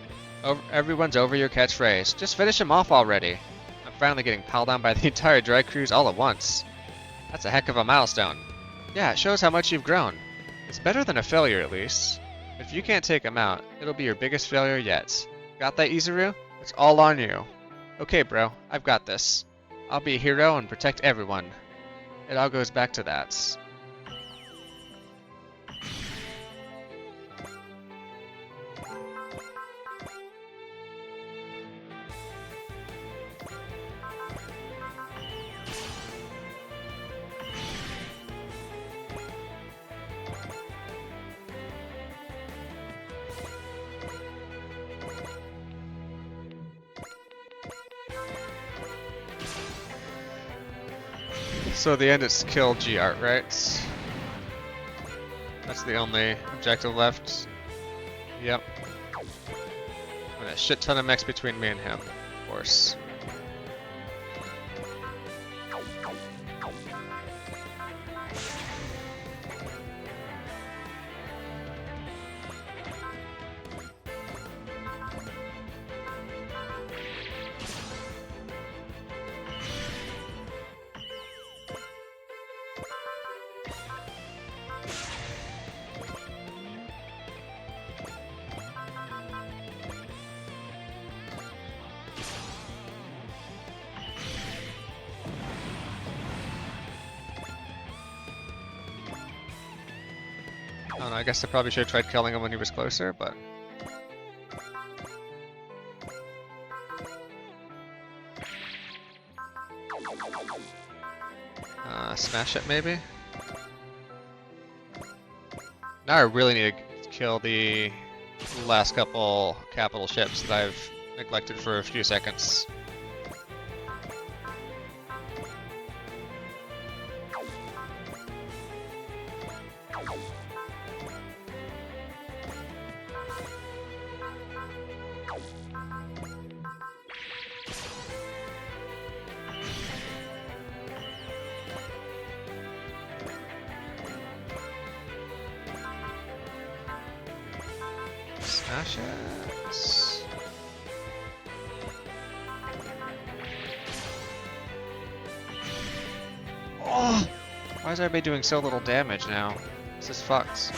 Everyone's over your catchphrase. Just finish him off already. I'm finally getting piled on by the entire Dry Cruise all at once. That's a heck of a milestone. Yeah, it shows how much you've grown. It's better than a failure, at least. If you can't take him out, it'll be your biggest failure yet. Got that, Izuru? It's all on you. Okay, bro, I've got this. I'll be a hero and protect everyone. It all goes back to that. So the end is kill G-Art, right? That's the only objective left. Yep. And a shit ton of mechs between me and him, of course. I don't know, I guess I probably should have tried killing him when he was closer, but... smash it, maybe? Now I really need to kill the last couple capital ships that I've neglected for a few seconds. Smash it. Oh! Why is everybody doing so little damage now? This is fucked.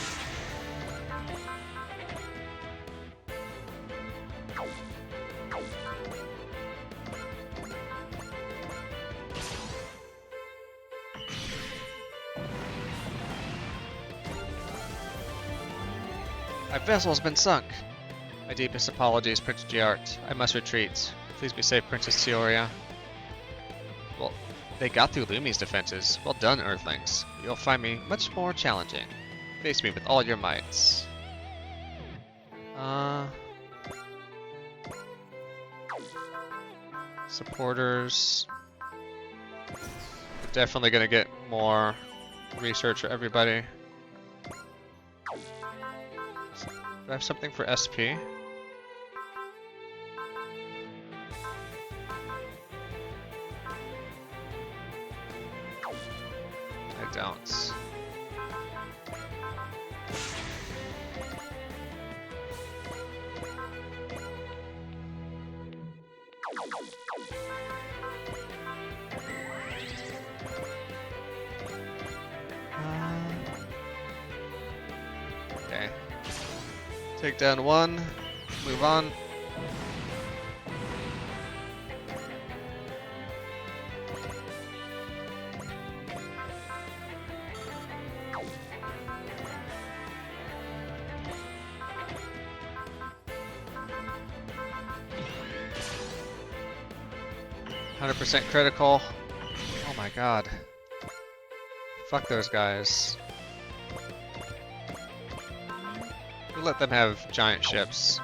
My vessel has been sunk. My deepest apologies, Prince Giart. I must retreat. Please be safe, Princess Teoria. Well, they got through Lumi's defenses. Well done, Earthlings. You'll find me much more challenging. Face me with all your mights. Supporters. We're definitely gonna get more research for everybody. Do I have something for SP? Okay. Take down one. Move on. %, critical. Oh my god. Fuck those guys. We let them have giant ships.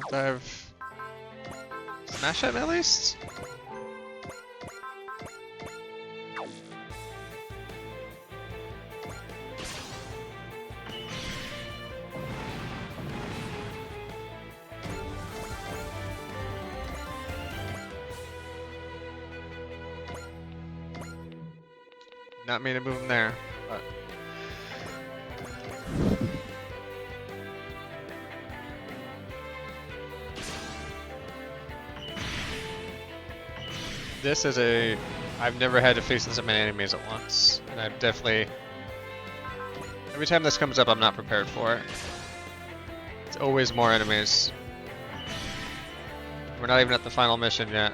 Dive. Smash him at least? Not mean to move him there, but this is a... I've never had to face this many enemies at once, and I've definitely... Every time this comes up, I'm not prepared for it. It's always more enemies. We're not even at the final mission yet.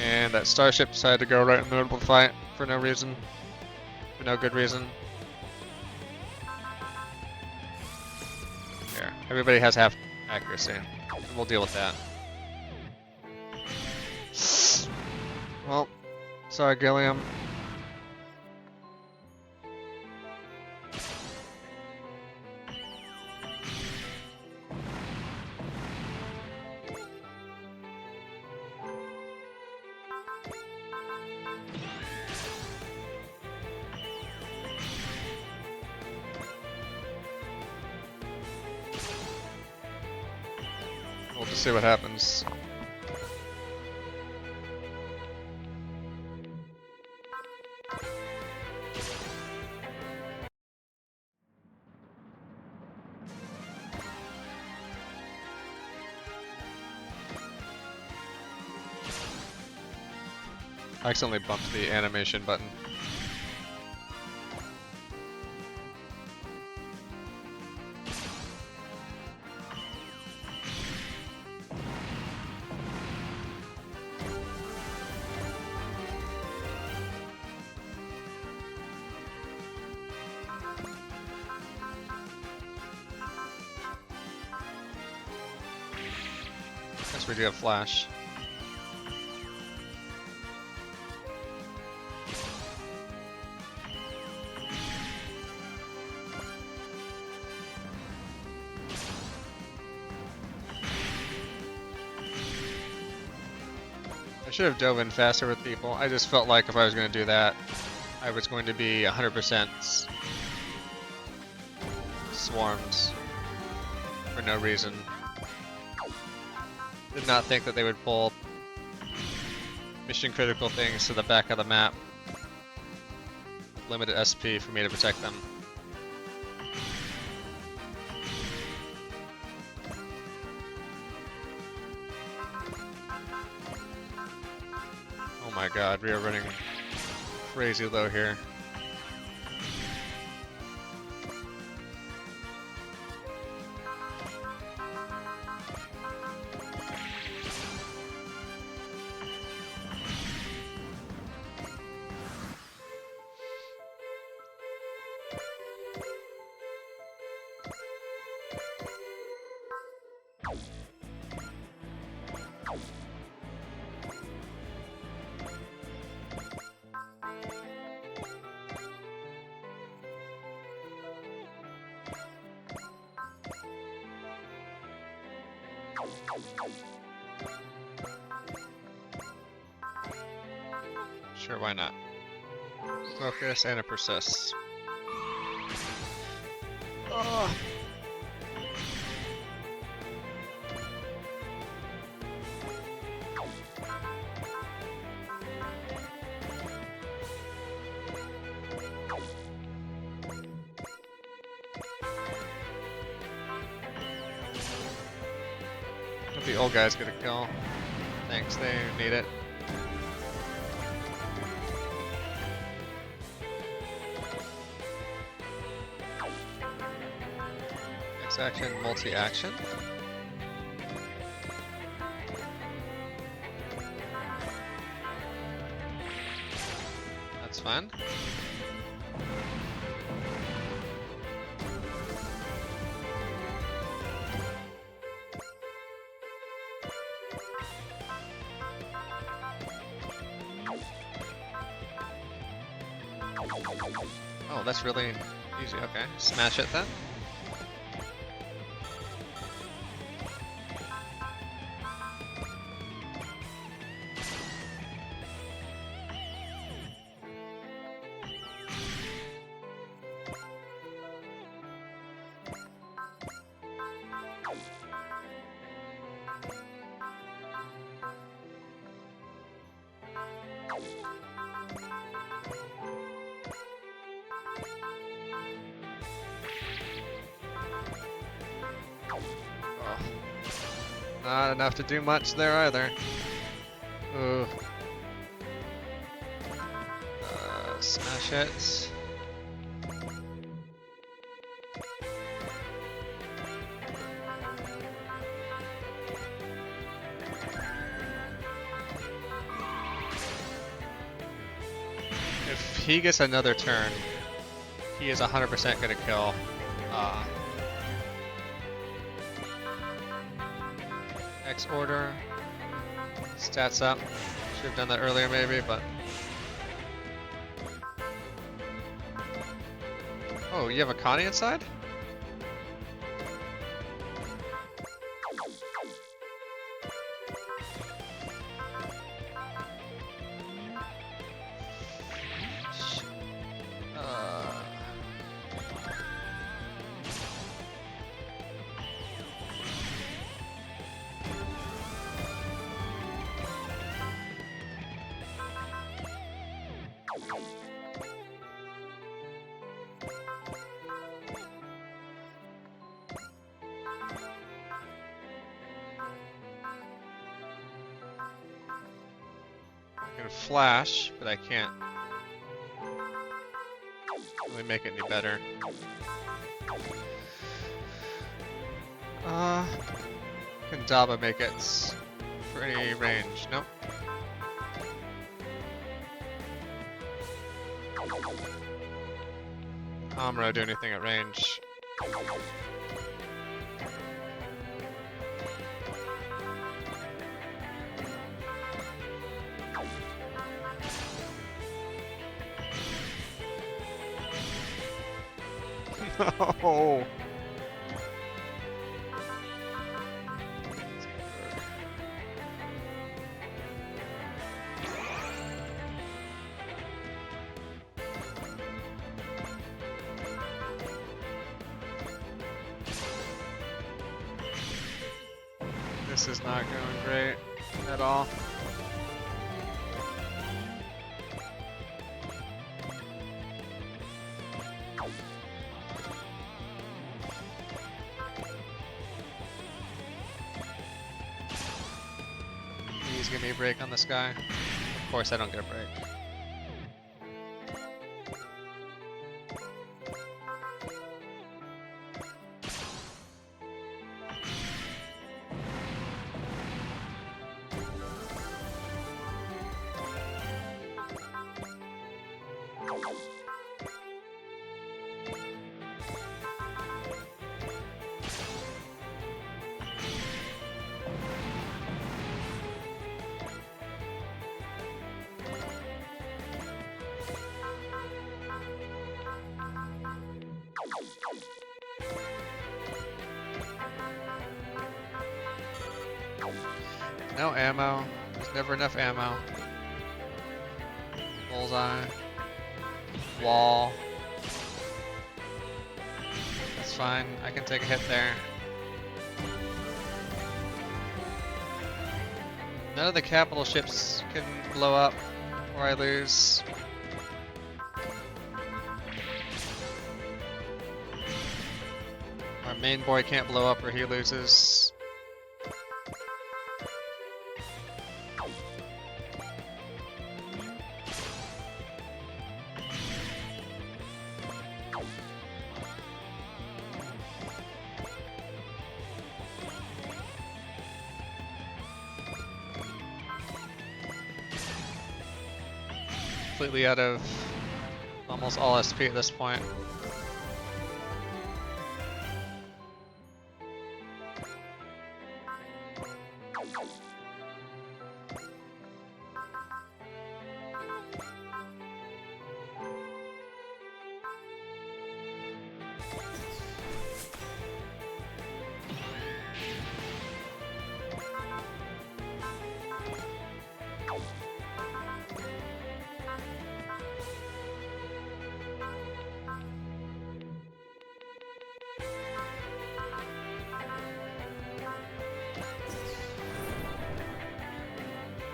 And that starship decided to go right in the middle of the fight for no reason. For no good reason. Here, everybody has half accuracy. And we'll deal with that. Well, sorry Gilliam. We'll just see what happens. I accidentally bumped the animation button. Guess we do have flash. I should have dove in faster with people. I just felt like if I was going to do that, I was going to be 100% swarmed for no reason. Did not think that they would pull mission critical things to the back of the map. Limited SP for me to protect them. Oh my god, we are running crazy low here. Sure, why not? Focus and it persists. Oh. The old guy's gonna kill. Thanks, they need it. Next action, multi-action. That's fun. Oh, that's really easy. Okay, smash it then. Not enough to do much there either. Ooh. Smash it. If he gets another turn, he is 100% gonna kill. X order. Stats up. Should have done that earlier maybe, but. Oh, you have a Connie inside? I can flash, but I can't really make it any better. Can Daba make it for any range? Nope. Amuro do anything at range? No. This is not going great at all. Please give me a break on this guy. Of course I don't get a break. No ammo. There's never enough ammo. Bullseye. Wall. That's fine. I can take a hit there. None of the capital ships can blow up or I lose. Our main boy can't blow up or he loses. Completely out of almost all SP at this point.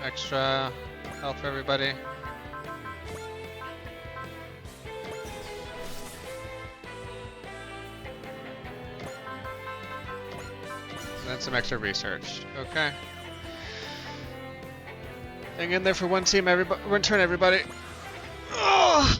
Extra health for everybody. And then some extra research. Okay. Hang in there for one team, everybody. One turn, everybody. Ugh!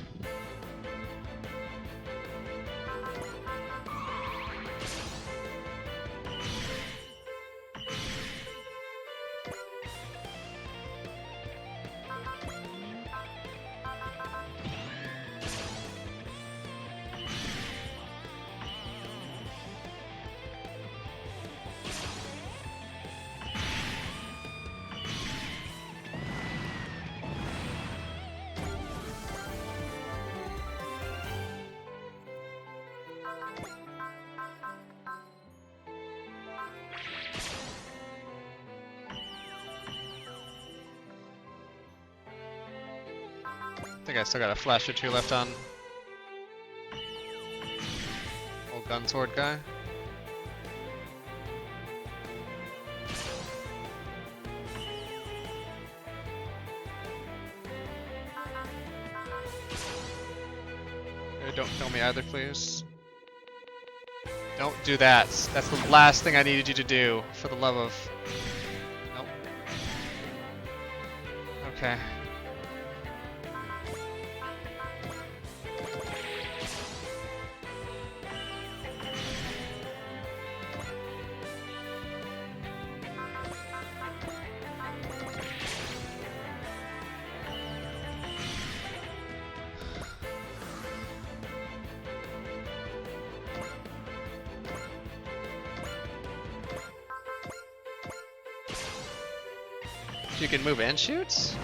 I think I still got a flash or two left on old gun sword guy. Hey, don't kill me either, please. Don't do that. That's the last thing I needed you to do, for the love of... Nope. Okay. You can move and shoot?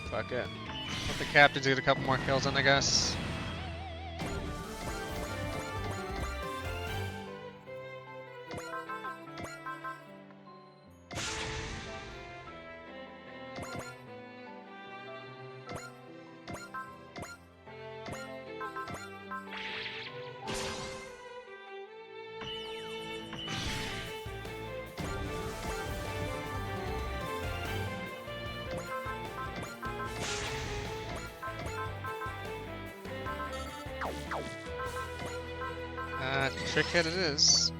Fuck it. Let the captains get a couple more kills in, I guess. Trick hit it is.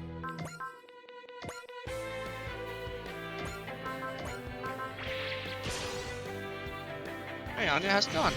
Hey Anya, how's it going?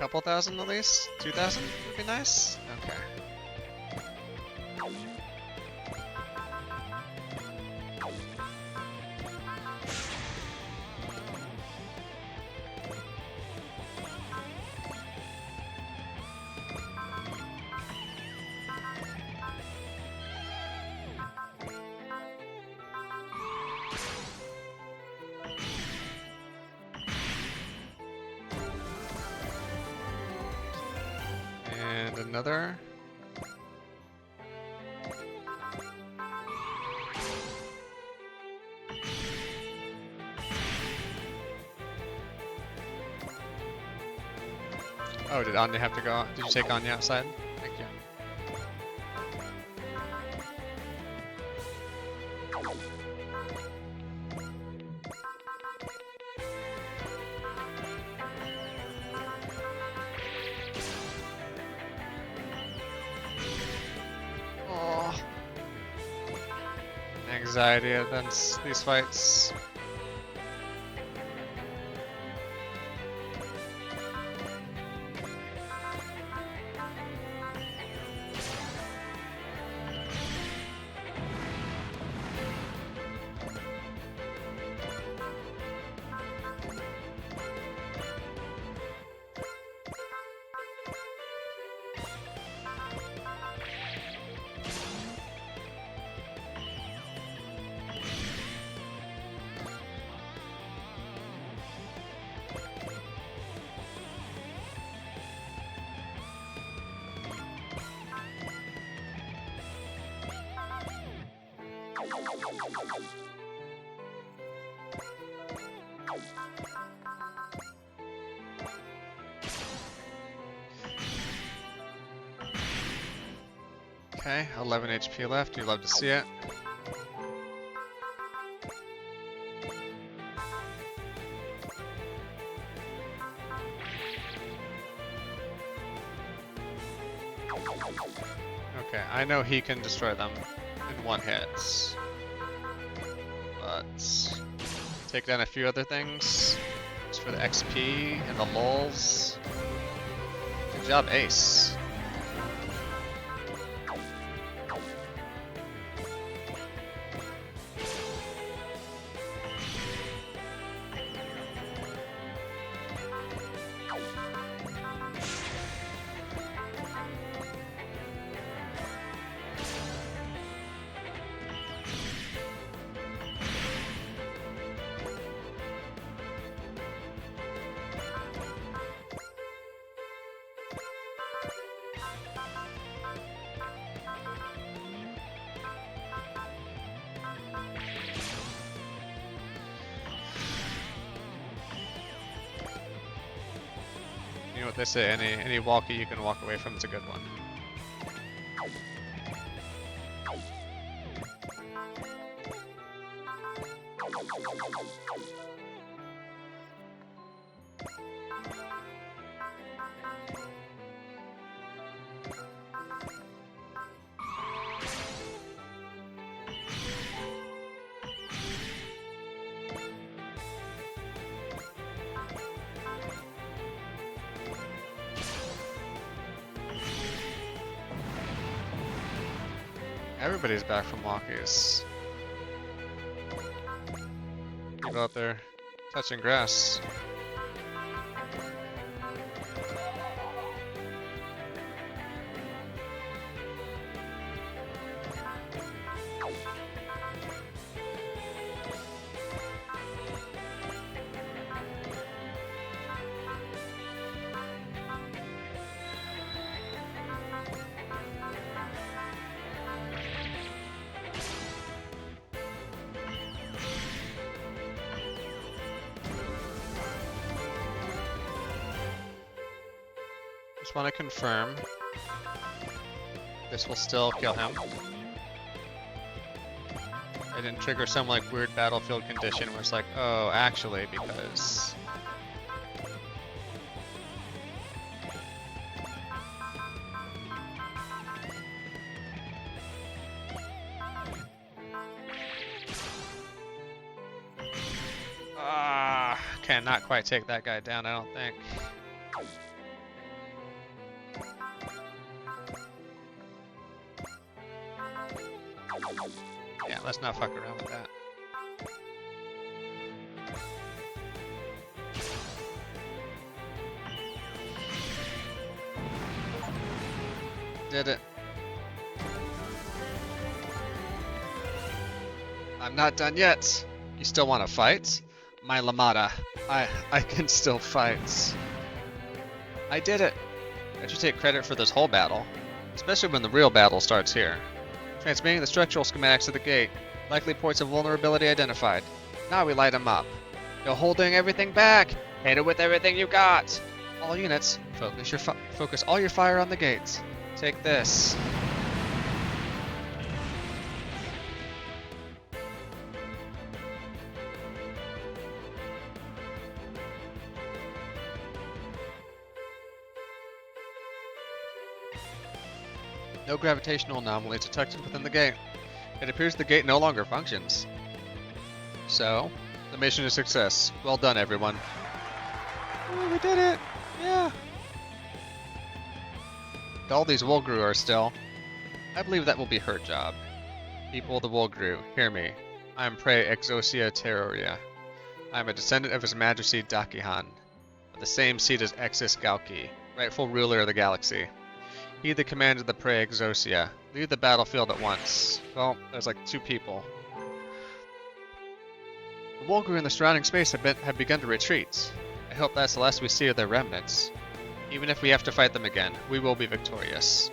couple thousand at least? 2,000 would be nice? Okay. And another. Oh, did Anya have to go? Did you take Anya outside? Thank you. Oh. Anxiety events, these fights. Okay, 11 HP left. You love to see it. Okay, I know he can destroy them in one hit. But take down a few other things just for the XP and the lulls. Good job, Ace. You know what they say, any walkie you can walk away from is a good one. Everybody's back from walkies. People out there touching grass. Just want to confirm this will still kill him. I didn't trigger some like weird battlefield condition where it's like, oh, actually, because cannot quite take that guy down, I don't think. Yeah, let's not fuck around with that. Did it. I'm not done yet. You still want to fight? My Lamada. I can still fight. I did it. I should take credit for this whole battle, especially when the real battle starts here. Transmitting the structural schematics to the gate. Likely points of vulnerability identified. Now we light them up. You're holding everything back. Hit it with everything you got. All units, focus all your fire on the gates. Take this. No gravitational anomalies detected within the gate. It appears the gate no longer functions. So, the mission is a success. Well done, everyone. Oh, we did it! Yeah! All these Wolgru are still. I believe that will be her job. People of the Wolgru, hear me. I am Prey Exosia Terroria. I am a descendant of His Majesty Dakihan, of the same seat as Exis Galki, rightful ruler of the galaxy. He that commanded the Prey Exosia. Leave the battlefield at once. Well, there's like 2 people. The Wolgru in the surrounding space have begun to retreat. I hope that's the last we see of their remnants. Even if we have to fight them again, we will be victorious.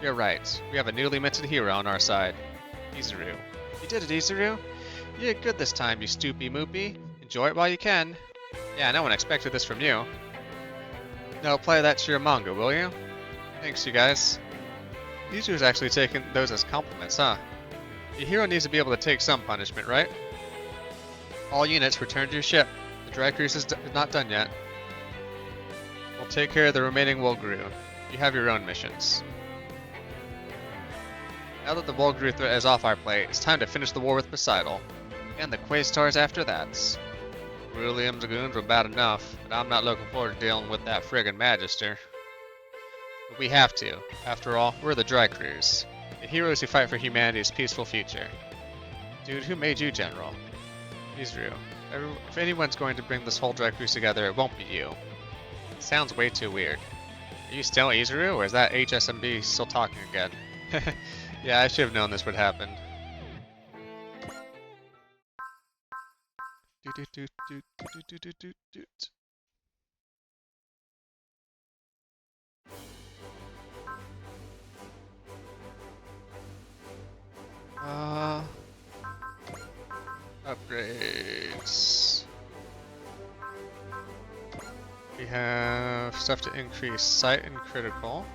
You're right. We have a newly minted hero on our side. Izuru. You did it, Izuru. You did good this time, you stoopy moopy. Enjoy it while you can. Yeah, no one expected this from you. No, apply that to your manga, will you? Thanks, you guys. Izuru's actually taking those as compliments, huh? Your hero needs to be able to take some punishment, right? All units, return to your ship. The dry cruise is not done yet. We'll take care of the remaining Wolgru. You have your own missions. Now that the Wolgru threat is off our plate, it's time to finish the war with Poseidon. And the Quasars after that. William Dragoons were bad enough, but I'm not looking forward to dealing with that friggin' Magister. But we have to. After all, we're the Dry Crews. The heroes who fight for humanity's peaceful future. Dude, who made you general? Izuru. If anyone's going to bring this whole Dry Crews together, it won't be you. It sounds way too weird. Are you still Izuru, or is that HSMB still talking again? Yeah, I should have known this would happen. Upgrades. We have stuff to increase sight and critical.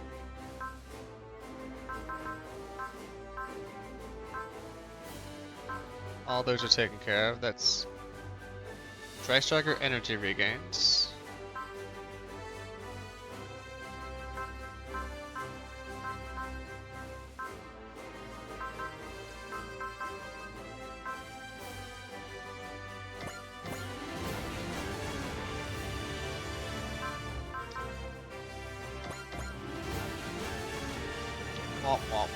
All those are taken care of. That's Dry Striker energy regains. Womp womp.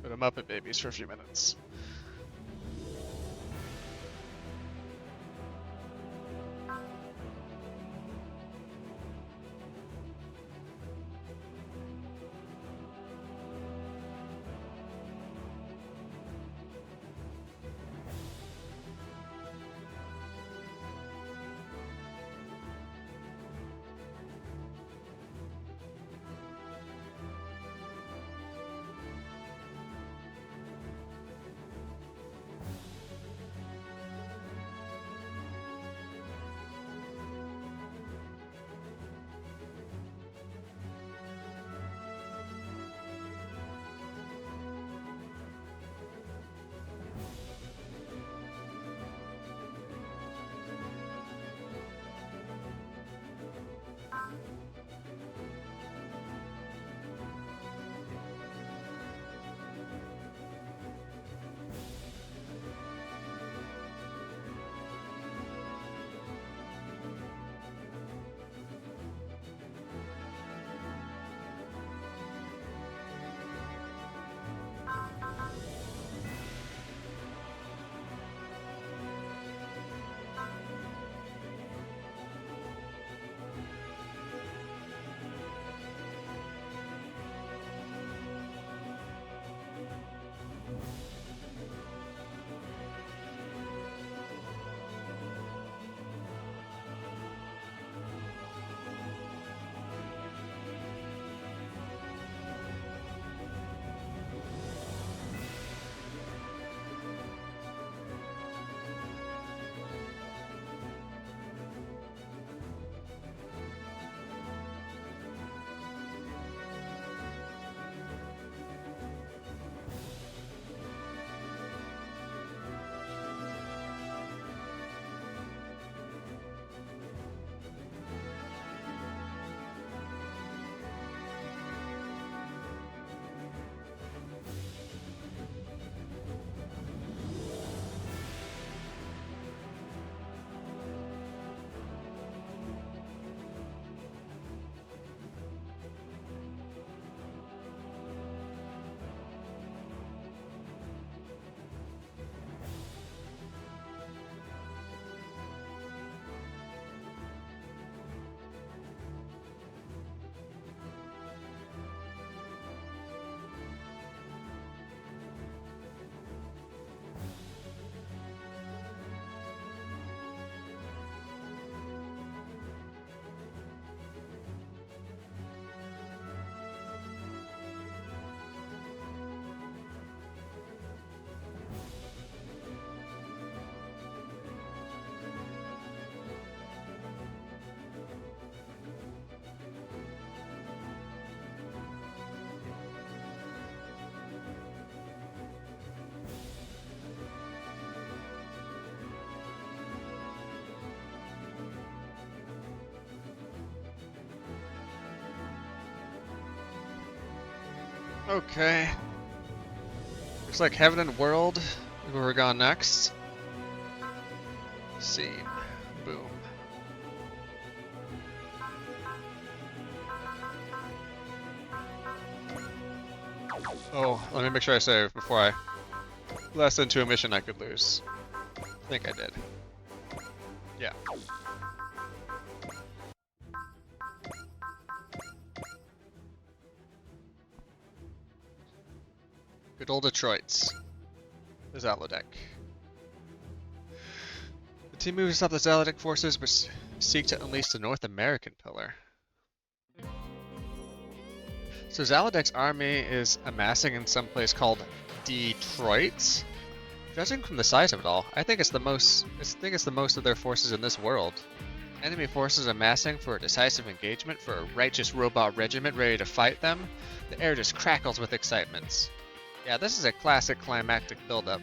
Put them up at babies for a few minutes. Okay. Looks like Heaven and World is where we're going next. Scene. Boom. Oh, let me make sure I save before I blast into a mission I could lose. I think I did. Yeah. Good old Detroit's. The Zalodek. The team moves to stop the Zalodek forces but seek to unleash the North American pillar. So Zalodek's army is amassing in some place called Detroit. Judging from the size of it all, I think it's the most of their forces in this world. Enemy forces amassing for a decisive engagement for a righteous robot regiment ready to fight them. The air just crackles with excitement. Yeah, this is a classic climactic buildup.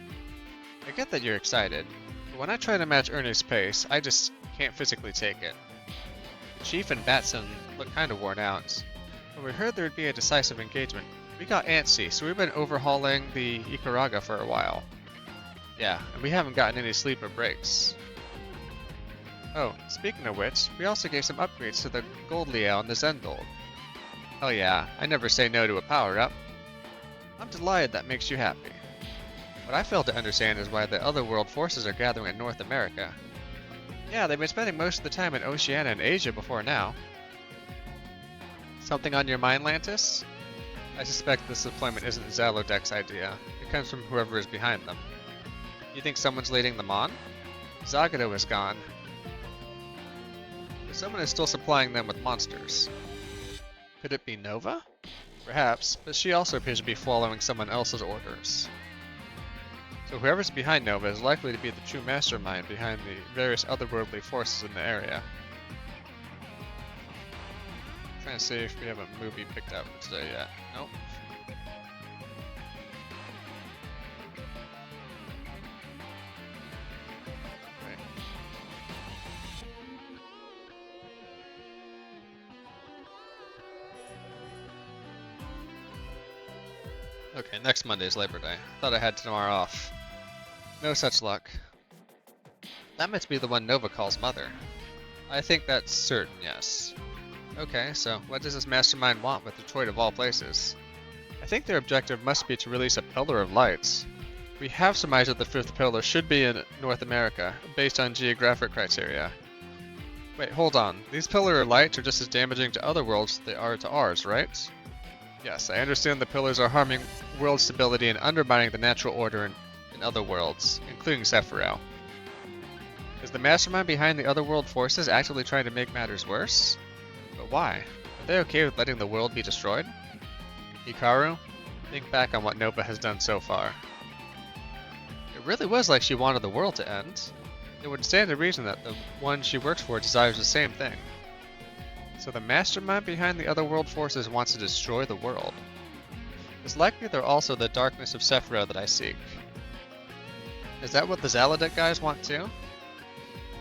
I get that you're excited, but when I try to match Ernie's pace, I just can't physically take it. The Chief and Batson look kinda worn out. When we heard there would be a decisive engagement, we got antsy, so we've been overhauling the Icaraga for a while. Yeah, and we haven't gotten any sleep or breaks. Oh, speaking of which, we also gave some upgrades to the Gold Liao and the Zendold. Hell yeah, I never say no to a power-up. I'm delighted that makes you happy. What I fail to understand is why the Otherworld forces are gathering in North America. Yeah, they've been spending most of the time in Oceania and Asia before now. Something on your mind, Lantis? I suspect this deployment isn't Zalodek's idea. It comes from whoever is behind them. You think someone's leading them on? Zagado is gone. But someone is still supplying them with monsters. Could it be Nova? Perhaps, but she also appears to be following someone else's orders. So whoever's behind Nova is likely to be the true mastermind behind the various otherworldly forces in the area. Trying to see if we have a movie picked out for today yet. Nope. Okay, next Monday is Labor Day. Thought I had tomorrow off. No such luck. That must be the one Nova calls Mother. I think that's certain, yes. Okay, so what does this mastermind want with Detroit of all places? I think their objective must be to release a Pillar of Lights. We have surmised that the fifth pillar should be in North America, based on geographic criteria. Wait, hold on. These Pillar of Lights are just as damaging to other worlds as they are to ours, right? Yes, I understand the pillars are harming world stability and undermining the natural order in other worlds, including Sephiroth. Is the mastermind behind the otherworld forces actively trying to make matters worse? But why? Are they okay with letting the world be destroyed? Hikaru, think back on what Nova has done so far. It really was like she wanted the world to end. It would stand to reason that the one she works for desires the same thing. So the mastermind behind the otherworld forces wants to destroy the world. It's likely they're also the darkness of Sephiroth that I seek. Is that what the Zalodek guys want too?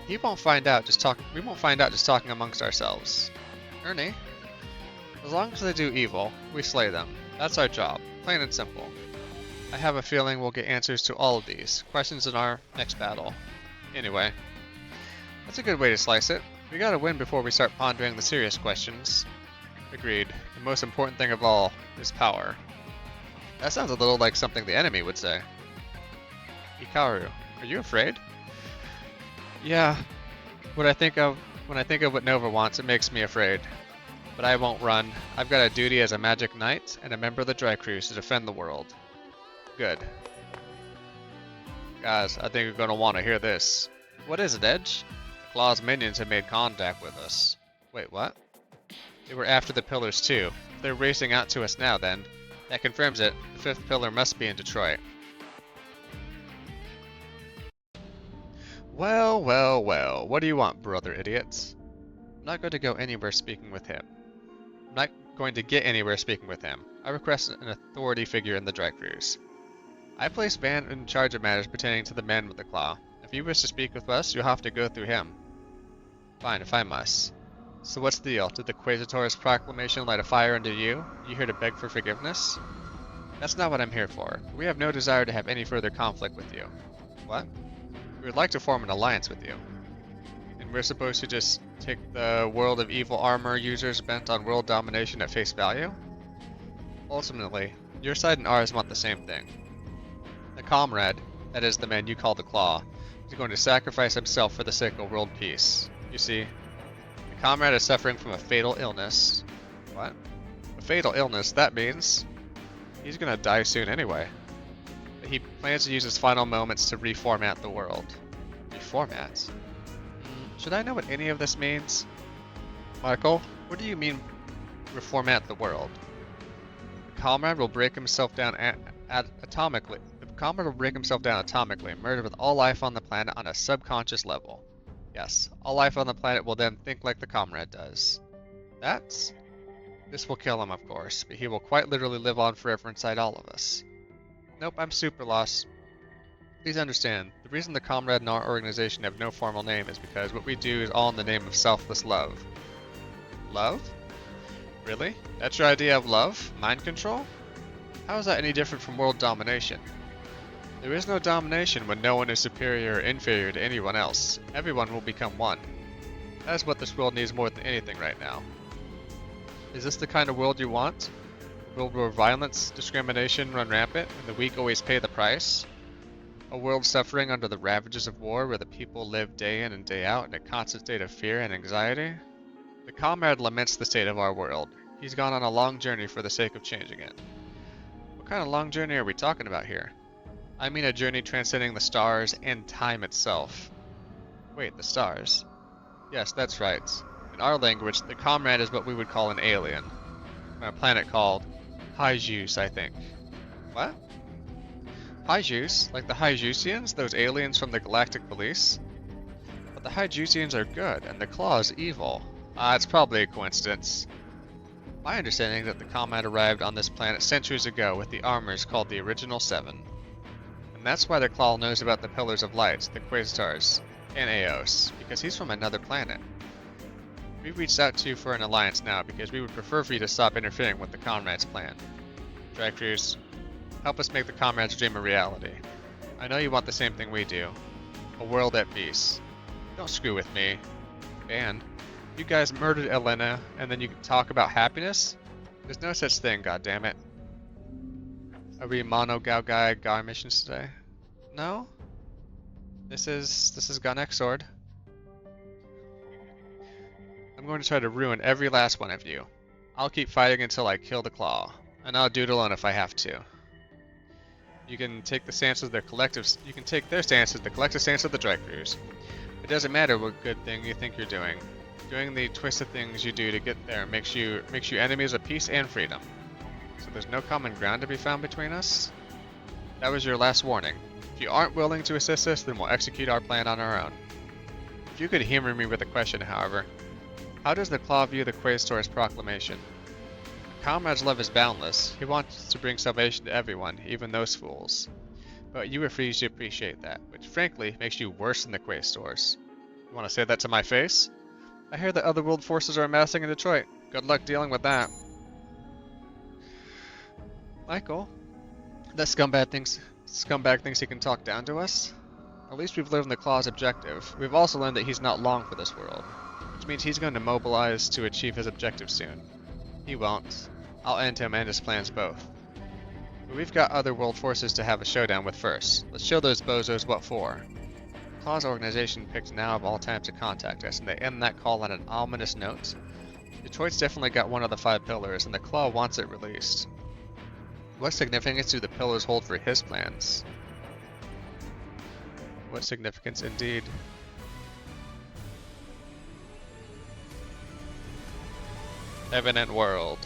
We won't find out just talking amongst ourselves. Ernie, as long as they do evil, we slay them. That's our job, plain and simple. I have a feeling we'll get answers to all of these questions in our next battle. Anyway, that's a good way to slice it. We gotta win before we start pondering the serious questions. Agreed. The most important thing of all is power. That sounds a little like something the enemy would say. Hikaru, are you afraid? Yeah. When I think of what Nova wants, it makes me afraid. But I won't run. I've got a duty as a magic knight and a member of the Dry Crews to defend the world. Good. Guys, I think you're gonna want to hear this. What is it, Edge? Claw's minions have made contact with us. Wait, what? They were after the pillars too. If they're racing out to us now then, that confirms it. The fifth pillar must be in Detroit. Well, well, well. What do you want, brother idiots? I'm not going to go anywhere speaking with him. I'm not going to get anywhere speaking with him. I request an authority figure in the Dry Crews. I place Van in charge of matters pertaining to the man with the claw. If you wish to speak with us, you'll have to go through him. Fine, if I must. So what's the deal? Did the Quasitaur's proclamation light a fire under you? You here to beg for forgiveness? That's not what I'm here for. We have no desire to have any further conflict with you. What? We would like to form an alliance with you. And we're supposed to just take the world of evil armor users bent on world domination at face value? Ultimately, your side and ours want the same thing. The comrade, that is the man you call the Claw, is going to sacrifice himself for the sake of world peace. You see, the comrade is suffering from a fatal illness. What? A fatal illness? That means he's gonna die soon anyway. But he plans to use his final moments to reformat the world. Reformat? Should I know what any of this means? Michael, what do you mean reformat the world? The comrade will break himself down atomically. The comrade will break himself down atomically, murder with all life on the planet on a subconscious level. Yes, all life on the planet will then think like the comrade does. This will kill him, of course, but he will quite literally live on forever inside all of us. Nope, I'm super lost. Please understand, the reason the comrade and our organization have no formal name is because what we do is all in the name of selfless love. Love? Really? That's your idea of love? Mind control? How is that any different from world domination? There is no domination when no one is superior or inferior to anyone else. Everyone will become one. That is what this world needs more than anything right now. Is this the kind of world you want? A world where violence, discrimination run rampant, and the weak always pay the price? A world suffering under the ravages of war where the people live day in and day out in a constant state of fear and anxiety? The comrade laments the state of our world. He's gone on a long journey for the sake of changing it. What kind of long journey are we talking about here? I mean a journey transcending the stars and time itself. Wait, the stars? Yes, that's right. In our language, the comrade is what we would call an alien. On a planet called Hyjus, I think. What? Hyjus? Like the Hyjusians? Those aliens from the Galactic Police? But the Hyjusians are good, and the Claw is evil. It's probably a coincidence. My understanding is that the comrade arrived on this planet centuries ago with the armors called the Original Seven. And that's why the Claw knows about the Pillars of Light, the Quasitars, and Eos, because he's from another planet. We've reached out to you for an alliance now because we would prefer for you to stop interfering with the comrade's plan. Drycrews, help us make the comrade's dream a reality. I know you want the same thing we do. A world at peace. Don't screw with me. And you guys murdered Elena, and then you talk about happiness? There's no such thing, goddammit. Are we mono Gao missions today? No? This is Ganek Sword. I'm going to try to ruin every last one of you. I'll keep fighting until I kill the Claw, and I'll do it alone if I have to. You can take the stance of the collective. You can take their stance as the collective stance of the Drycrews. It doesn't matter what good thing you think you're doing. Doing the twisted things you do to get there makes you enemies of peace and freedom. So there's no common ground to be found between us? That was your last warning. If you aren't willing to assist us, then we'll execute our plan on our own. If you could humor me with a question, however. How does the Claw view the Quasitors' proclamation? Comrade's love is boundless. He wants to bring salvation to everyone, even those fools. But you refuse to appreciate that, which frankly makes you worse than the Quasitors. You want to say that to my face? I hear that other world forces are amassing in Detroit. Good luck dealing with that. Michael, that scumbag thinks he can talk down to us? At least we've learned the Claw's objective. We've also learned that he's not long for this world, which means he's going to mobilize to achieve his objective soon. He won't. I'll end him and his plans both. But we've got other world forces to have a showdown with first. Let's show those bozos what for. Claw's organization picked now of all times to contact us, and they end that call on an ominous note. Detroit's definitely got one of the 5 pillars, and the Claw wants it released. What significance do the pillars hold for his plans? What significance indeed? Heaven and world.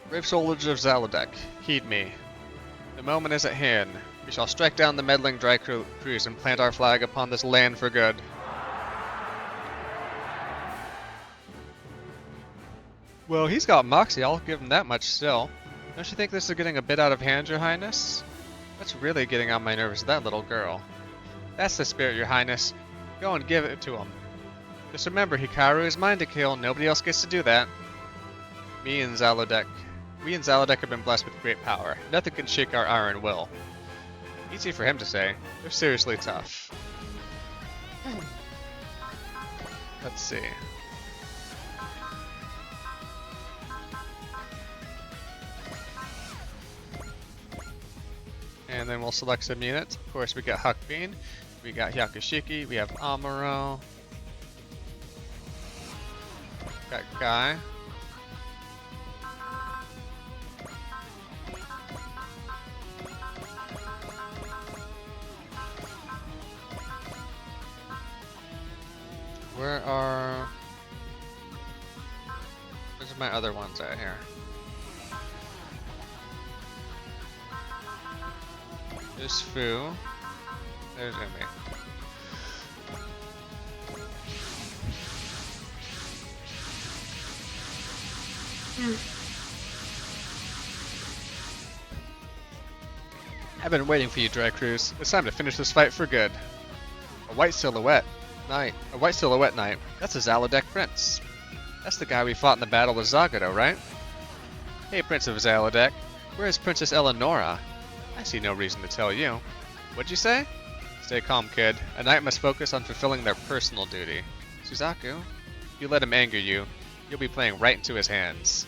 Brave soldiers of Zalodek, heed me. The moment is at hand. We shall strike down the meddling Drycrews and plant our flag upon this land for good. Well, he's got Moxie, I'll give him that much still. Don't you think this is getting a bit out of hand, Your Highness? That's really getting on my nerves, that little girl. That's the spirit, Your Highness. Go and give it to him. Just remember, Hikaru is mine to kill, nobody else gets to do that. We and Zalodek have been blessed with great power. Nothing can shake our iron will. Easy for him to say. They're seriously tough. Let's see. And then we'll select some units. Of course, we got Huck Bean, we got Yakushiki, we have Amuro, got Guy. Where's my other ones at here? There's Fu. There's Umi. I've been waiting for you, Dry Cruz. It's time to finish this fight for good. A white silhouette knight. That's a Zalodek prince. That's the guy we fought in the battle with Zagato, right? Hey, Prince of Zalodek. Where is Princess Eleonora? I see no reason to tell you. What'd you say? Stay calm, kid. A knight must focus on fulfilling their personal duty. Suzaku, if you let him anger you, you'll be playing right into his hands.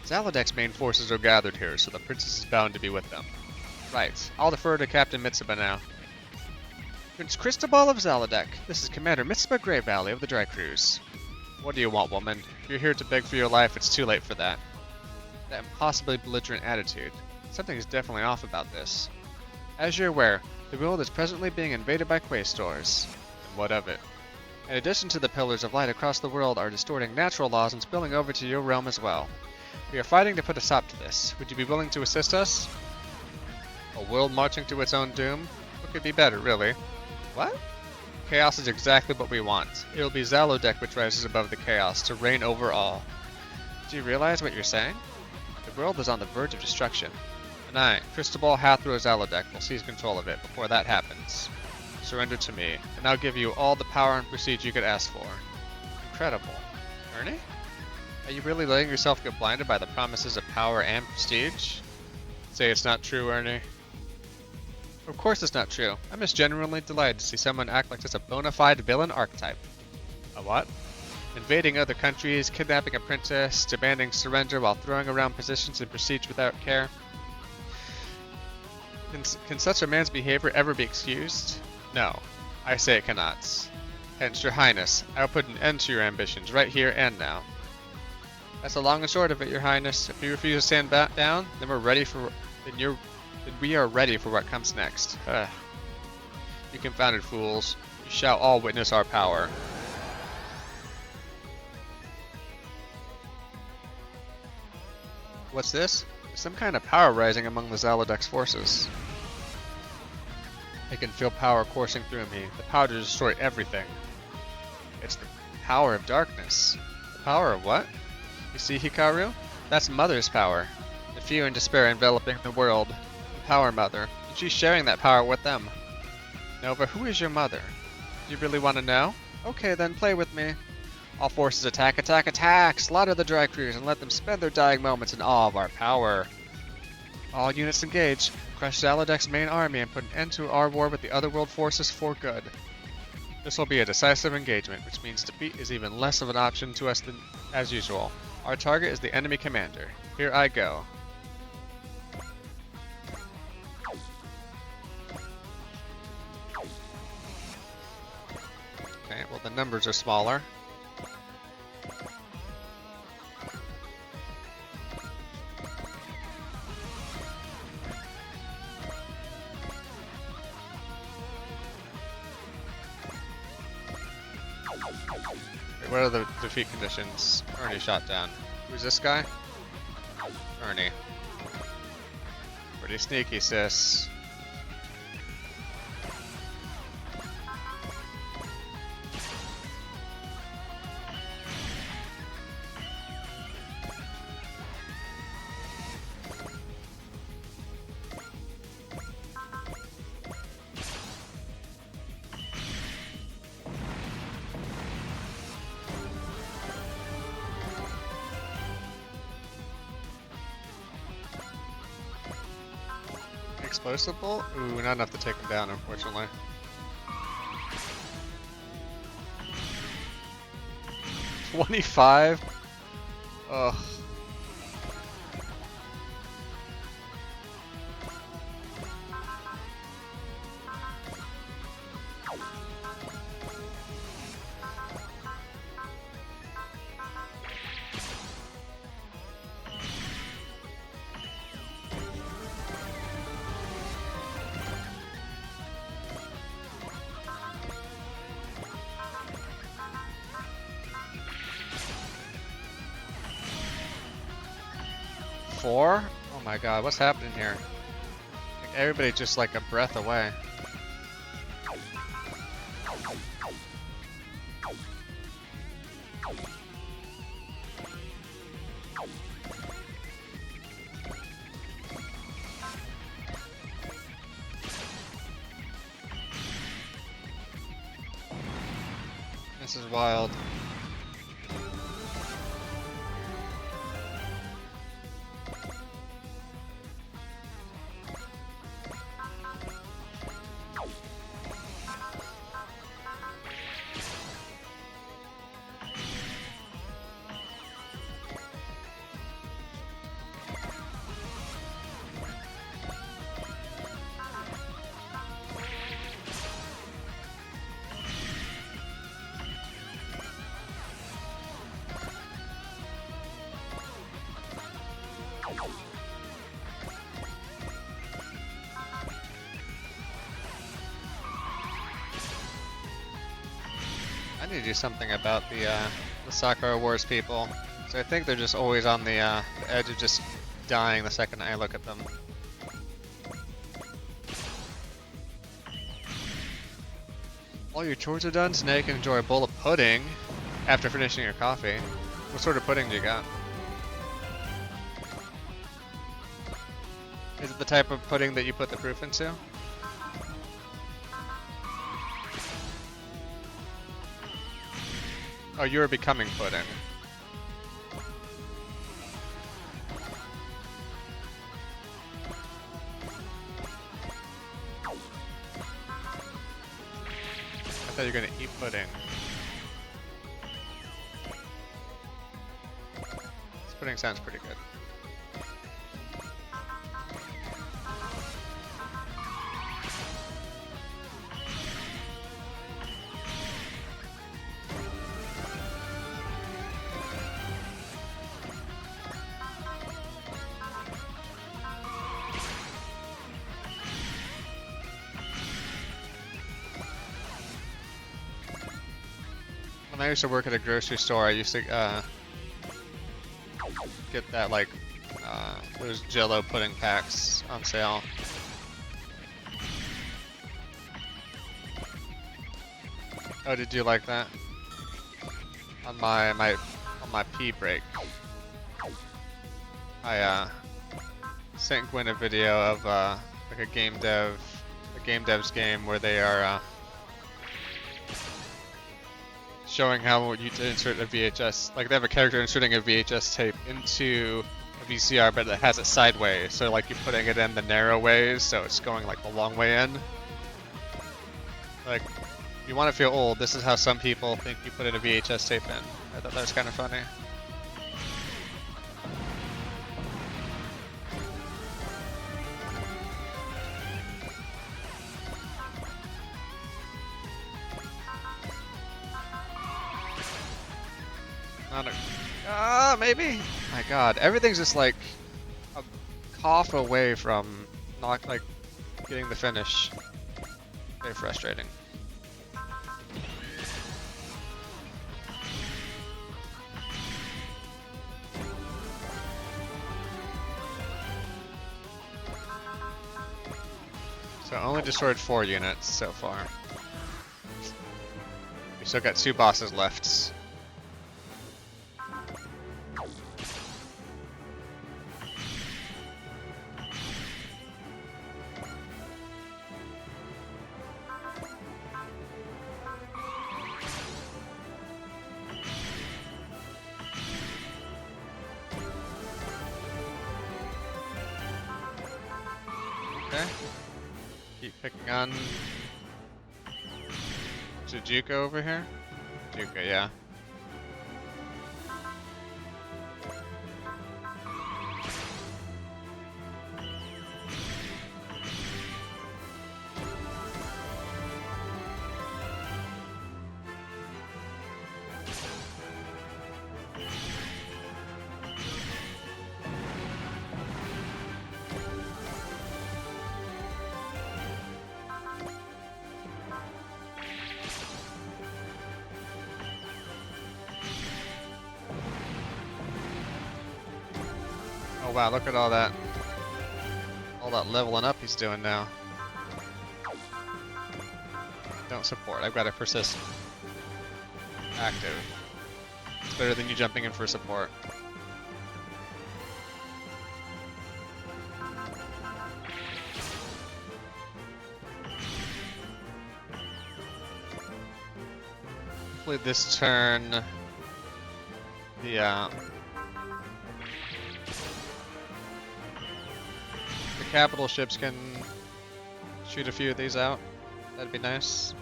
Zalodek's main forces are gathered here, so the princess is bound to be with them. Right. I'll defer to Captain Mitsuba now. Prince Cristobal of Zalodek. This is Commander Mitsuba Grey Valley of the Dry Cruise. What do you want, woman? If you're here to beg for your life, it's too late for that. That impossibly belligerent attitude. Something is definitely off about this. As you're aware, the world is presently being invaded by Quaestors. And what of it? In addition to the Pillars of Light across the world are distorting natural laws and spilling over to your realm as well. We are fighting to put a stop to this. Would you be willing to assist us? A world marching to its own doom? What could be better, really? What? Chaos is exactly what we want. It will be Zalodek which rises above the chaos, to reign over all. Do you realize what you're saying? The world is on the verge of destruction. And I, Cristobal Hathor Zalodek, will seize control of it before that happens. Surrender to me, and I'll give you all the power and prestige you could ask for. Incredible. Ernie? Are you really letting yourself get blinded by the promises of power and prestige? Say it's not true, Ernie. Of course it's not true. I'm just genuinely delighted to see someone act like such a bona fide villain archetype. A what? Invading other countries, kidnapping a princess, demanding surrender while throwing around positions and prestige without care. Can such a man's behavior ever be excused? No, I say it cannot. Hence, Your Highness, I will put an end to your ambitions right here and now. That's the long and short of it, Your Highness. If you refuse to stand back down, then we are ready for what comes next. You confounded fools. You shall all witness our power. What's this? There's some kind of power rising among the Zalodek's forces. I can feel power coursing through me. The power to destroy everything. It's the power of darkness. The power of what? You see, Hikaru? That's Mother's power. The fear and despair enveloping the world. The Power Mother. And she's sharing that power with them. Nova, who is your mother? Do you really want to know? Okay, then play with me. All forces attack, attack, attack! Slaughter the Dry Cruise and let them spend their dying moments in awe of our power. All units engage. Crush Zalodek's main army and put an end to our war with the Otherworld forces for good. This will be a decisive engagement, which means defeat is even less of an option to us than as usual. Our target is the enemy commander. Here I go. Okay, well the numbers are smaller. Wait, what are the defeat conditions? Ernie shot down. Who's this guy? Ernie. Pretty sneaky, sis. explosive bolt? Ooh, not enough to take him down, unfortunately. $25? Ugh. Four? Oh my god, what's happening here? Like everybody just like a breath away. This is wild. I need to do something about the Sakura Wars people. So I think they're just always on the edge of just dying the second I look at them. All your chores are done, so now you can enjoy a bowl of pudding after finishing your coffee. What sort of pudding do you got? Is it the type of pudding that you put the proof into? Oh, you are becoming pudding. I thought you were gonna eat pudding. This pudding sounds pretty good. When I used to work at a grocery store, I used to get that like those Jello pudding packs on sale. Oh, did you like that? On my pee break, I sent Gwen a video of like a game dev's game where they are showing how you to insert a VHS, like they have a character inserting a VHS tape into a VCR, but it has it sideways, so like you're putting it in the narrow ways, so it's going like the long way in. Like, if you want to feel old, this is how some people think you put in a VHS tape in. I thought that was kind of funny. Not a, maybe? My god, everything's just like a cough away from not like getting the finish. Very frustrating. So only destroyed 4 units so far. We still got 2 bosses left. Okay. Keep picking on Jujuka over here. Jujuka, yeah. Oh wow, look at all that leveling up he's doing now. Don't support, I've got a persist active. It's better than you jumping in for support. Hopefully this turn the capital ships can shoot a few of these out. That'd be nice.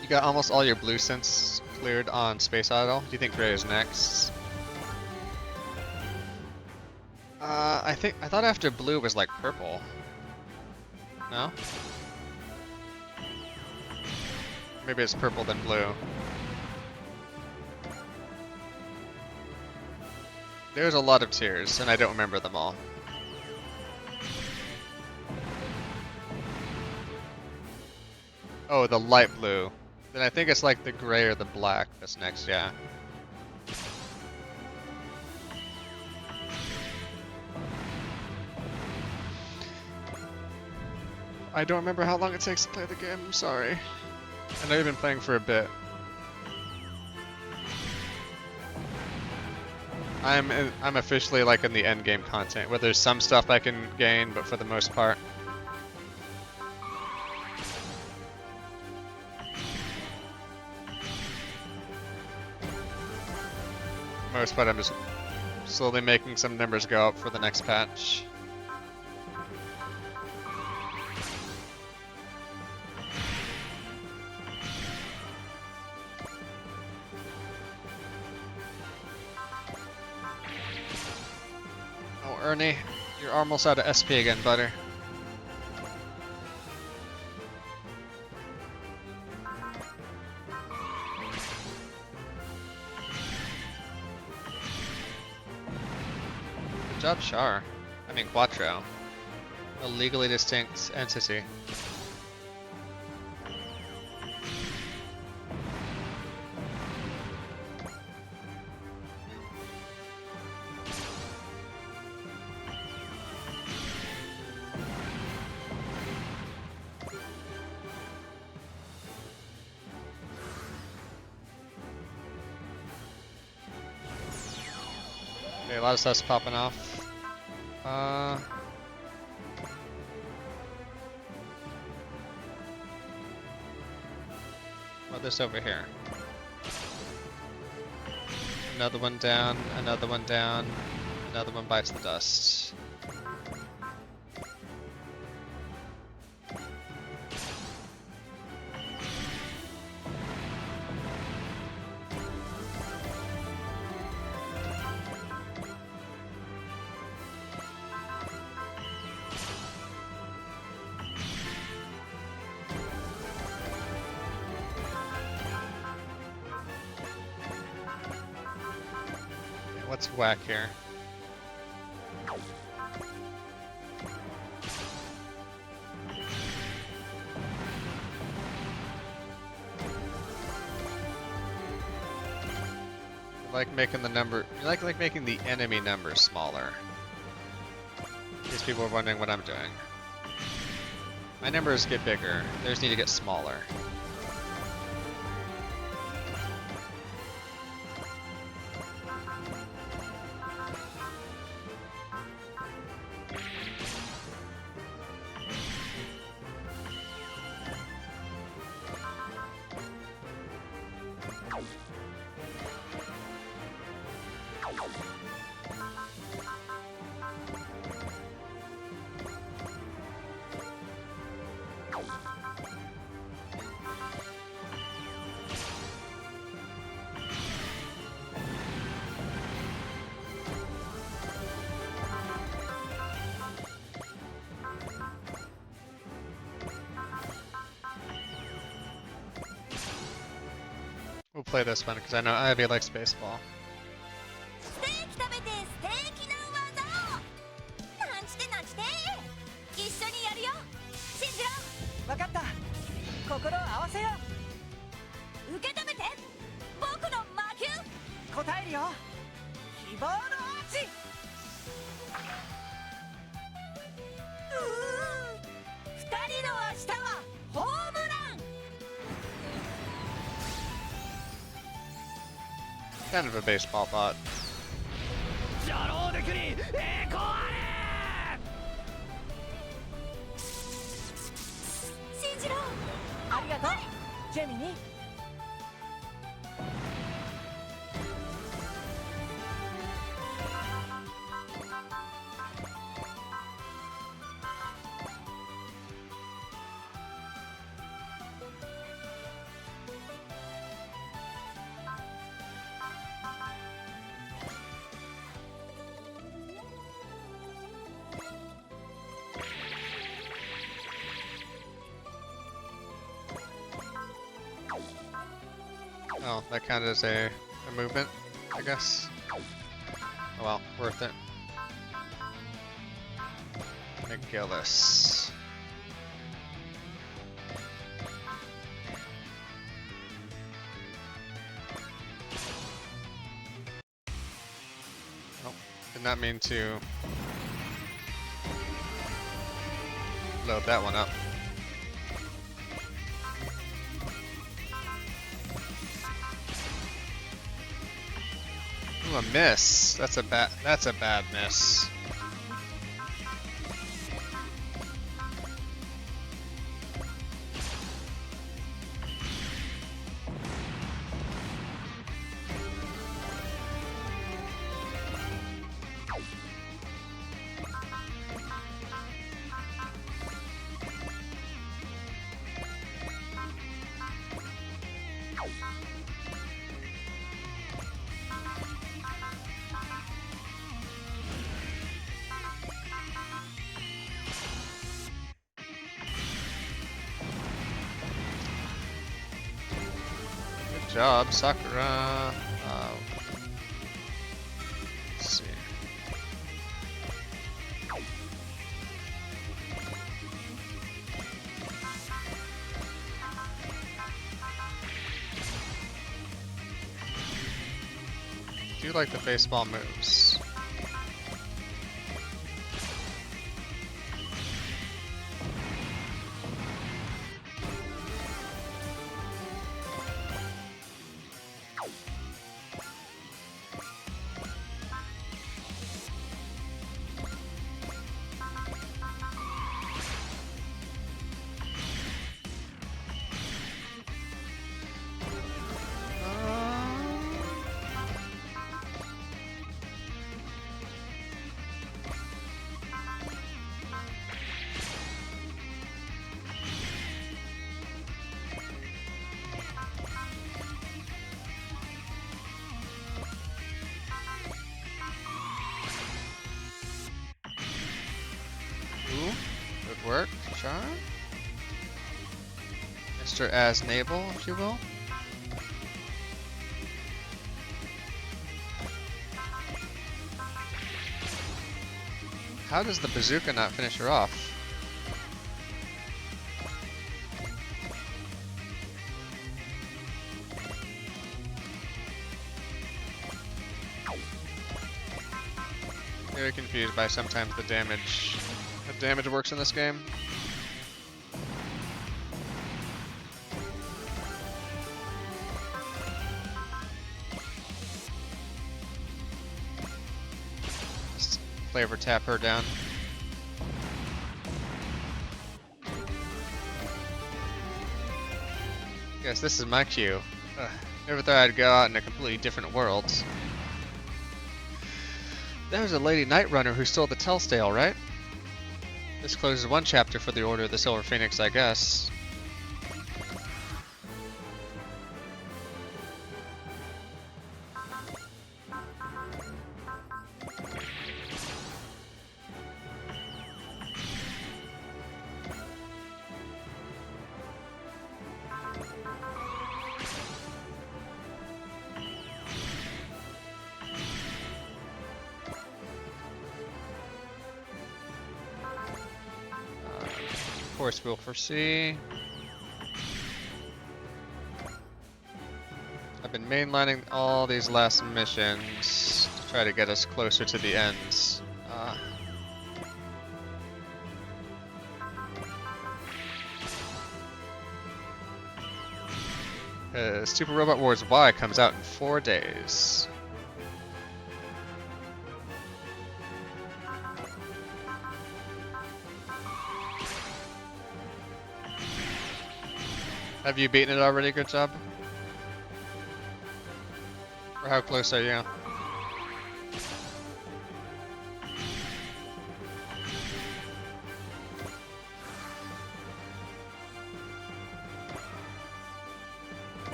You got almost all your blue synths cleared on Space Idol. Do you think Gray is next? I thought after blue was like purple. No? Maybe it's purple then blue. There's a lot of tiers, and I don't remember them all. Oh, the light blue. Then I think it's like the gray or the black that's next, yeah. I don't remember how long it takes to play the game, I'm sorry. I know you've been playing for a bit. I'm officially like in the end game content, where there's some stuff I can gain, but for the most part. Most part I'm just slowly making some numbers go up for the next patch. Ernie, you're almost out of SP again, butter. Good job, Char. I mean, Quattro. A legally distinct entity. Okay, a lot of stuff's popping off. Well, this over here. Another one down, another one down, another one bites the dust. What's whack here? You like making the number, you like making the enemy number smaller. These people are wondering what I'm doing. My numbers get bigger, theirs need to get smaller. play this one because I know Ivy likes baseball. ステーキ食べてステーキな技をなんちてなんちて一緒にやるよ信じろ分かった心合わせよ受け止めて僕の魔球う答えるよ希望のアーチ二人の明日はホームラン Kind of a baseball thought. ジャローデクに栄光あ信じろありがとうジェミニ Oh, that counted as a movement, I guess. Oh well, worth it. McGillis. Oh, did not mean to load that one up. Ooh, a miss. That's a bad miss. Good job, Sakura. Let's see. Do you like the baseball moves? Ooh, good work, Char. Mr. Asnable, if you will. How does the bazooka not finish her off? Very confused by sometimes the damage works in this game. Just flavor tap her down. Yes, this is my cue. Never thought I'd go out in a completely different world. There was a Lady Night Runner who stole the Telltale, right? This closes one chapter for the Order of the Silver Phoenix, I guess. course we'll foresee. I've been mainlining all these last missions to try to get us closer to the ends. Super Robot Wars Y comes out in 4 days. Have you beaten it already? Good job. Or how close are you?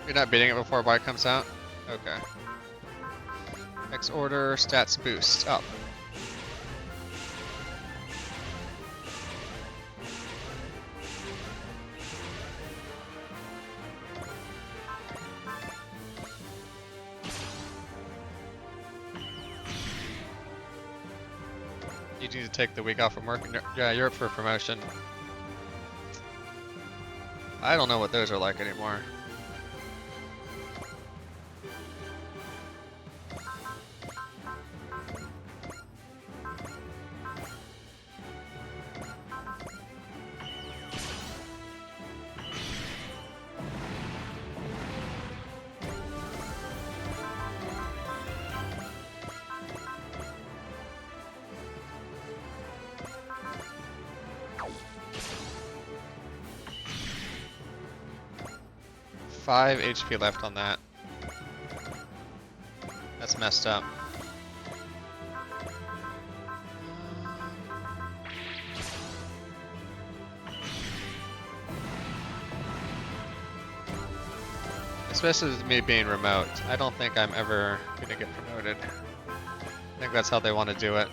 You're not beating it before Y comes out? Okay. X order stats boost up. You need to take the week off from work. Yeah, you're up for promotion. I don't know what those are like anymore. Five HP left on that. That's messed up. Especially with me being remote, I don't think I'm ever gonna get promoted. I think that's how they want to do it.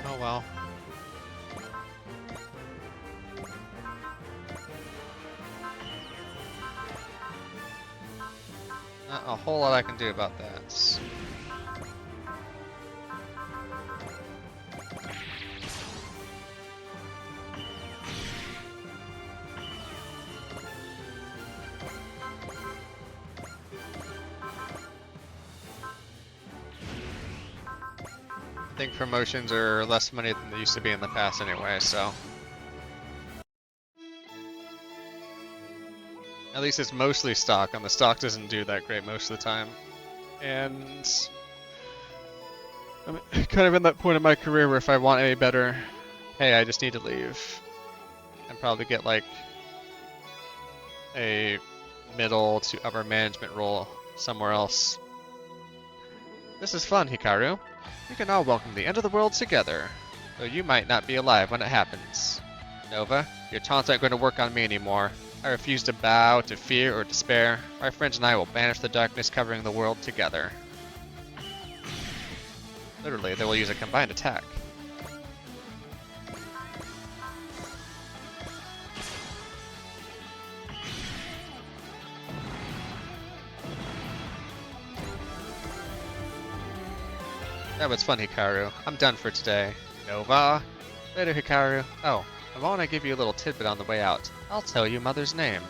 Oh well. Not a whole lot I can do about that. I think promotions are less money than they used to be in the past anyway, so. At least it's mostly stock, and the stock doesn't do that great most of the time. And I'm kind of in that point in my career where if I want any better pay, I just need to leave. And probably get like a middle to upper management role somewhere else. This is fun, Hikaru. We can all welcome the end of the world together, though you might not be alive when it happens. Nova, your taunts aren't going to work on me anymore. I refuse to bow to fear or despair. My friends and I will banish the darkness covering the world together. Literally, they will use a combined attack. That was fun, Hikaru. I'm done for today. Nova! Later, Hikaru. Oh, I want to give you a little tidbit on the way out. I'll tell you Mother's name.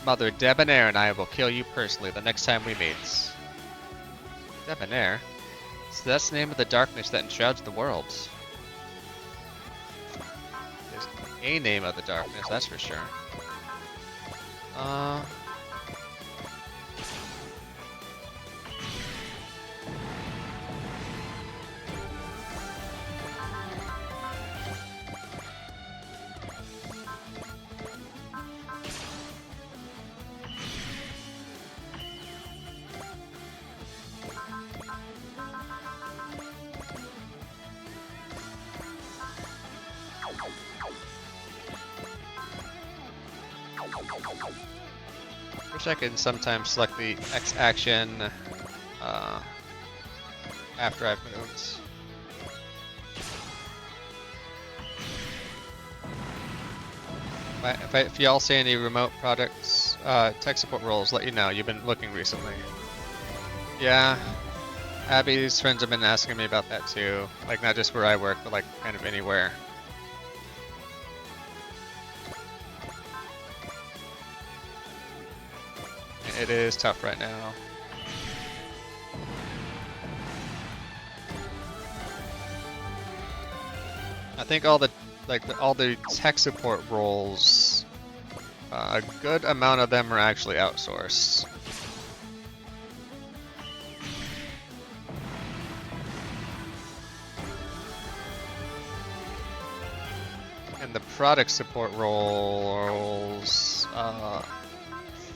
Mother Debonair and I will kill you personally the next time we meet. Debonair? So that's the name of the darkness that enshrouds the world. There's a name of the darkness, that's for sure. Wish I could sometimes select the X action after I've moved. If y'all see any remote products, tech support roles, let you know. You've been looking recently. Yeah, Abby's friends have been asking me about that too. Like not just where I work, but like kind of anywhere. It is tough right now. I think all the tech support roles, a good amount of them are actually outsourced. And the product support roles,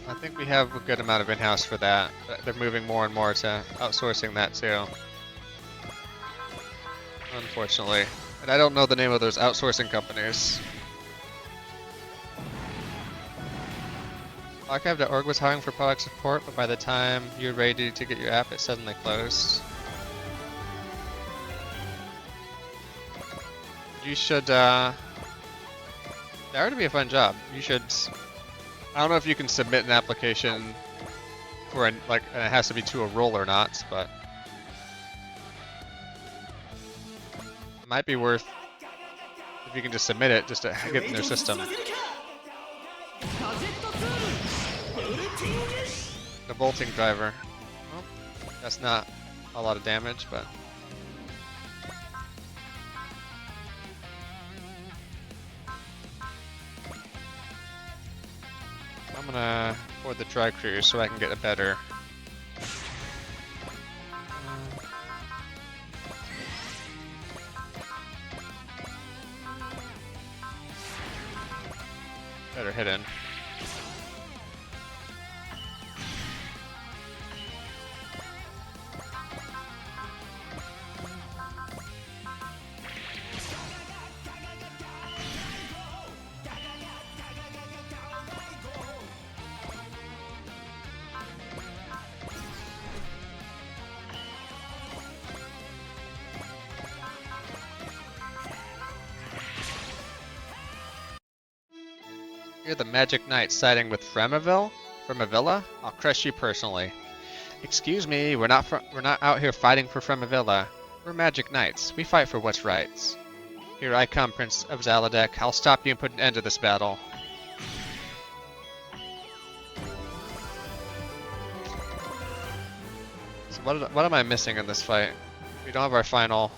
I think we have a good amount of in-house for that. They're moving more and more to outsourcing that too. Unfortunately. And I don't know the name of those outsourcing companies. Archive.org was hiring for product support, but by the time you're ready to get your app, it suddenly closed. You should, that would be a fun job. You should, I don't know if you can submit an application for and it has to be to a role or not, but it might be worth if you can just submit it just to get in their system. The bolting driver. Well, that's not a lot of damage, but I'm gonna board the dry cruise so I can get a better. Better hit in. You're the Magic Knight siding with Fremaville? Fremavilla? I'll crush you personally. Excuse me, we're not out here fighting for Fremavilla. We're Magic Knights. We fight for what's right. Here I come, Prince of Zaladek. I'll stop you and put an end to this battle. So what am I missing in this fight? We don't have our final.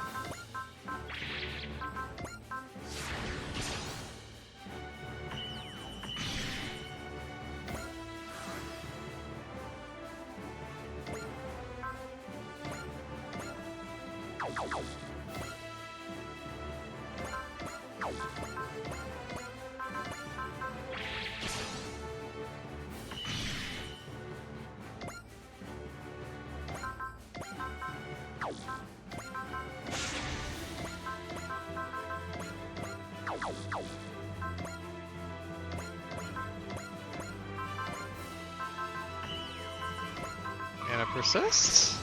And a persist?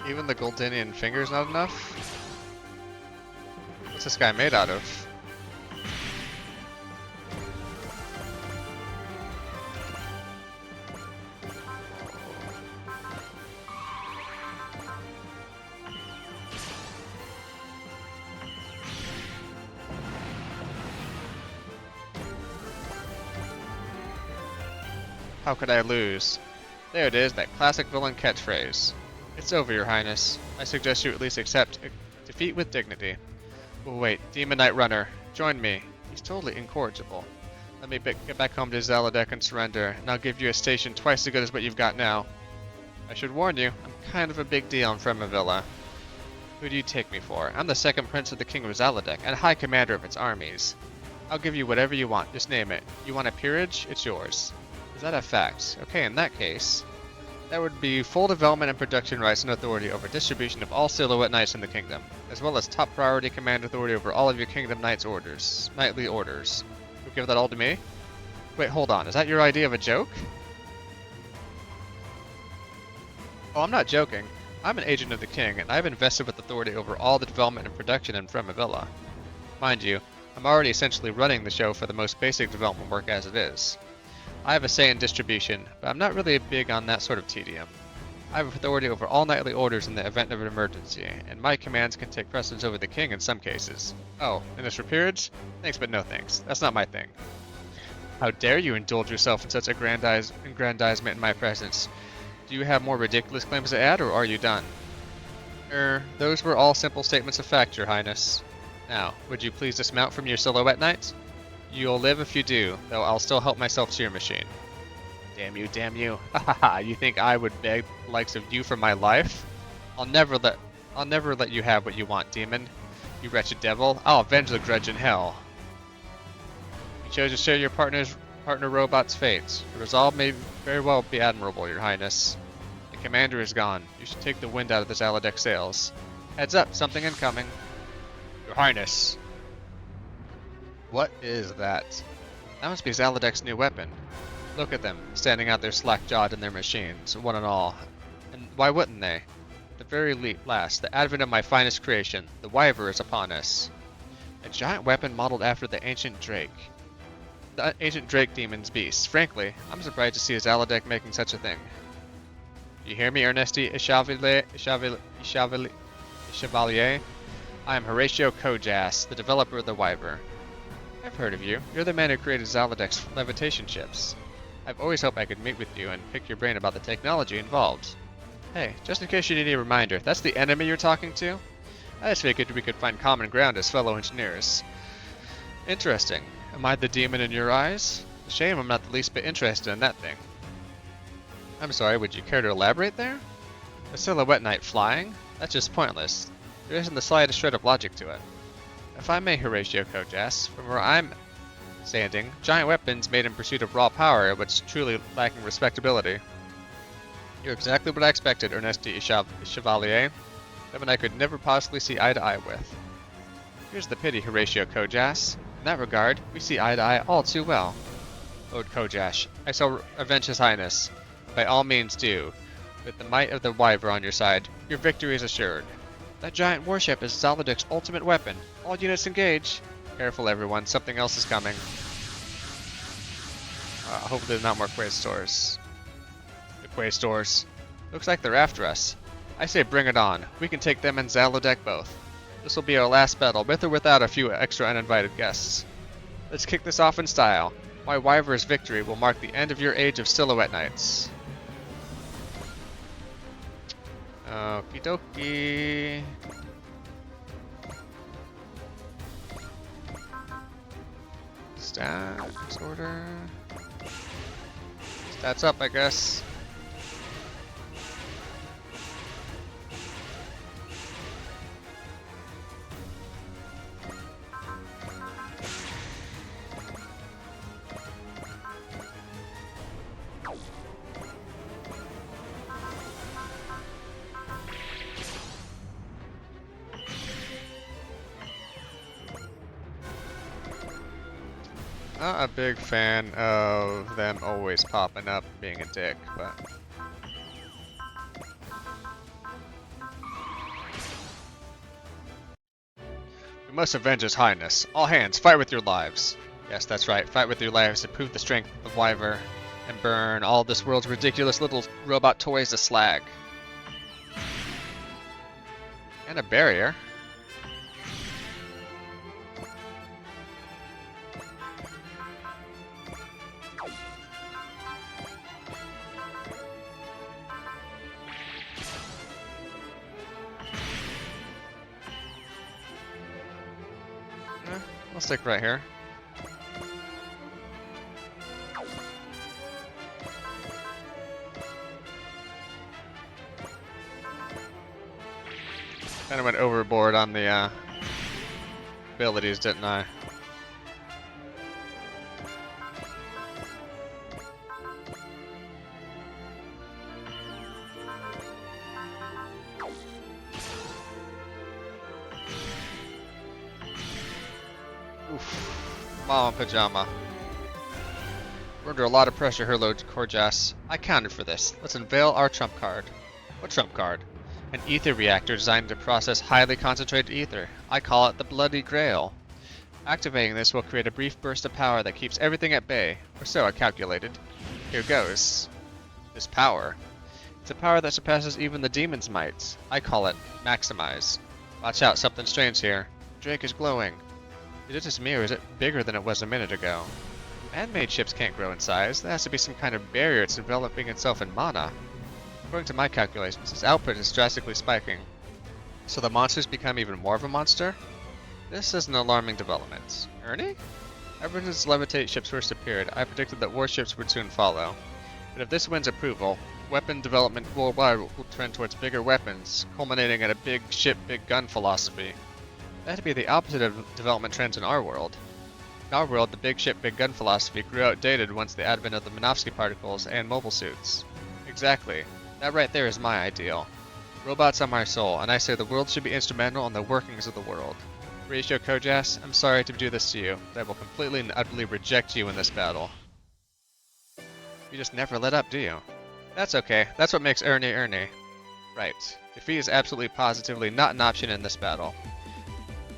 Even the Goldinian finger's not enough? What's this guy made out of? How could I lose? There it is, that classic villain catchphrase. It's over, Your Highness. I suggest you at least accept defeat with dignity. Oh wait, Demon Knight Runner, join me. He's totally incorrigible. Let me get back home to Zaladek and surrender, and I'll give you a station twice as good as what you've got now. I should warn you, I'm kind of a big deal in Fremavilla. Who do you take me for? I'm the second prince of the King of Zaladek, and High Commander of its armies. I'll give you whatever you want. Just name it. You want a peerage? It's yours. Is that a fact? Okay, in that case, that would be full development and production rights and authority over distribution of all Silhouette Knights in the kingdom, as well as top priority command authority over all of your Kingdom Knights orders, knightly orders. You'll give that all to me? Wait, hold on. Is that your idea of a joke? Oh, I'm not joking. I'm an agent of the king, and I've invested with authority over all the development and production in Fremavilla. Mind you, I'm already essentially running the show for the most basic development work as it is. I have a say in distribution, but I'm not really big on that sort of tedium. I have authority over all knightly orders in the event of an emergency, and my commands can take precedence over the king in some cases. Oh, and as for peerage? Thanks but no thanks. That's not my thing. How dare you indulge yourself in such aggrandizement in my presence? Do you have more ridiculous claims to add, or are you done? Those were all simple statements of fact, your highness. Now, would you please dismount from your Silhouette Knight? You'll live if you do, though I'll still help myself to your machine. Damn you, damn you. Hahaha, you think I would beg the likes of you for my life? I'll never let you have what you want, demon. You wretched devil. I'll avenge the grudge in hell. You chose to share your partner robot's fate. Your resolve may very well be admirable, your highness. The commander is gone. You should take the wind out of this Allodeck sails. Heads up, something incoming. Your highness. What is that? That must be Zaladeck's new weapon. Look at them, standing out there slack-jawed in their machines, one and all. And why wouldn't they? At the very last, the advent of my finest creation, the Wyver, is upon us. A giant weapon modeled after the ancient Drake. The ancient Drake demon's beast. Frankly, I'm surprised to see a Zaladeck making such a thing. You hear me, Ernesti Chevalier? I am Horatio Kojas, the developer of the Wyver. I've heard of you. You're the man who created Zaladeck's levitation ships. I've always hoped I could meet with you and pick your brain about the technology involved. Hey, just in case you need a reminder, that's the enemy you're talking to? I just figured we could find common ground as fellow engineers. Interesting. Am I the demon in your eyes? Shame I'm not the least bit interested in that thing. I'm sorry, would you care to elaborate there? A Silhouette Knight flying? That's just pointless. There isn't the slightest shred of logic to it. If I may, Horatio Kojas, from where I'm standing, giant weapons made in pursuit of raw power are what's truly lacking respectability. You're exactly what I expected, Ernesti Chevalier. Someone I could never possibly see eye to eye with. Here's the pity, Horatio Kojas. In that regard, we see eye to eye all too well. Lord Kojas, I shall avenge His Highness. By all means do. With the might of the Wyver on your side, your victory is assured. That giant warship is Zaladeck's ultimate weapon. All units engage. Careful everyone, something else is coming. Hopefully there's not more Quaestors. The Quaestors. Looks like they're after us. I say bring it on. We can take them and Zaladeck both. This will be our last battle, with or without a few extra uninvited guests. Let's kick this off in style. My Wyver's victory will mark the end of your age of Silhouette Knights. Okie dokie. Stats order. Stats up, I guess. Not a big fan of them always popping up and being a dick, but... We must avenge His Highness. All hands, fight with your lives. Yes, that's right, fight with your lives to prove the strength of Wyver and burn all this world's ridiculous little robot toys to slag. And a barrier. I'll stick right here. Kind of went overboard on the abilities, didn't I? Mama Pajama. We're under a lot of pressure here, Lord Korjas. I counted for this. Let's unveil our trump card. What trump card? An ether reactor designed to process highly concentrated ether. I call it the Bloody Grail. Activating this will create a brief burst of power that keeps everything at bay, or so I calculated. Here goes. This power. It's a power that surpasses even the demon's might. I call it Maximize. Watch out, something strange here. Drake is glowing. Is it just me, or is it bigger than it was a minute ago? Man-made ships can't grow in size. There has to be some kind of barrier it's developing itself in mana. According to my calculations, its output is drastically spiking. So the monsters become even more of a monster? This is an alarming development. Ernie? Ever since Levitate ships first appeared, I predicted that warships would soon follow. But if this wins approval, weapon development worldwide will trend towards bigger weapons, culminating in a big ship, big gun philosophy. That'd be the opposite of development trends in our world. In our world, the big ship, big gun philosophy grew outdated once the advent of the Minovsky particles and mobile suits. Exactly. That right there is my ideal. Robots are my soul, and I say the world should be instrumental in the workings of the world. Horatio Kojas, I'm sorry to do this to you, but I will completely and utterly reject you in this battle. You just never let up, do you? That's okay. That's what makes Ernie Ernie. Right. Defeat is absolutely positively not an option in this battle.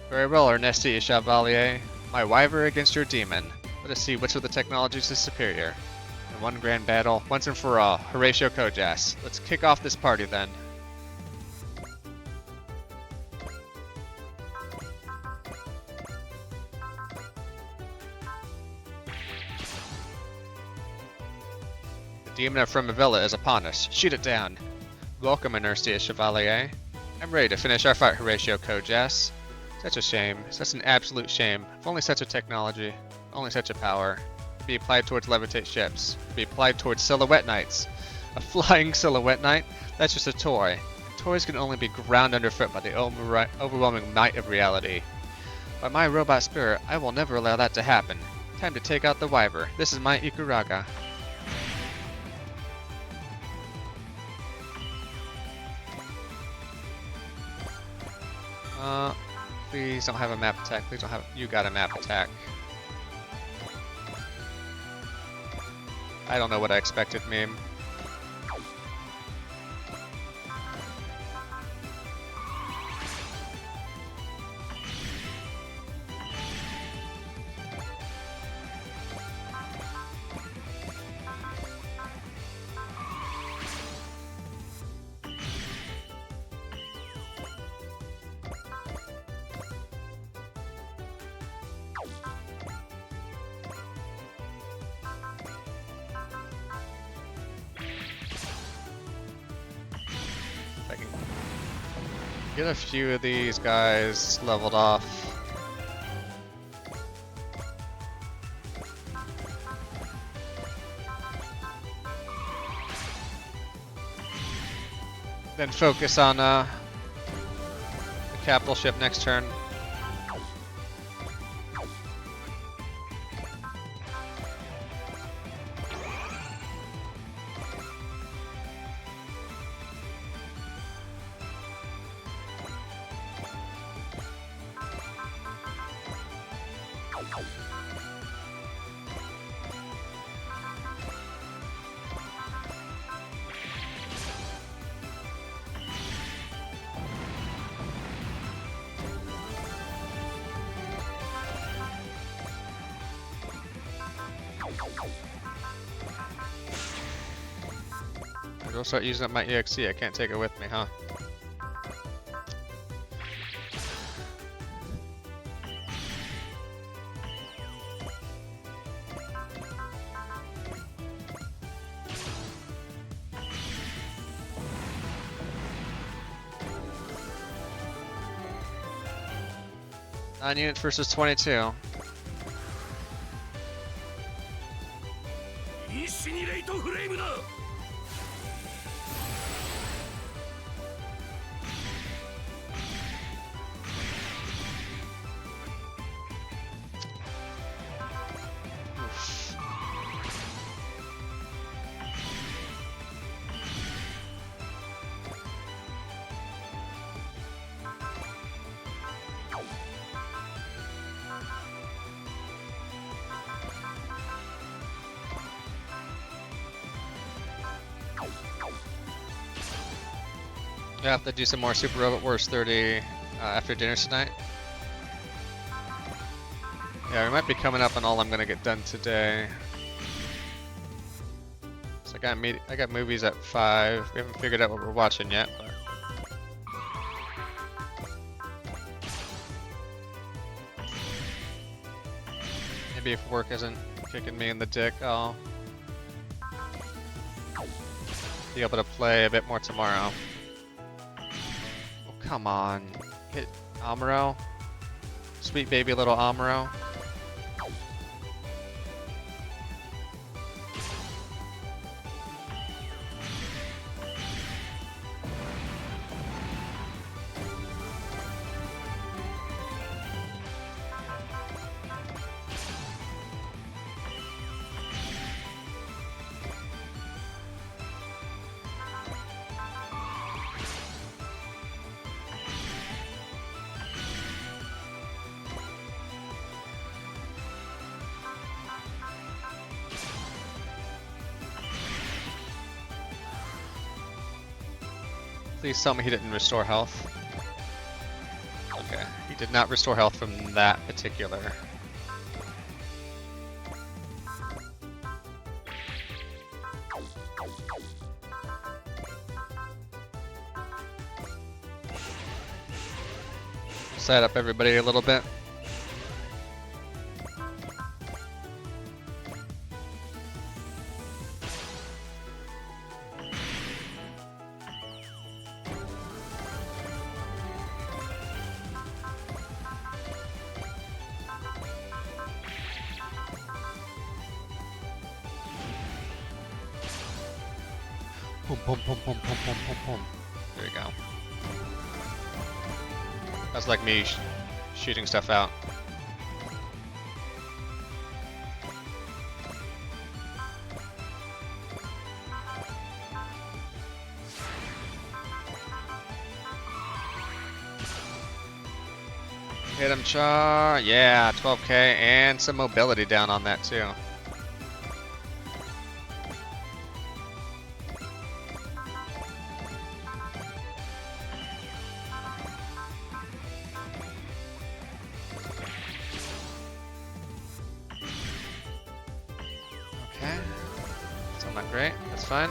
Very well, Ernesti Chevalier. My wyver against your demon. Let us see which of the technologies is superior. In one grand battle, once and for all, Horatio Kojas. Let's kick off this party then. The demon of Fremavilla is upon us. Shoot it down. Welcome, Ernesti Chevalier. I'm ready to finish our fight, Horatio Kojas. Such a shame. Such an absolute shame. If only such a technology, only such a power, could be applied towards Levitate ships, could be applied towards Silhouette Knights. A flying Silhouette Knight? That's just a toy. And toys can only be ground underfoot by the overwhelming might of reality. By my robot spirit, I will never allow that to happen. Time to take out the wyver. This is my Ikuraga. Please don't have a map attack. Please don't have. You got a map attack. I don't know what I expected, meme. I can get a few of these guys leveled off. Then focus on the capital ship next turn. I'll start using up my EXC. I can't take it with me, huh? Nine units versus 22. インシニレイトフレームだ。I have to do some more Super Robot Wars 30 after dinner tonight. Yeah, we might be coming up on all I'm gonna get done today. So I got movies at 5. We haven't figured out what we're watching yet, but maybe if work isn't kicking me in the dick, I'll be able to play a bit more tomorrow. Oh, come on. Hit Amuro. Sweet baby little Amuro. Please tell me he didn't restore health. Okay, he did not restore health from that particular. Set up everybody a little bit. Boom, boom, boom, boom, boom, boom, boom, boom. There you go. That's like me shooting stuff out. Hit him, Char. Yeah, 12k and some mobility down on that too. Okay. Still not great. That's fine.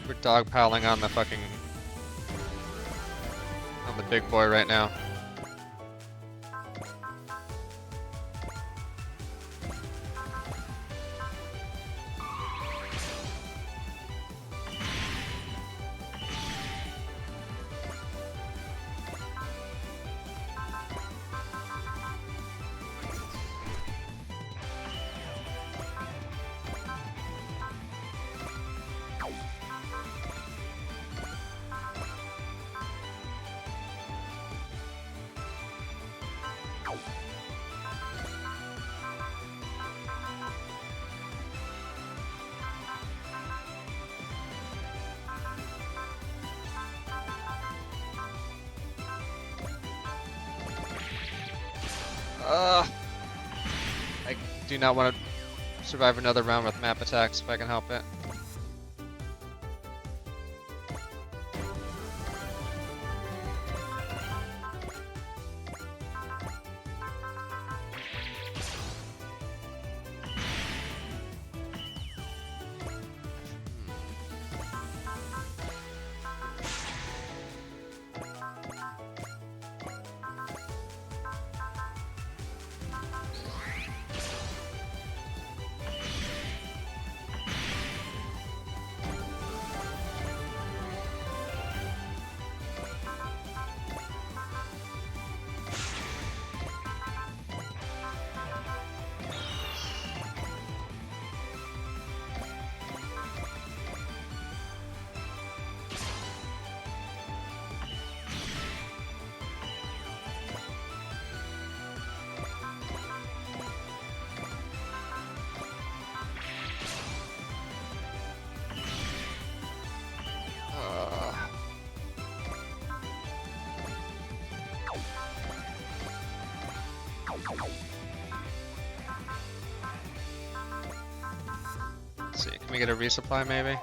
We're dogpiling on the fucking... on the big boy right now. I do not want to survive another round with map attacks if I can help it. to get a resupply, maybe?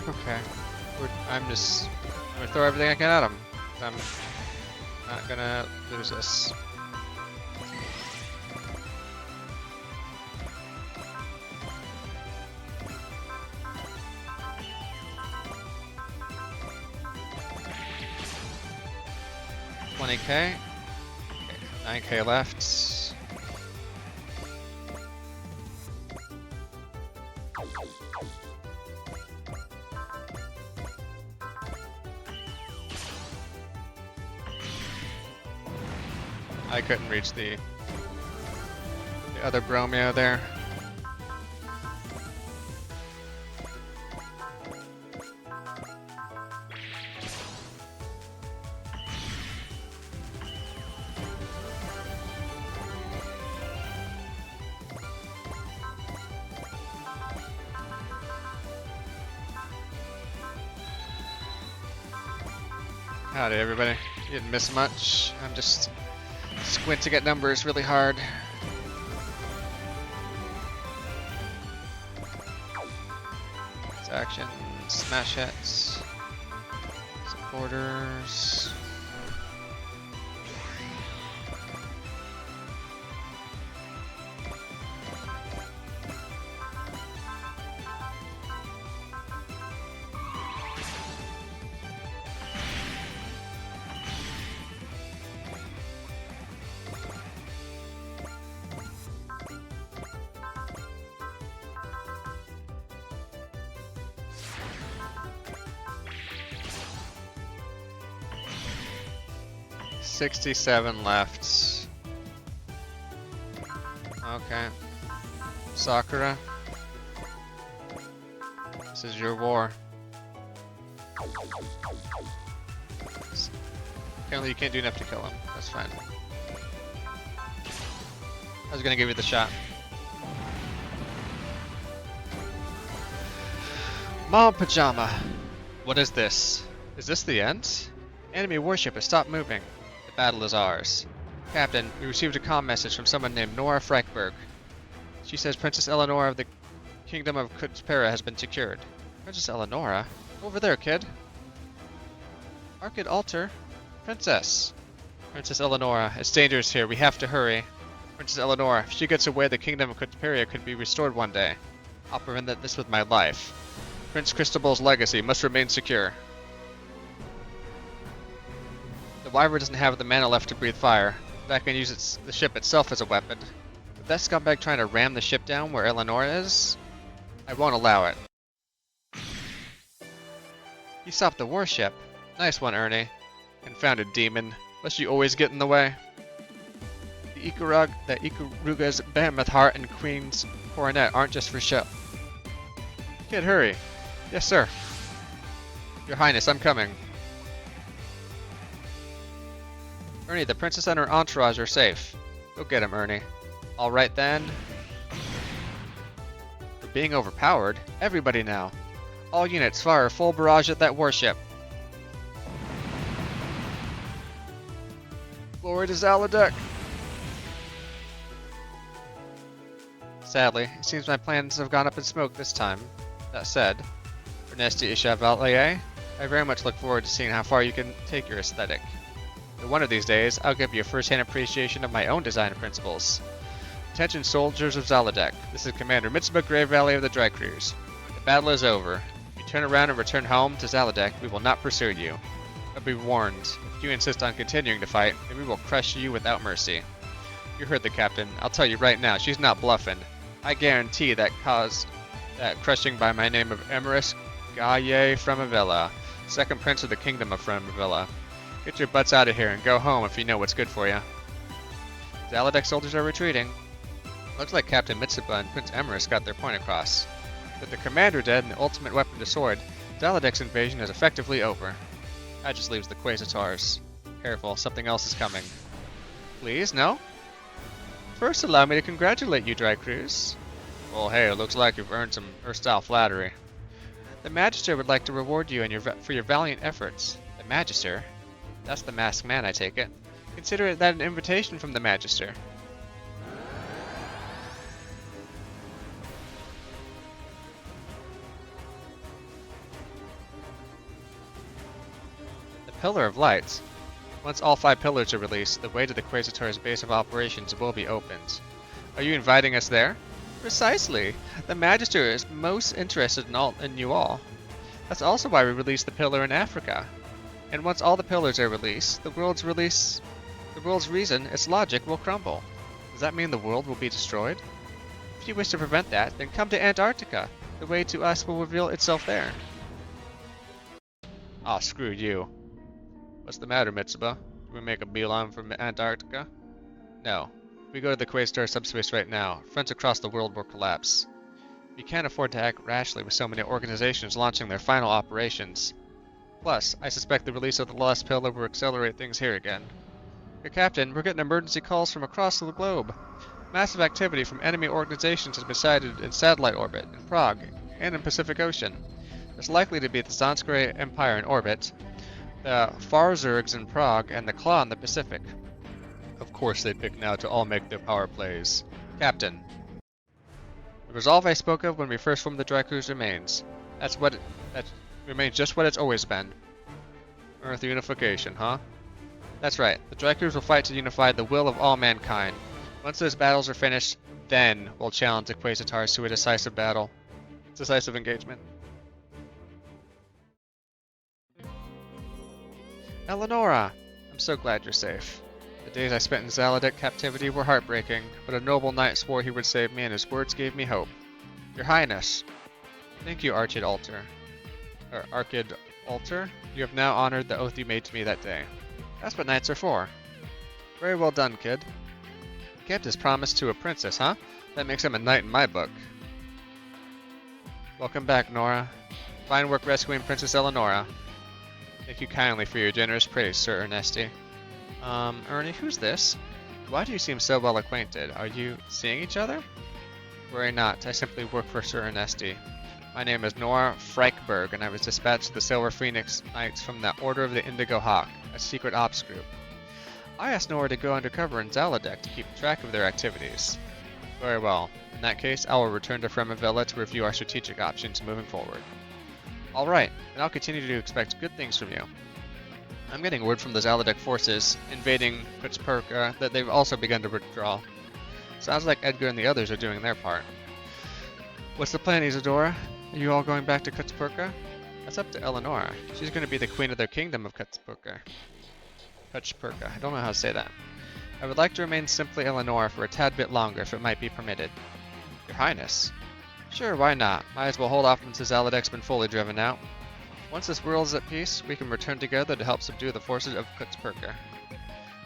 Okay. I'm gonna throw everything I can at him. I'm not gonna lose this. $20K. 9K left. I couldn't reach the other Bromeo there. Howdy everybody. You didn't miss much. I'm just squinting at numbers really hard. Action, smash hits, supporters. $67 left. Okay. Sakura. This is your war. Apparently you can't do enough to kill him. That's fine. I was gonna give you the shot. Mom Pajama. What is this? Is this the end? Enemy warship has stopped moving. The battle is ours. Captain, we received a comm message from someone named Nora Frankberg. She says Princess Eleonora of the Kingdom of Kutspera has been secured. Princess Eleonora? Over there, kid. Arcade Altar? Princess. Princess Eleonora, it's dangerous here. We have to hurry. Princess Eleonora, if she gets away, the Kingdom of Kutspera could be restored one day. I'll prevent this with my life. Prince Cristobal's legacy must remain secure. The Wyvern doesn't have the mana left to breathe fire. That can use the ship itself as a weapon. With that scumbag trying to ram the ship down where Eleonora is, I won't allow it. You stopped the warship. Nice one, Ernie. Confounded demon. Must you always get in the way? The Ikaruga's behemoth heart and Queen's coronet aren't just for show. Kid, hurry. Yes, sir. Your Highness, I'm coming. Ernie, the princess and her entourage are safe. Go get him, Ernie. Alright then. We're being overpowered. Everybody now. All units fire full barrage at that warship. Glory to Zalodek. Sadly, it seems my plans have gone up in smoke this time. That said, Ernesti Chevalier, I very much look forward to seeing how far you can take your aesthetic. And one of these days, I'll give you a first-hand appreciation of my own design principles. Attention soldiers of Zalodek, this is Commander Mitsuba Grey Valley of the Drycrews. The battle is over. If you turn around and return home to Zalodek, we will not pursue you. But be warned, if you insist on continuing to fight, then we will crush you without mercy. You heard the captain. I'll tell you right now, she's not bluffing. I guarantee that cause That crushing by my name of Emerus Gaye Fremavilla, second prince of the kingdom of Fremavilla. Get your butts out of here and go home if you know what's good for you. Zalodek soldiers are retreating. Looks like Captain Mitsuba and Prince Emerus got their point across. With the commander dead and the ultimate weapon to sword, Zalodek's invasion is effectively over. That just leaves the Quasitars. Careful, something else is coming. Please, no? First, allow me to congratulate you, Drycruz. Well, hey, it looks like you've earned some Earth-style flattery. The Magister would like to reward you for your valiant efforts. The Magister? That's the masked man, I take it. Consider that an invitation from the Magister. The Pillar of Lights. Once all 5 pillars are released, the way to the Quasitar's base of operations will be opened. Are you inviting us there? Precisely. The Magister is most interested in you all. That's also why we released the pillar in Africa. And once all the pillars are released, the world's reason, its logic, will crumble. Does that mean the world will be destroyed? If you wish to prevent that, then come to Antarctica. The way to us will reveal itself there. Aw, screw you. What's the matter, Mitsuba? Do we make a beeline from Antarctica? No. If we go to the Quasar subspace right now, fronts across the world will collapse. We can't afford to act rashly with so many organizations launching their final operations. Plus, I suspect the release of the last pillar will accelerate things here again. Your Captain, we're getting emergency calls from across the globe. Massive activity from enemy organizations has been sighted in satellite orbit, in Prague, and in Pacific Ocean. There's likely to be the Zanskare Empire in orbit, the Farzergs in Prague, and the Claw in the Pacific. Of course they pick now to all make their power plays. Captain. The resolve I spoke of when we first formed the Drycruz remains. That remains just what it's always been. Earth unification, huh? That's right. The Drycruz will fight to unify the will of all mankind. Once those battles are finished, then we'll challenge the Quasitars to a decisive battle. Decisive engagement. Eleonora! I'm so glad you're safe. The days I spent in Zalodek captivity were heartbreaking, but a noble knight swore he would save me and his words gave me hope. Your Highness! Thank you, Archid Alter. Archid Alter? You have now honored the oath you made to me that day. That's what knights are for. Very well done, kid. He kept his promise to a princess, huh? That makes him a knight in my book. Welcome back, Nora. Fine work rescuing Princess Eleonora. Thank you kindly for your generous praise, Sir Ernesti. Ernie, who's this? Why do you seem so well acquainted? Are you seeing each other? Worry not, I simply work for Sir Ernesti. My name is Nora Freichberg, and I was dispatched to the Silver Phoenix Knights from the Order of the Indigo Hawk, a secret ops group. I asked Nora to go undercover in Zalodek to keep track of their activities. Very well. In that case, I will return to Fremavilla to review our strategic options moving forward. Alright, and I'll continue to expect good things from you. I'm getting word from the Zalodek forces invading Kutzperka that they've also begun to withdraw. Sounds like Edgar and the others are doing their part. What's the plan, Isadora? Are you all going back to Kutzperka? That's up to Eleonora. She's going to be the queen of their kingdom of Kutzperka. I don't know how to say that. I would like to remain simply Eleonora for a tad bit longer if it might be permitted. Your Highness. Sure, why not? Might as well hold off until Zalodek's been fully driven out. Once this world is at peace, we can return together to help subdue the forces of Kutzperka.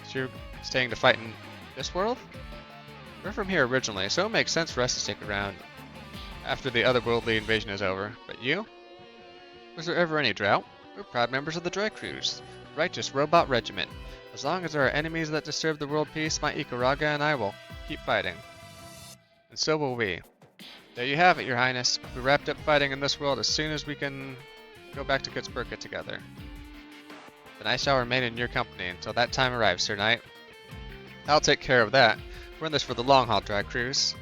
So you're staying to fight in this world? We're from here originally, so it makes sense for us to stick around after the otherworldly invasion is over. But you? Was there ever any drought? We're proud members of the Drycruz, righteous robot regiment. As long as there are enemies that disturb the world peace, my Ikaraga and I will keep fighting. And so will we. There you have it, Your Highness. We wrapped up fighting in this world as soon as we can go back to Kutzperka together. Then I shall remain in your company until that time arrives, Sir Knight. I'll take care of that. We're in this for the long haul, Drycruz.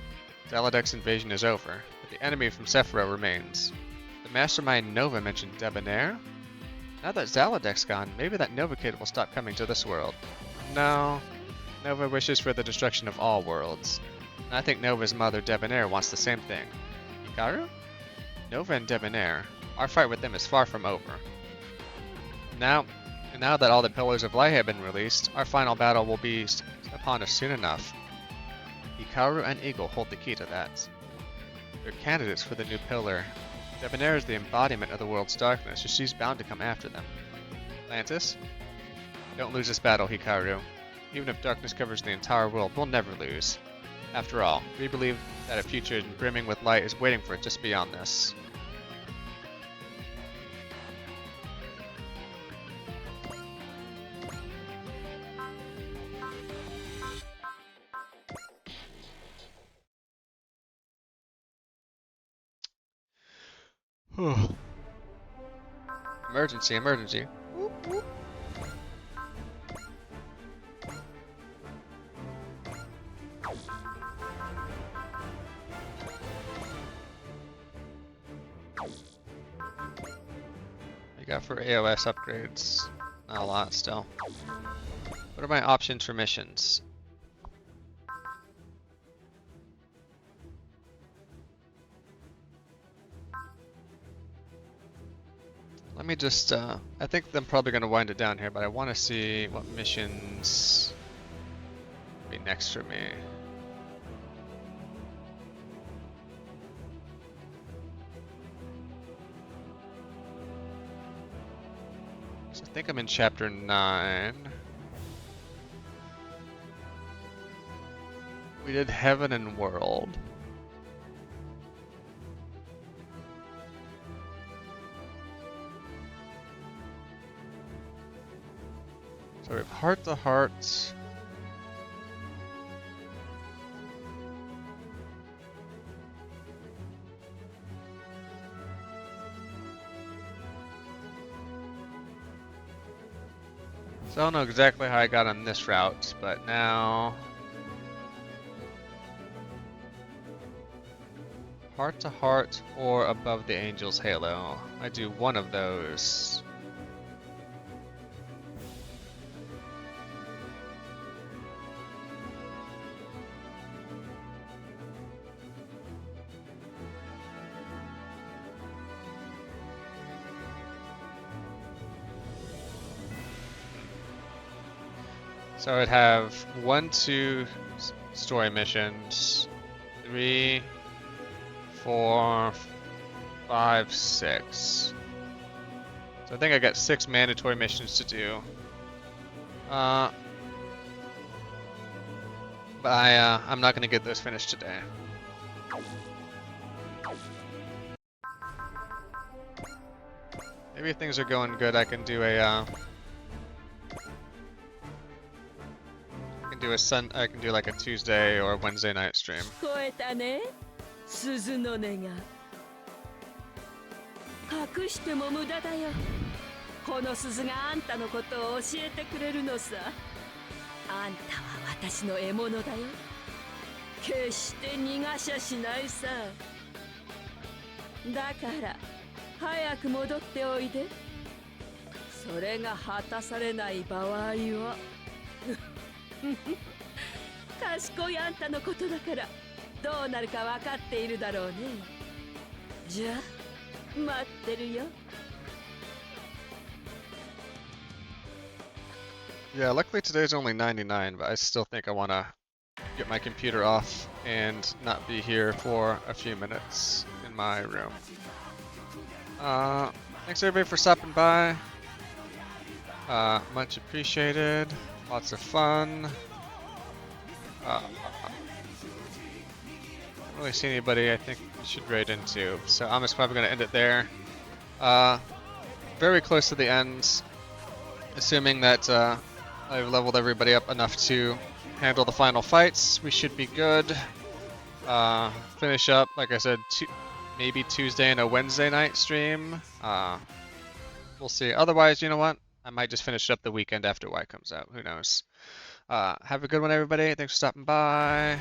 Zalodek's invasion is over, but the enemy from Sephiroth remains. The mastermind Nova mentioned Debonair? Now that Zalodek's gone, maybe that Nova kid will stop coming to this world. No. Nova wishes for the destruction of all worlds. And I think Nova's mother Debonair wants the same thing. Hikaru? Nova and Debonair. Our fight with them is far from over. Now that all the Pillars of Light have been released, our final battle will be upon us soon enough. Hikaru and Eagle hold the key to that. They're candidates for the new pillar. Debonair is the embodiment of the world's darkness, so she's bound to come after them. Atlantis? Don't lose this battle, Hikaru. Even if darkness covers the entire world, we'll never lose. After all, we believe that a future brimming with light is waiting for it just beyond this. Emergency, emergency. Whoop, whoop. I got for AOS upgrades? Not a lot still. What are my options for missions? Let me just, I think I'm probably going to wind it down here, but I want to see what missions be next for me. So I think I'm in chapter 9. We did Heaven and World. So we have Heart to Heart. So I don't know exactly how I got on this route, but now Heart to Heart or Above the Angel's Halo. I do one of those. So I'd have 1, 2 story missions, 3, 4, 5, 6. So I think I got 6 mandatory missions to do. But I'm not gonna get those finished today. Maybe if things are going good, I can do a I can do like a Tuesday or Wednesday night stream. 聞こえたね、鈴の音が。隠しても無駄だよ。この鈴があんたのことを教えてくれるのさ。あんたは私の獲物だよ。決して逃がしゃしないさ。だから早く戻っておいで。それが果たされない場合は。賢いあんたのことだからどうなるか分かっているだろうね。じゃあ待ってるよ。 Yeah, luckily today's only 99, but I still think I want to get my computer off and not be here for a few minutes in my room. Thanks everybody for stopping by. Much appreciated. Lots of fun. Don't really see anybody I think we should raid into, so I'm just probably going to end it there. Very close to the end, assuming that I've leveled everybody up enough to handle the final fights. We should be good. Finish up, like I said, maybe Tuesday and a Wednesday night stream. We'll see. Otherwise, you know what? I might just finish up the weekend after Y comes out. Who knows? Have a good one, everybody. Thanks for stopping by.